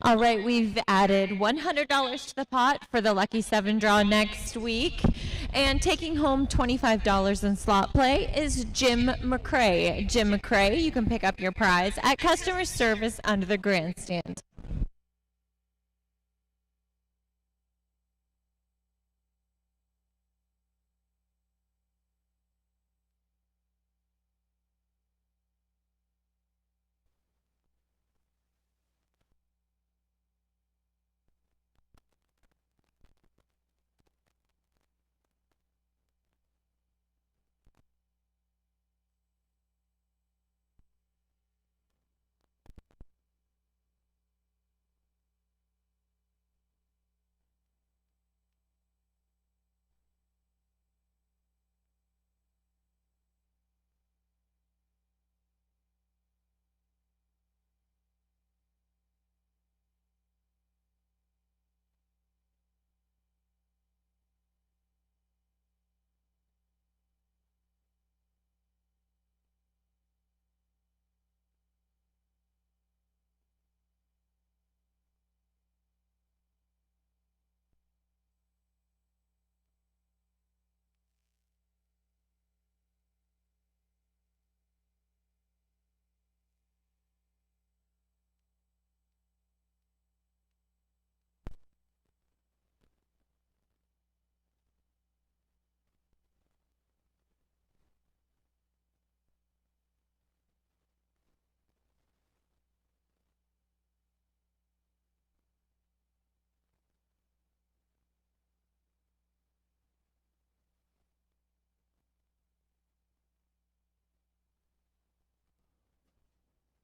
All right, we've added $100 to the pot for the Lucky 7 draw next week. And taking home $25 in slot play is Jim McCrae. Jim McCrae, you can pick up your prize at customer service under the grandstand.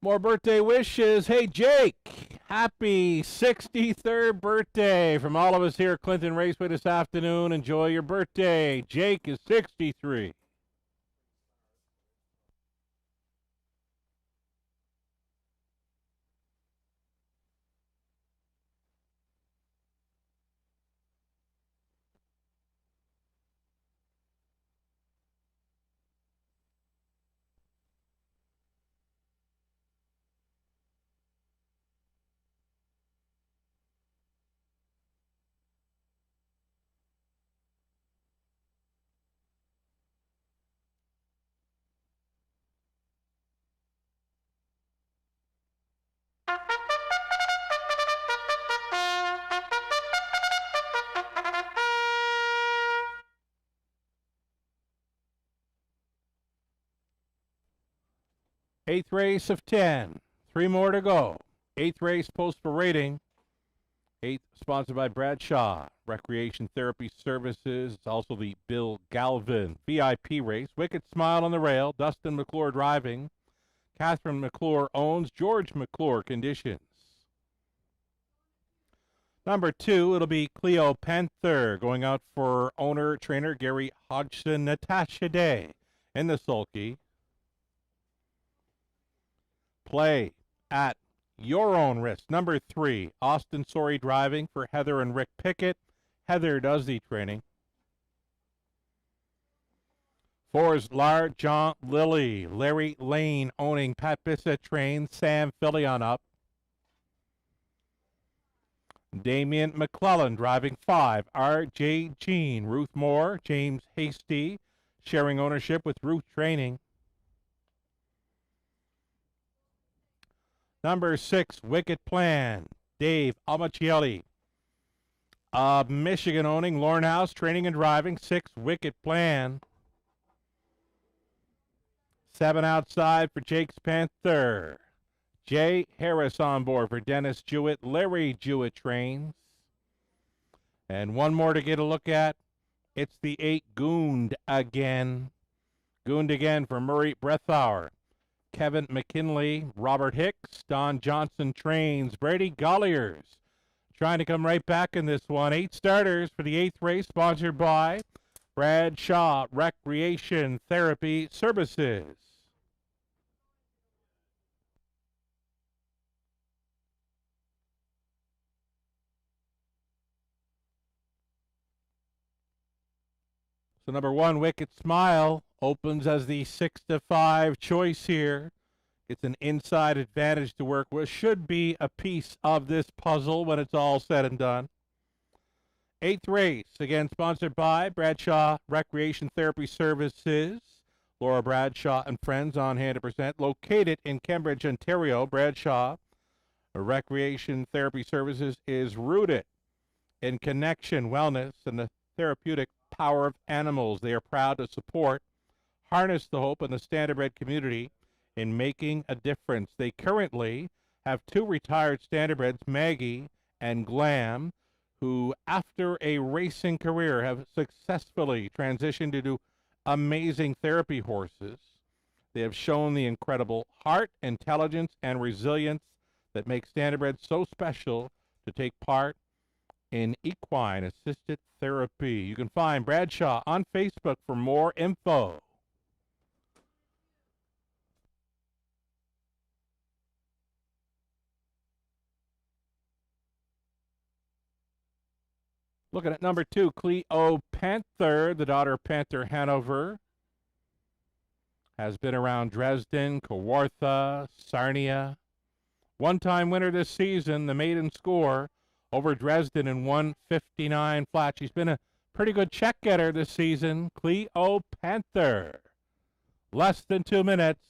More birthday wishes. Hey, Jake, happy 63rd birthday from all of us here at Clinton Raceway this afternoon. Enjoy your birthday. Jake is 63. Eighth race of 10. 3 more to go. Eighth race post for rating. Eighth sponsored by Bradshaw Recreation Therapy Services. It's also the Bill Galvin VIP race. Wicked Smile on the rail. Dustin McClure driving. Catherine McClure owns. George McClure conditions. Number 2, it'll be Cleo Panther going out for owner, trainer Gary Hodgson. Natasha Day in the sulky. Play at your own risk. Number 3, Austin Sorey driving for Heather and Rick Pickett. Heather does the training. 4 is Lar John Lilly. Larry Lane owning. Pat Bissett trains. Sam Philly on up. Damian McClellan driving 5. R.J. Jean. Ruth Moore. James Hasty sharing ownership with Ruth Training. Number 6, Wicked Plan. Dave Amacielli. Michigan owning. Lorne House training and driving. 6, Wicked Plan. 7 outside for Jake's Panther. Jay Harris on board for Dennis Jewett. Larry Jewett trains. And one more to get a look at. It's the 8, Goond again. Goond again for Murray Brethauer. Kevin McKinley, Robert Hicks, Don Johnson trains. Brady Golliers trying to come right back in this one. 8 starters for the 8th race, sponsored by Bradshaw Recreation Therapy Services. So number 1, Wicked Smile, opens as the 6-5 choice here. It's an inside advantage to work with. Should be a piece of this puzzle when it's all said and done. Eighth race, again sponsored by Bradshaw Recreation Therapy Services. Laura Bradshaw and friends on hand to present. Located in Cambridge, Ontario, Bradshaw Recreation Therapy Services is rooted in connection, wellness, and the therapeutic power of animals. They are proud to support, harness the hope in the standardbred community in making a difference. They currently have 2 retired standardbreds, Maggie and Glam, who, after a racing career, have successfully transitioned to do amazing therapy horses. They have shown the incredible heart, intelligence, and resilience that makes standardbreds so special to take part in equine-assisted therapy. You can find Bradshaw on Facebook for more info. Looking at number 2, Cleo Panther, the daughter of Panther Hanover. Has been around Dresden, Kawartha, Sarnia. One-time winner this season, the maiden score over Dresden in 1:59 flat. She's been a pretty good check getter this season. Cleo Panther. Less than 2 minutes.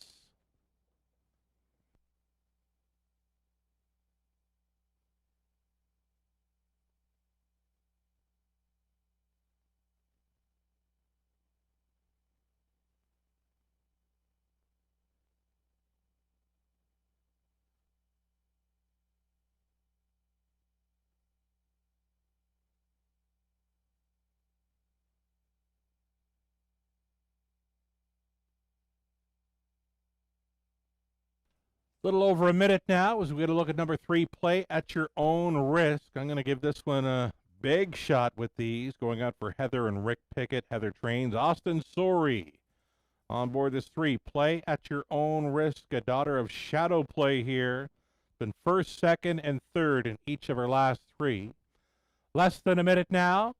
Little over a minute now as we get a look at number 3, Play at Your Own Risk. I'm going to give this one a big shot with these. Going out for Heather and Rick Pickett. Heather trains. Austin Sorey on board this 3, Play at Your Own Risk. A daughter of Shadow Play here. Been first, second, and third in each of her last 3. Less than a minute now.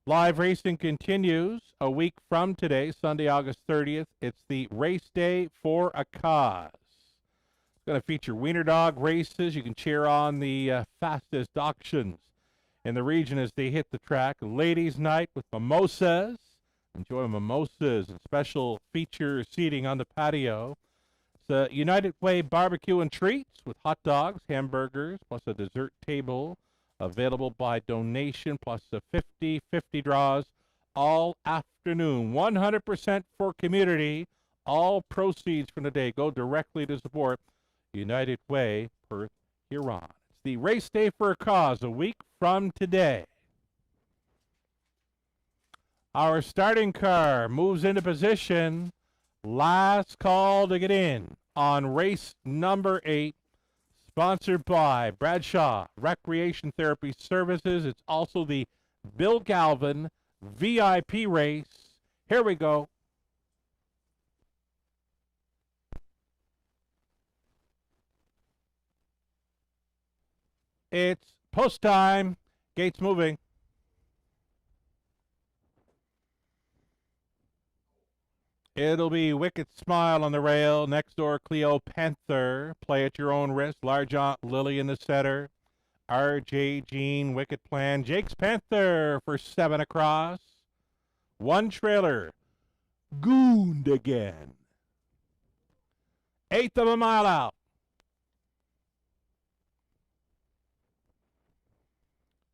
Live racing continues a week from today, Sunday, August 30th. It's the race day for a cause. Going to feature wiener dog races. You can cheer on the fastest auctions in the region as they hit the track. Ladies' night with mimosas. Enjoy mimosas and special feature seating on the patio. It's a United Way barbecue and treats with hot dogs, hamburgers, plus a dessert table available by donation, plus a 50-50 draws all afternoon. 100% for community. All proceeds from the day go directly to support United Way, Perth, Huron. It's the race day for a cause a week from today. Our starting car moves into position. Last call to get in on race number 8, sponsored by Bradshaw Recreation Therapy Services. It's also the Bill Galvin VIP race. Here we go. It's post time. Gates moving. It'll be Wicked Smile on the rail. Next door, Cleo Panther. Play at Your Own Risk. Large Aunt Lily in the center. RJ Jean, Wicked Plan. Jake's Panther for 7 across. 1 trailer. Gooned again. 1/8 of a mile out.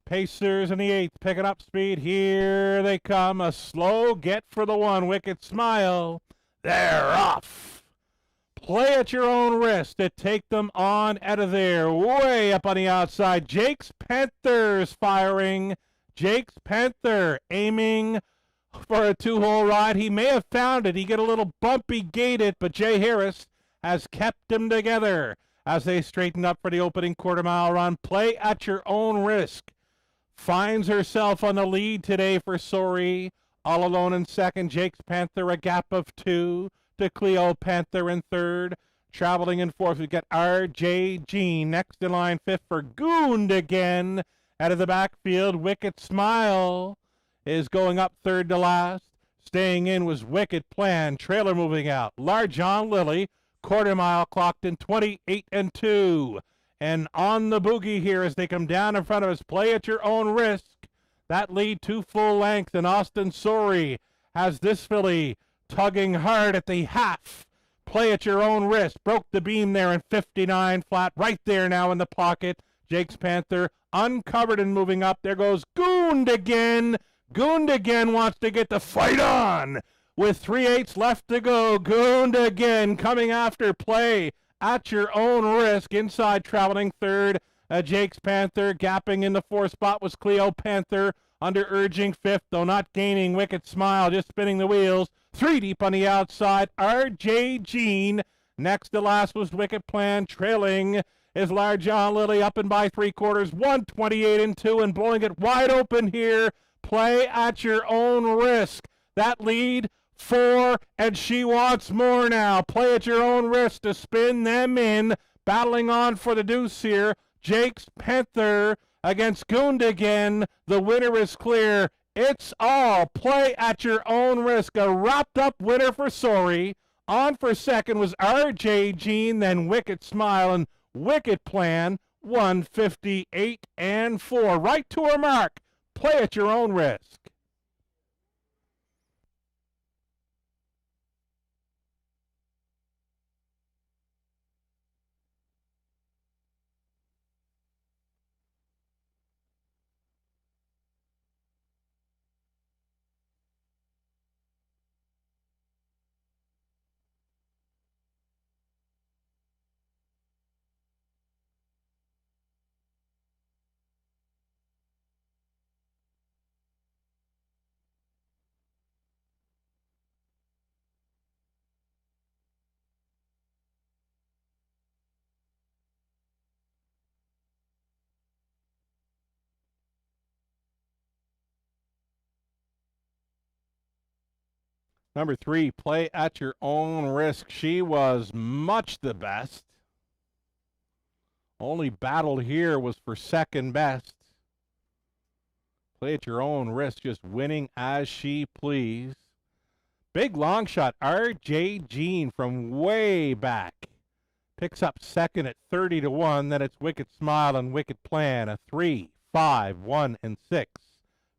Pacers in the 8th, picking up speed. Here they come. A slow get for the 1. Wicked Smile. They're off. Play at Your Own Risk to take them on out of there. Way up on the outside. Jake's Panthers firing. Jake's Panther aiming for a 2-hole ride. He may have found it. He get a little bumpy gated, but Jay Harris has kept them together as they straighten up for the opening quarter-mile run. Play at Your Own Risk finds herself on the lead today for Sorey. All alone in second. Jake's Panther, a gap of 2 to Cleo Panther in third. Traveling in fourth, we got R.J. Jean. Next in line, 5th for Goond again. Out of the backfield, Wicked Smile is going up 3rd to last. Staying in was Wicked Plan. Trailer moving out. Large John Lilly, quarter-mile clocked in 28 and 2. And on the boogie here as they come down in front of us, Play at Your Own Risk. That lead 2 full lengths, and Austin Sori has this filly tugging hard at the half. Play at your own risk. Broke the beam there in 59 flat. Right there now in the pocket. Jake's Panther uncovered and moving up. There goes Goondigan. Goondigan wants to get the fight on. With 3/8 left to go. Goondigan coming after. Play at your own risk. Inside traveling third. Jake's Panther. Gapping in the 4th spot was Cleo Panther. Under urging 5th, though not gaining. Wicked Smile just spinning the wheels. 3 deep on the outside. RJ Jean. Next to last was Wicked Plan. Trailing is Large John Lily up and by 3/4. 128 and 2 and blowing it wide open here. Play at your own risk. That lead 4 and she wants more now. Play at your own risk to spin them in. Battling on for the deuce here. Jake's Panther against Goondigan. The winner is clear. It's all play at your own risk. A wrapped up winner for Sori. On for second was RJ Jean, then Wicked Smile and Wicked Plan. 158 and 4. Right to her mark. Play at your own risk. Number 3, play at your own risk. She was much the best. Only battle here was for second best. Play at your own risk, just winning as she pleased. Big long shot, RJ Jean from way back. Picks up second at 30 to 1. Then it's Wicked Smile and Wicked Plan. A 3, 5, 1, and 6.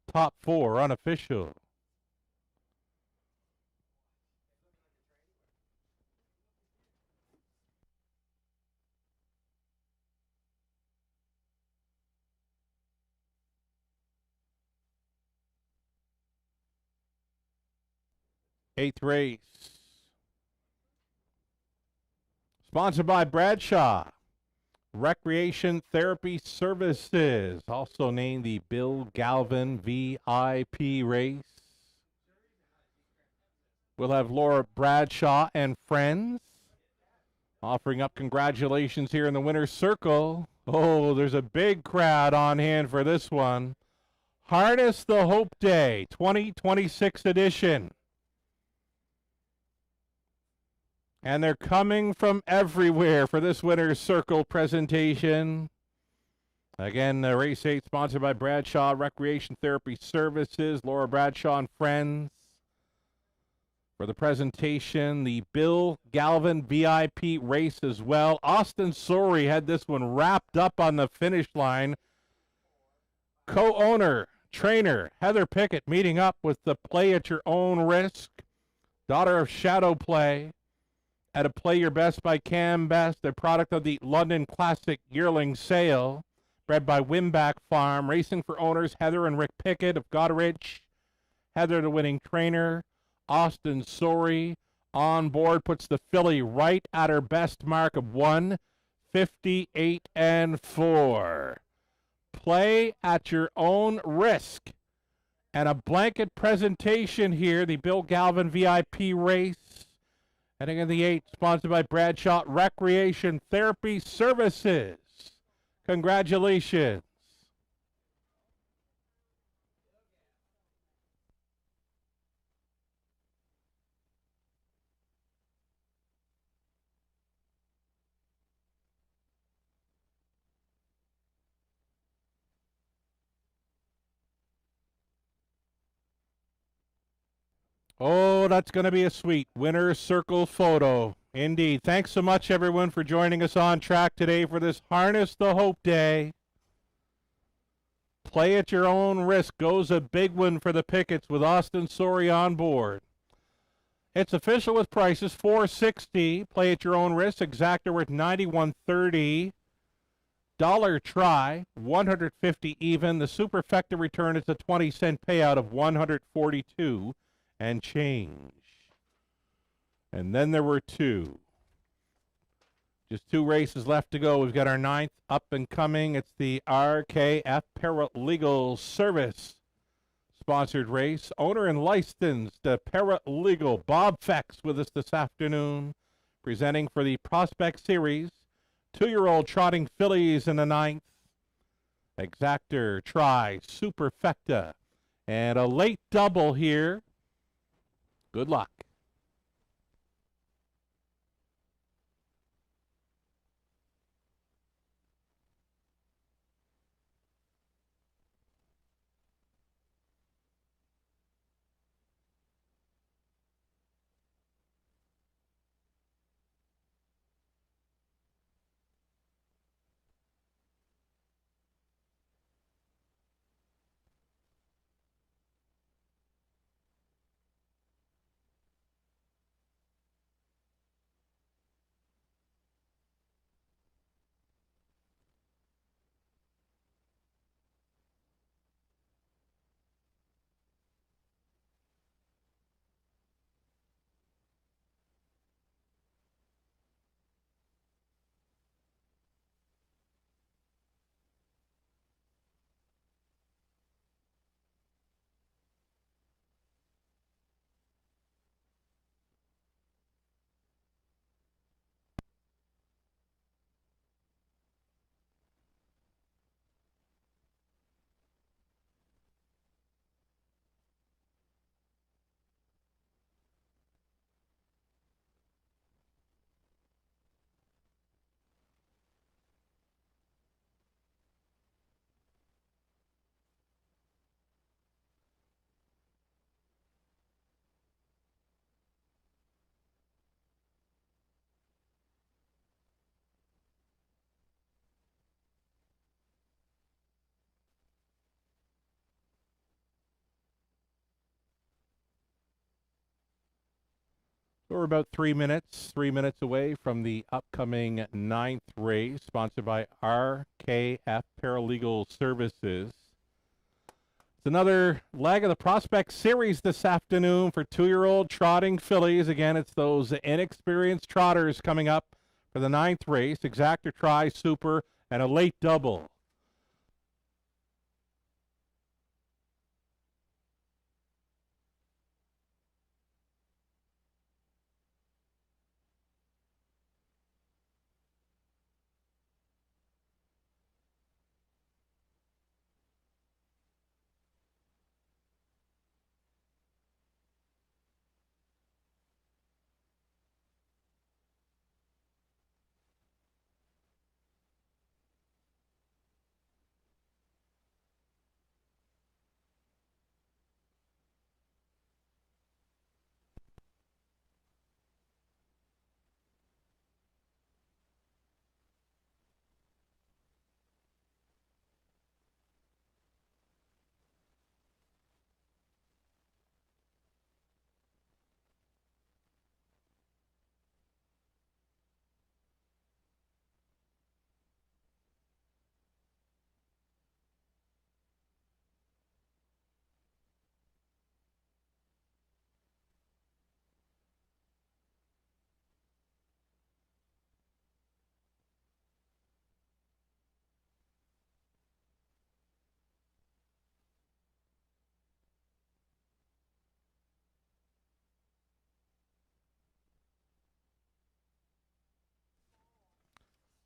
Top 4 unofficial. Eighth race. Sponsored by Bradshaw. Recreation Therapy Services. Also named the Bill Galvin VIP race. We'll have Laura Bradshaw and friends offering up congratulations here in the winner's circle. Oh, there's a big crowd on hand for this one. Harness the Hope Day 2026 edition. And they're coming from everywhere for this winner's circle presentation. Again, race 8 sponsored by Bradshaw Recreation Therapy Services, Laura Bradshaw and friends. For the presentation, the Bill Galvin VIP race as well. Austin Sori had this one wrapped up on the finish line. Co-owner, trainer, Heather Pickett meeting up with the Play at Your Own Risk. Daughter of Shadow Play. At a Play Your Best by Cam Best, a product of the London Classic Yearling Sale, bred by Wimback Farm, racing for owners Heather and Rick Pickett of Goderich. Heather, the winning trainer. Austin Sori on board, puts the filly right at her best mark of 158 and 4. Play at your own risk. And a blanket presentation here, the Bill Galvin VIP race. Heading in the 8, sponsored by Bradshaw Recreation Therapy Services. Congratulations. Oh, that's going to be a sweet winner's circle photo. Indeed. Thanks so much, everyone, for joining us on track today for this Harness the Hope Day. Play at your own risk goes a big one for the Pickets with Austin Sorey on board. It's official with prices $460. Play at your own risk. Exactor worth $91.30. Dollar try, $150 even. The superfecta return is a 20-cent payout of $142 and change. And then there were two. Just two races left to go. We've got our ninth up and coming. It's the RKF Paralegal Service sponsored race. Owner and licensed paralegal Bob Fex with us this afternoon, presenting for the Prospect Series. 2-year-old trotting fillies in the ninth. Exactor, try, superfecta, and a late double here. Good luck. So we're about 3 minutes away from the upcoming ninth race, sponsored by RKF Paralegal Services. It's another leg of the Prospect Series this afternoon for 2-year-old trotting fillies. Again, it's those inexperienced trotters coming up for the ninth race. Exactor, try, super, and a late double.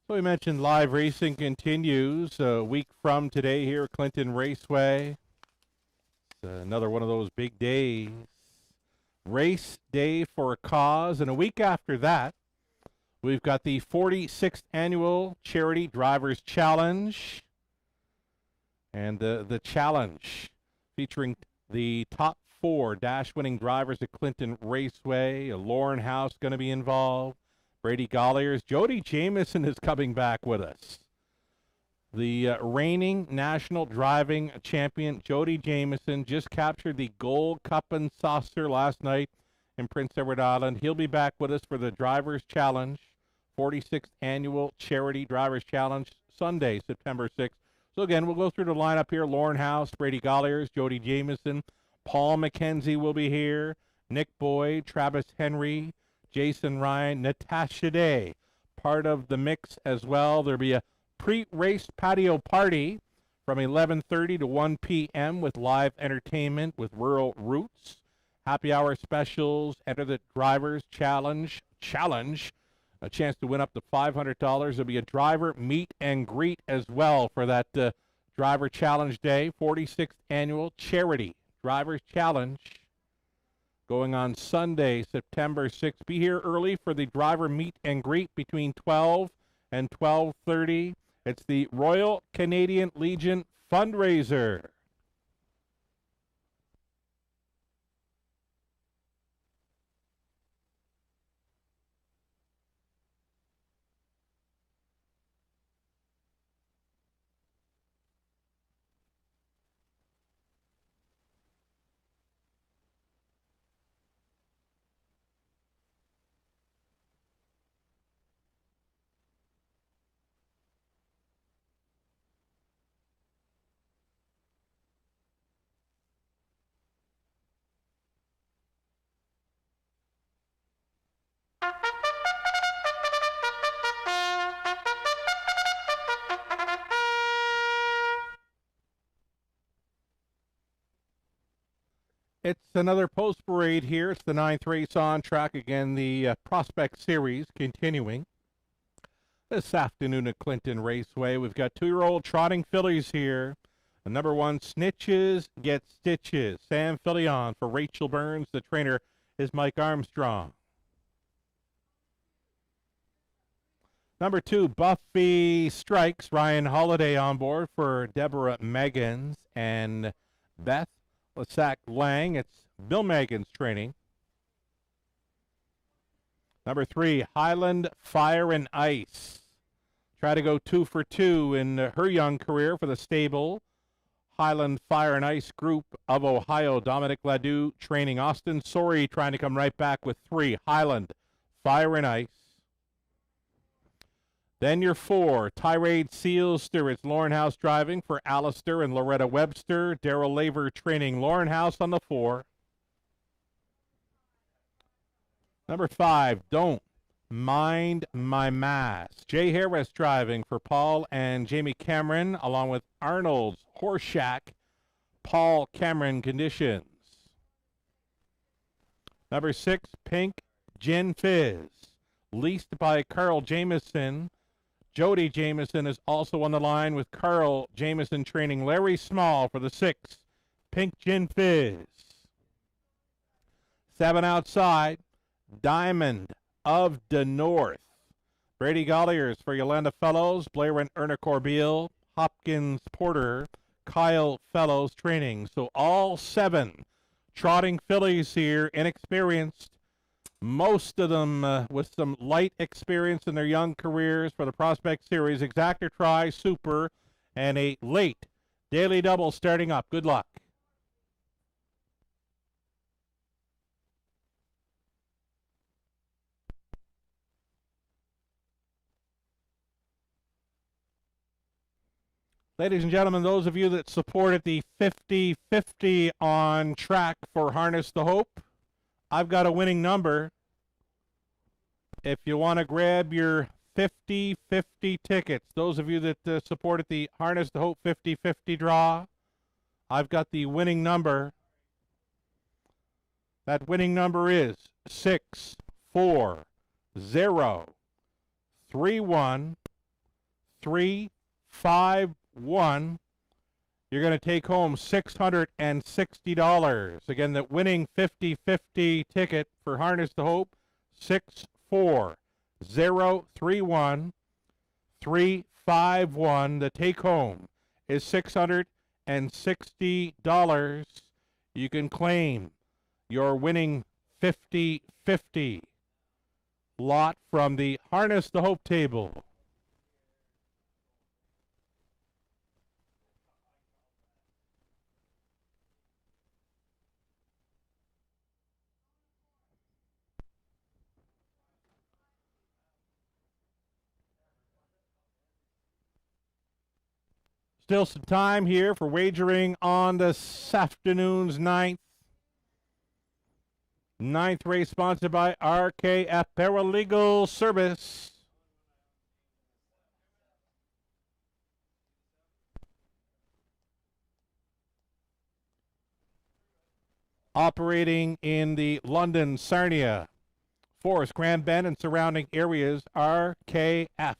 So we mentioned live racing continues a week from today here at Clinton Raceway. It's another one of those big days. Race day for a cause. And a week after that, we've got the 46th Annual Charity Drivers Challenge. And the challenge featuring the top 4 dash-winning drivers at Clinton Raceway. Lauren House going to be involved. Brady Golliers. Jody Jamieson is coming back with us. The reigning national driving champion, Jody Jamieson, just captured the Gold Cup and Saucer last night in Prince Edward Island. He'll be back with us for the Drivers' Challenge, 46th Annual Charity Drivers' Challenge, Sunday, September 6th. So again, we'll go through the lineup here. Lauren House, Brady Golliers, Jody Jamieson, Paul McKenzie will be here, Nick Boyd, Travis Henry, Jason Ryan, Natasha Day, part of the mix as well. There'll be a pre-race patio party from 11:30 to 1 p.m. with live entertainment with Rural Roots. Happy hour specials. Enter the Drivers Challenge. A chance to win up to $500. There'll be a driver meet and greet as well for that Driver Challenge Day, 46th Annual Charity Drivers Challenge, going on Sunday, September 6th. Be here early for the driver meet and greet between 12 and 12:30. It's the Royal Canadian Legion fundraiser. It's another post parade here. It's the 9th race on track. Again, the Prospect Series continuing this afternoon at Clinton Raceway. We've got 2-year-old trotting fillies here. The number 1, Snitches Get Stitches. Sam Fillion for Rachel Burns. The trainer is Mike Armstrong. Number 2, Buffy Strikes. Ryan Holiday on board for Deborah Meggans and Beth Lasac Lang. It's Bill Meggans training. Number 3, Highland Fire and Ice. Try to go 2 for 2 in her young career for the stable Highland Fire and Ice Group of Ohio. Dominic Ladew training. Austin Sorey trying to come right back with 3, Highland Fire and Ice. Then your 4, Tirade Sealster. It's Lauren House driving for Alistair and Loretta Webster. Daryl Laver training Lauren House on the 4. Number 5, Don't Mind My Mask. Jay Harris driving for Paul and Jamie Cameron, along with Arnold's Horseshack, Paul Cameron Conditions. Number 6, Pink Gin Fizz. Leased by Carl Jamieson. Jody Jamieson is also on the line with Carl Jamieson training Larry Small for the 6, Pink Gin Fizz. 7 outside, Diamond of the North. Brady Golliers for Yolanda Fellows, Blair and Erna Corbeil, Hopkins Porter, Kyle Fellows training. So all 7 trotting fillies here, inexperienced. Most of them with some light experience in their young careers for the Prospect Series. Exactor Try, Super, and a late Daily Double starting up. Good luck. Ladies and gentlemen, those of you that supported the 50-50 on track for Harness the Hope, I've got a winning number. If you want to grab your 50-50 tickets, those of you that supported the Harness the Hope 50-50 draw, I've got the winning number. That winning number is 6403135 You're going to take home $660. Again, the winning 50-50 ticket for Harness the Hope, 6403135 The take home is $660. You can claim your winning 50-50 lot from the Harness the Hope table. Still some time here for wagering on this afternoon's ninth race, sponsored by RKF Paralegal Service. Operating in the London, Sarnia, Forest, Grand Bend, and surrounding areas, RKF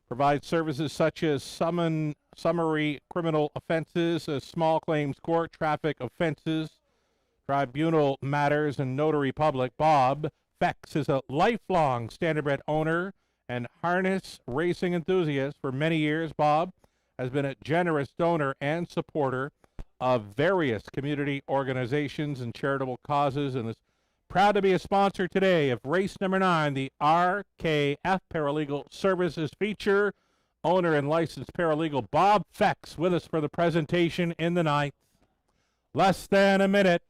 provides services such as summary criminal offenses, small claims court, traffic offenses, tribunal matters, and notary public. Bob Fex is a lifelong standardbred owner and harness racing enthusiast. For many years, Bob has been a generous donor and supporter of various community organizations and charitable causes, and is proud to be a sponsor today of race number 9, the RKF Paralegal Services feature. Owner and licensed paralegal Bob Fex with us for the presentation in the ninth. Less than a minute.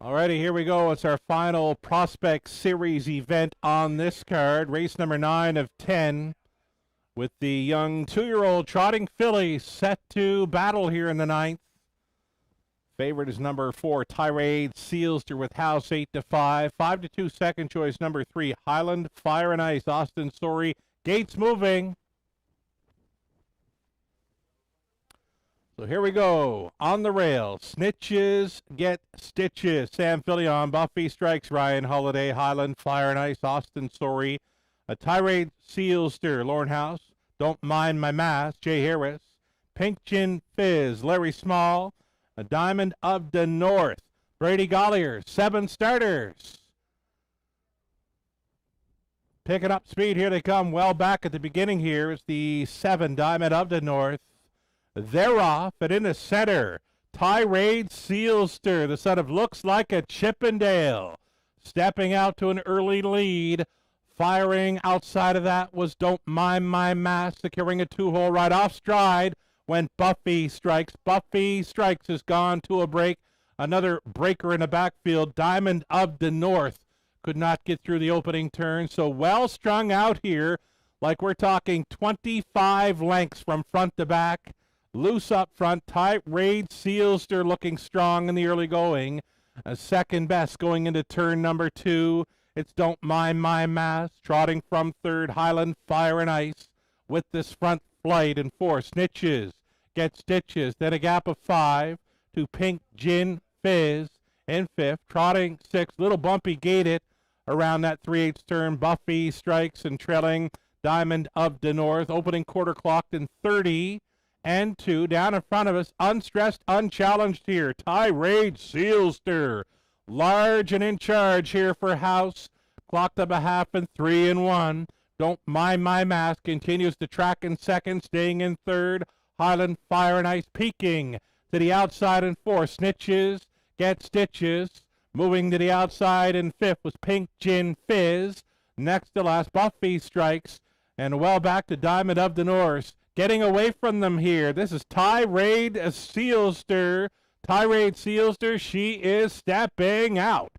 Alrighty, here we go. It's our final Prospect Series event on this card. Race number 9 of 10, with the young 2-year-old trotting filly set to battle here in the ninth. Favorite is number 4, Tirade Sealster, with house 8 to 5. 5 to 2, second choice, number 3, Highland Fire and Ice. Austin Story, gates moving. So here we go. On the rail, Snitches Get Stitches. Sam Fillion, Buffy Strikes, Ryan Holiday, Highland Fire and Ice, Austin Story, a Tirade Sealster, Lorne House, Don't Mind My Mask, Jay Harris, Pink Gin Fizz, Larry Small, a Diamond of the North, Brady Gollier, 7 starters. Picking up speed, here they come. Well back at the beginning here is the 7, Diamond of the North. They're off, and in the center, Tirade Sealster, the son of Looks Like a Chippendale, stepping out to an early lead. Firing outside of that was Don't Mind My Mask, securing a 2-hole right off stride when Buffy Strikes. Buffy Strikes has gone to a break. Another breaker in the backfield. Diamond of the North could not get through the opening turn, so well strung out here, like we're talking 25 lengths from front to back. Loose up front, Tirade Sealster looking strong in the early going. Second best going into turn number 2. It's Don't Mind My Mask, trotting from third, Highland Fire and Ice, with this front flight. And 4, Snitches Get Stitches. Then a gap of 5 to Pink Gin Fizz in 5th. Trotting 6, little bumpy gated around that 3/8 turn. Buffy Strikes and trailing Diamond of the North. Opening quarter clocked in 30. And 2 down in front of us, unstressed, unchallenged here. Tirade Sealster, large and in charge here for House. Clocked up a half in 3 and 1. Don't Mind My Mask continues to track in second, staying in third. Highland Fire and Ice peeking to the outside in 4. Snitches Get Stitches. Moving to the outside in 5th was Pink Gin Fizz. Next to last, Buffy Strikes. And well back to Diamond of the North. Getting away from them here. This is Tirade Sealster. Tirade Sealster, she is stepping out.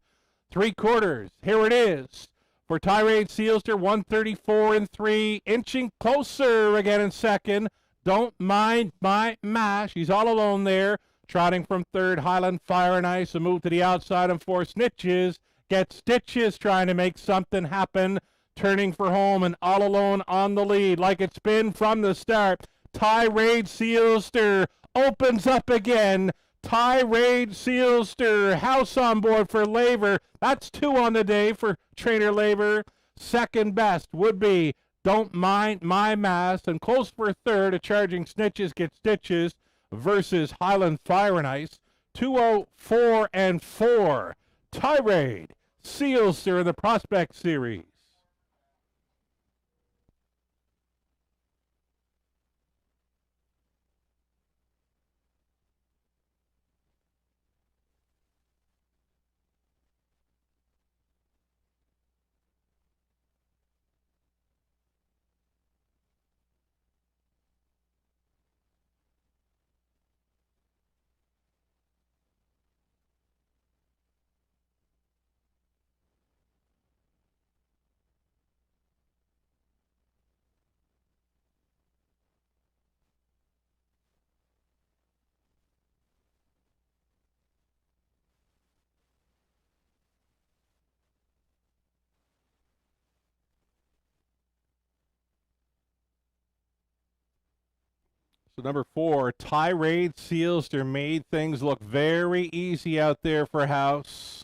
3/4. Here it is for Tirade Sealster, 134 and 3. Inching closer again in second. Don't Mind My Mask. She's all alone there. Trotting from third, Highland Fire and Ice. A move to the outside and 4, Snitches Get Stitches, trying to make something happen. Turning for home and all alone on the lead like it's been from the start. Tirade Sealster opens up again. Tirade Sealster, house on board for Laver. That's 2 on the day for Trainer Laver. Second best would be Don't Mind My Mass, and close for third, a Charging Snitches Get Stitches versus Highland Fire and Ice. 204 and 4. Tirade Sealster in the Prospect Series. So number 4, Tirade Sealster made things look very easy out there for House.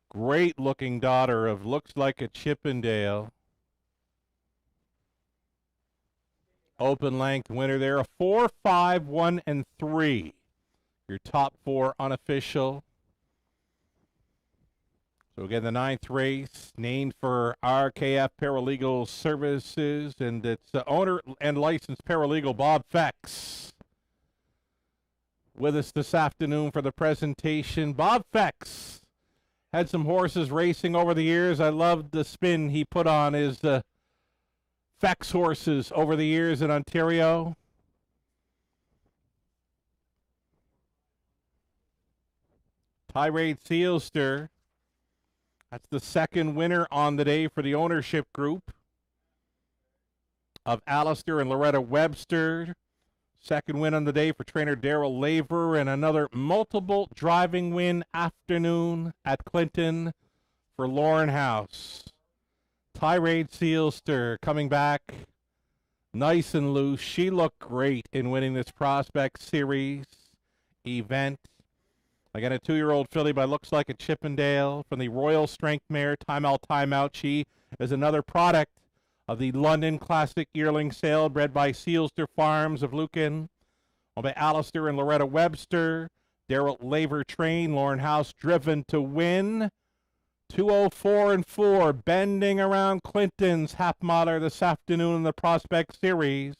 Great looking daughter of looks like a Chippendale. Open length winner there. A 4, 5, 1, and 3. Your top 4 unofficial. So again, the 9th race, named for RKF Paralegal Services, and its owner and licensed paralegal Bob Fex with us this afternoon for the presentation. Bob Fex had some horses racing over the years. I loved the spin he put on his Fex horses over the years in Ontario. Tirade Sealster. That's the second winner on the day for the ownership group of Alistair and Loretta Webster. Second win on the day for trainer Daryl Laver, and another multiple driving win afternoon at Clinton for Lauren House. Tirade Sealster coming back nice and loose. She looked great in winning this Prospect Series event. Again, a 2-year-old filly by looks like a Chippendale from the Royal Strength Mare, Timeout. She is another product of the London Classic Yearling Sale, bred by Sealster Farms of Lucan. Owned by Alistair and Loretta Webster. Daryl Laver trained, Lauren House driven to win. 204 and 4, bending around Clinton's half miler this afternoon in the Prospect Series.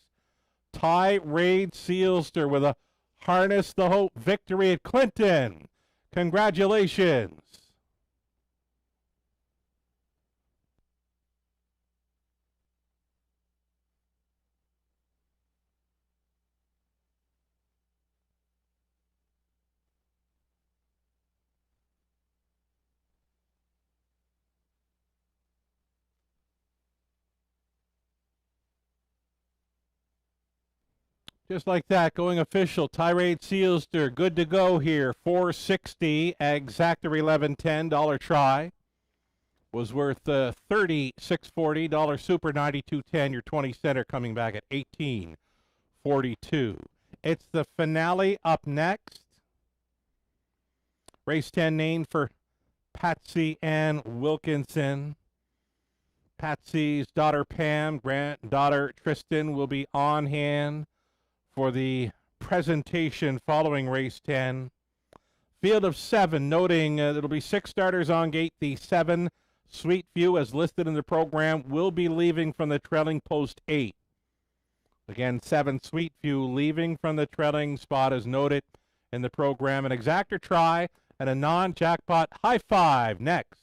Tirade Sealster with a Harness the Hope victory at Clinton. Congratulations. Just like that, going official. Tirade Sealster, good to go here. 460, exactor 1110, dollar try. Was worth $36.40, dollar super 92.10. Your 20 center coming back at 18.42. It's the finale up next. Race 10 named for Patsy Ann Wilkinson. Patsy's daughter Pam, granddaughter Tristan will be on hand for the presentation following race 10. Field of 7, noting there'll be 6 starters on gate. The 7, Sweet View, as listed in the program, will be leaving from the trailing post 8. Again, 7, Sweet View, leaving from the trailing spot as noted in the program. An exactor try and a non-jackpot high five next.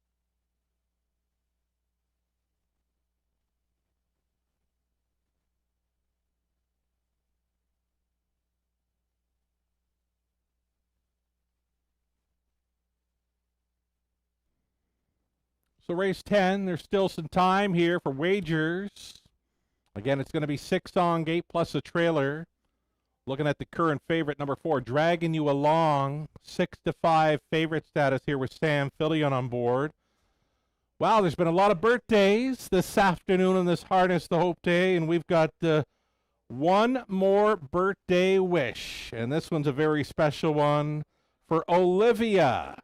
So race 10, there's still some time here for wagers. Again, it's going to be 6 on gate plus a trailer. Looking at the current favorite, number 4, dragging you along. 6-5 favorite status here with Sam Fillion on board. Wow, there's been a lot of birthdays this afternoon on this Harness the Hope Day, and we've got one more birthday wish, and this one's a very special one for Olivia.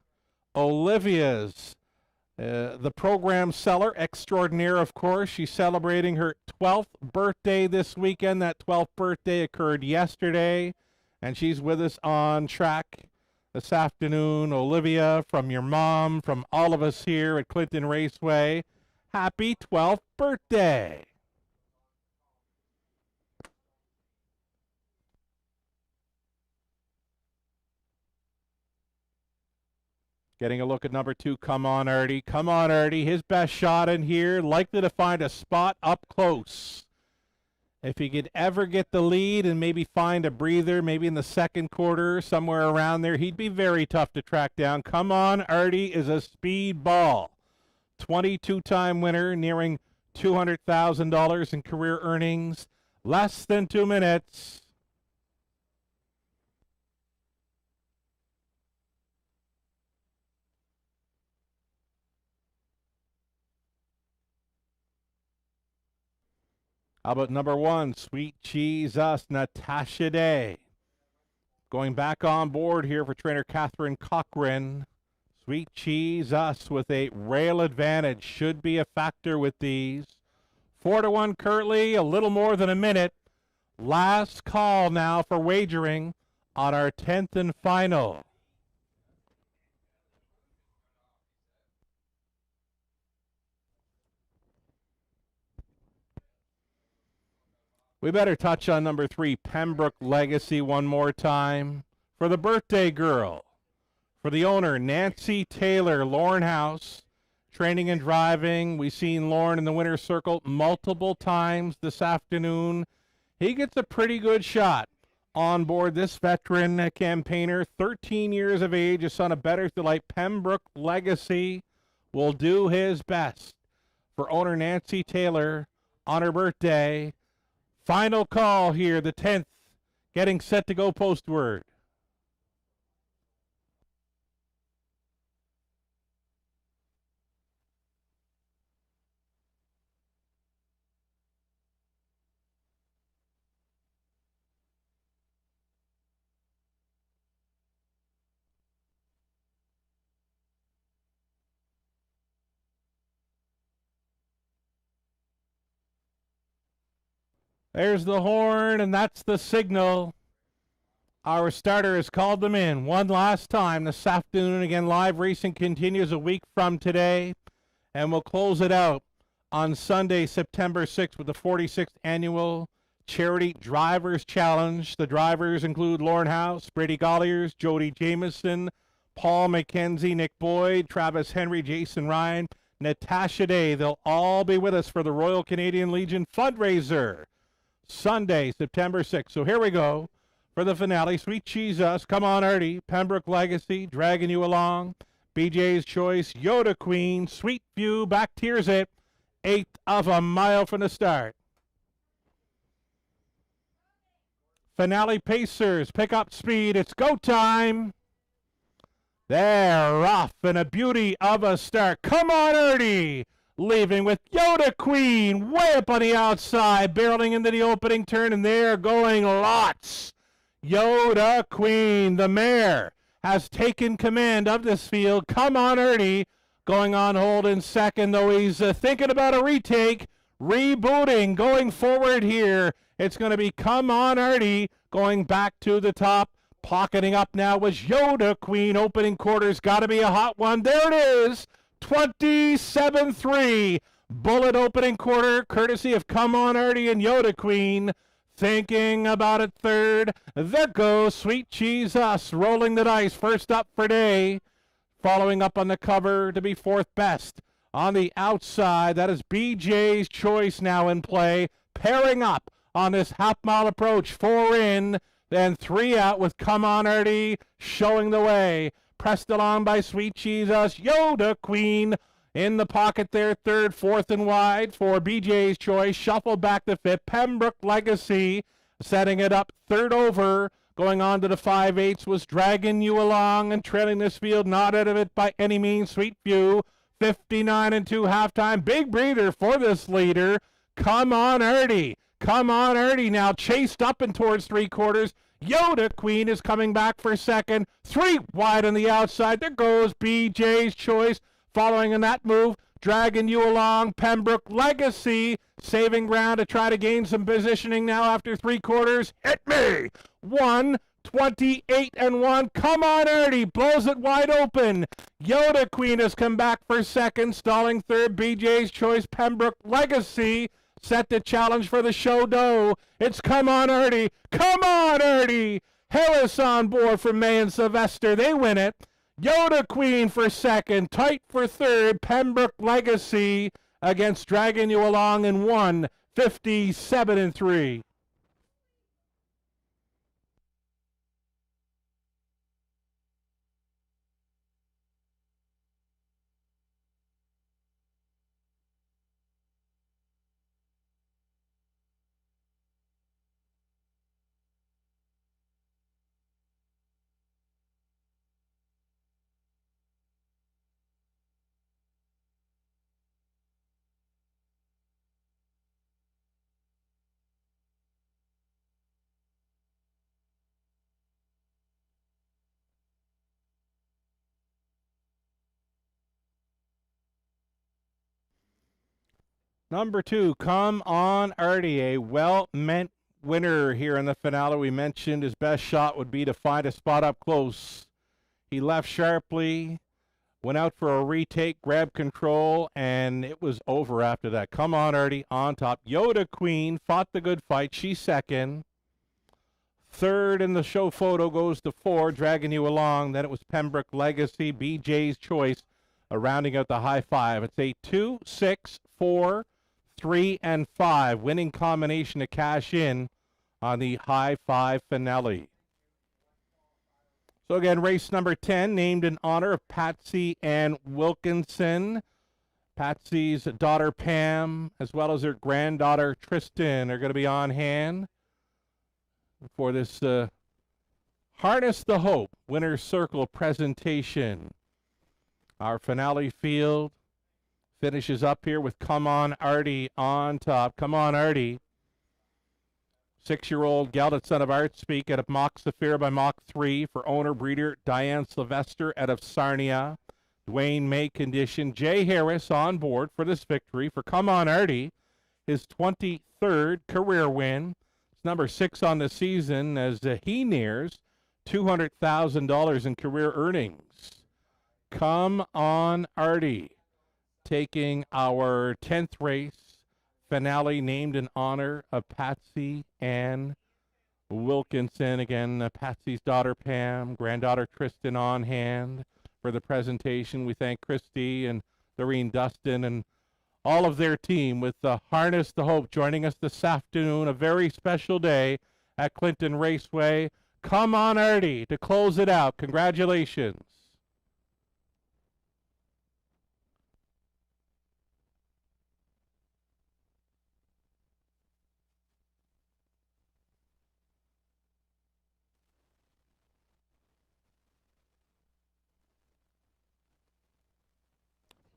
Olivia's the program seller extraordinaire, of course. She's celebrating her 12th birthday this weekend. That 12th birthday occurred yesterday, and she's with us on track this afternoon. Olivia, from your mom, from all of us here at Clinton Raceway, happy 12th birthday. Getting a look at number 2, Come On Artie. Come On Artie, his best shot in here, likely to find a spot up close. If he could ever get the lead and maybe find a breather, maybe in the second quarter, somewhere around there, he'd be very tough to track down. Come On Artie is a speed ball. 22-time winner, nearing $200,000 in career earnings. Less than 2 minutes. How about number 1, Sweet Cheese Us, Natasha Day. Going back on board here for trainer Catherine Cochran. Sweet Cheese Us with a rail advantage. Should be a factor with these. 4-1 currently, a little more than a minute. Last call now for wagering on our 10th and final. We better touch on number 3, Pembroke Legacy, one more time. For the birthday girl, for the owner, Nancy Taylor, Lauren House, training and driving. We've seen Lauren in the winner's circle multiple times this afternoon. He gets a pretty good shot on board this veteran campaigner, 13 years of age, a son of Better Delight. Pembroke Legacy will do his best for owner Nancy Taylor on her birthday. Final call here, the 10th, getting set to go postward. There's the horn, and that's the signal. Our starter has called them in one last time this afternoon. Again, live racing continues a week from today, and we'll close it out on Sunday, September 6th, with the 46th Annual Charity Drivers Challenge. The drivers include Lauren House, Brady Golliers, Jody Jameson, Paul McKenzie, Nick Boyd, Travis Henry, Jason Ryan, Natasha Day. They'll all be with us for the Royal Canadian Legion fundraiser. Sunday, September 6th. So here we go for the finale. Sweet Cheese Us, Come On Artie, Pembroke Legacy, dragging you along. BJ's Choice, Yoda Queen, Sweet View, back tears it. 1/8 of a mile from the start. Finale Pacers, pick up speed. It's go time. They're off, and a beauty of a start. Come On Artie, leaving with Yoda Queen way up on the outside, barreling into the opening turn, and they're going lots. Yoda Queen, the mare, has taken command of this field. Come On Artie going on hold in second, though he's thinking about a retake, rebooting, going forward here. It's going to be Come On Artie going back to the top. Pocketing up now was Yoda Queen. Opening quarters, got to be a hot one. There it is. 27-3, bullet opening quarter, courtesy of Come On Artie and Yoda Queen. Thinking about it third. There goes Sweet Cheese Us, rolling the dice. First up for Day. Following up on the cover to be fourth best. On the outside, that is BJ's Choice now in play. Pairing up on this half-mile approach. 4 in, then 3 out with Come On Artie showing the way. Pressed along by Sweet Cheese Us, Yoda Queen In the pocket there, third, fourth and wide for BJ's Choice. Shuffle back to fifth. Pembroke Legacy setting it up third over. Going on to the 5/8 was dragging you along and trailing this field. Not out of it by any means. Sweet View, 59 and 2 halftime. Big breather for this leader. Come on, Erdy. Come on, Erdy. Now chased up and towards three quarters. Yoda Queen is coming back for second. 3 wide on the outside. There goes BJ's Choice. Following in that move, dragging you along. Pembroke Legacy saving ground to try to gain some positioning now after three quarters. Hit me! 1:28 and 1. Come on, Erdy. Blows it wide open. Yoda Queen has come back for second. Stalling third, BJ's Choice. Pembroke Legacy set to challenge for the show dough. It's Come on, Erdy. Come on, Erdy. Hillis on board for May and Sylvester. They win it. Yoda Queen for second. Tight for third. Pembroke Legacy against Dragging You Along in 1:57 and 3. Number 2, Come on, Artie, a well-meant winner here in the finale. We mentioned his best shot would be to find a spot up close. He left sharply, went out for a retake, grabbed control, and it was over after that. Come on, Artie, on top. Yoda Queen fought the good fight. She's second. Third in the show photo goes to 4, Dragging You Along. Then it was Pembroke Legacy, BJ's Choice, rounding out the high five. It's a 2, 6, 4, 3, and 5 winning combination to cash in on the high five finale. So again, race number 10, named in honor of Patsy Ann Wilkinson. Patsy's daughter Pam, as well as her granddaughter Tristan, are going to be on hand for this Harness the Hope Winner's Circle presentation. Our finale field finishes up here with Come on, Artie on top. Come on, Artie. 6-year-old gelded son of Art Speak out of Mach Saphir by Mach 3 for owner breeder Diane Sylvester out of Sarnia. Dwayne May condition. Jay Harris on board for this victory for Come on, Artie. His 23rd career win. It's number 6 on the season as he nears $200,000 in career earnings. Come on, Artie. Taking our 10th race finale named in honor of Patsy Ann Wilkinson. Again, Patsy's daughter Pam, granddaughter Tristan on hand for the presentation. We thank Christy and Doreen Dustin and all of their team with Harness the Hope joining us this afternoon. A very special day at Clinton Raceway. Come on, Artie, to close it out. Congratulations.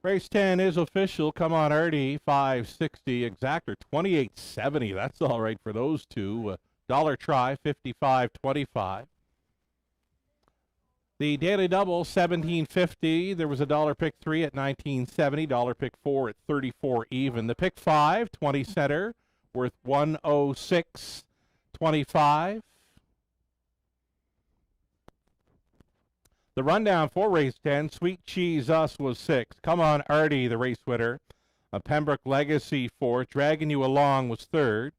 Race 10 is official. Come on, Artie. 560 exact or 28.70. That's all right for those two. Dollar try, 55.25. The daily double, 17.50. There was a dollar pick 3 at 19.70. Dollar pick 4 at 34 even. The pick 5, 20 center, worth 106.25. The rundown for race 10, Sweet Cheese Us was 6. Come on, Artie, the race winner. Pembroke Legacy 4th. Dragging You Along was 3rd.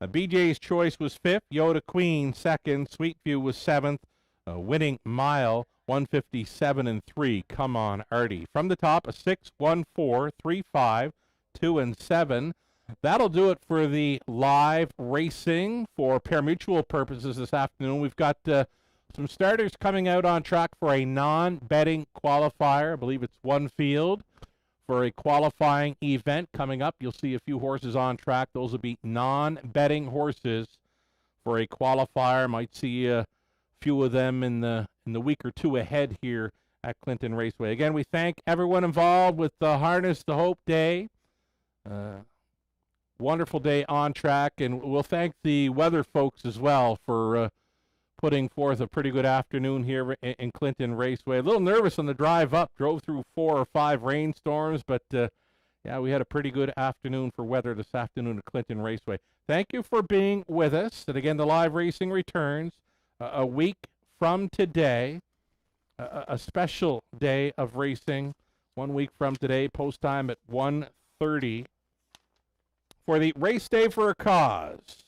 BJ's Choice was 5th. Yoda Queen 2nd. Sweetview was 7th. Winning Mile 157 and 3. Come on, Artie. From the top, a 6, 1, 4, 3, 5, 2, and 7. That'll do it for the live racing for parimutuel purposes this afternoon. We've got some starters coming out on track for a non-betting qualifier. I believe it's one field for a qualifying event coming up. You'll see a few horses on track. Those will be non-betting horses for a qualifier. Might see a few of them in the week or two ahead here at Clinton Raceway. Again, we thank everyone involved with the Harness the Hope Day. Wonderful day on track, and we'll thank the weather folks as well for putting forth a pretty good afternoon here in Clinton Raceway. A little nervous on the drive up, drove through 4 or 5 rainstorms, but yeah, we had a pretty good afternoon for weather this afternoon at Clinton Raceway. Thank you for being with us. And again, the live racing returns a week from today, a special day of racing 1 week from today, post time at 1:30 for the Race Day for a Cause.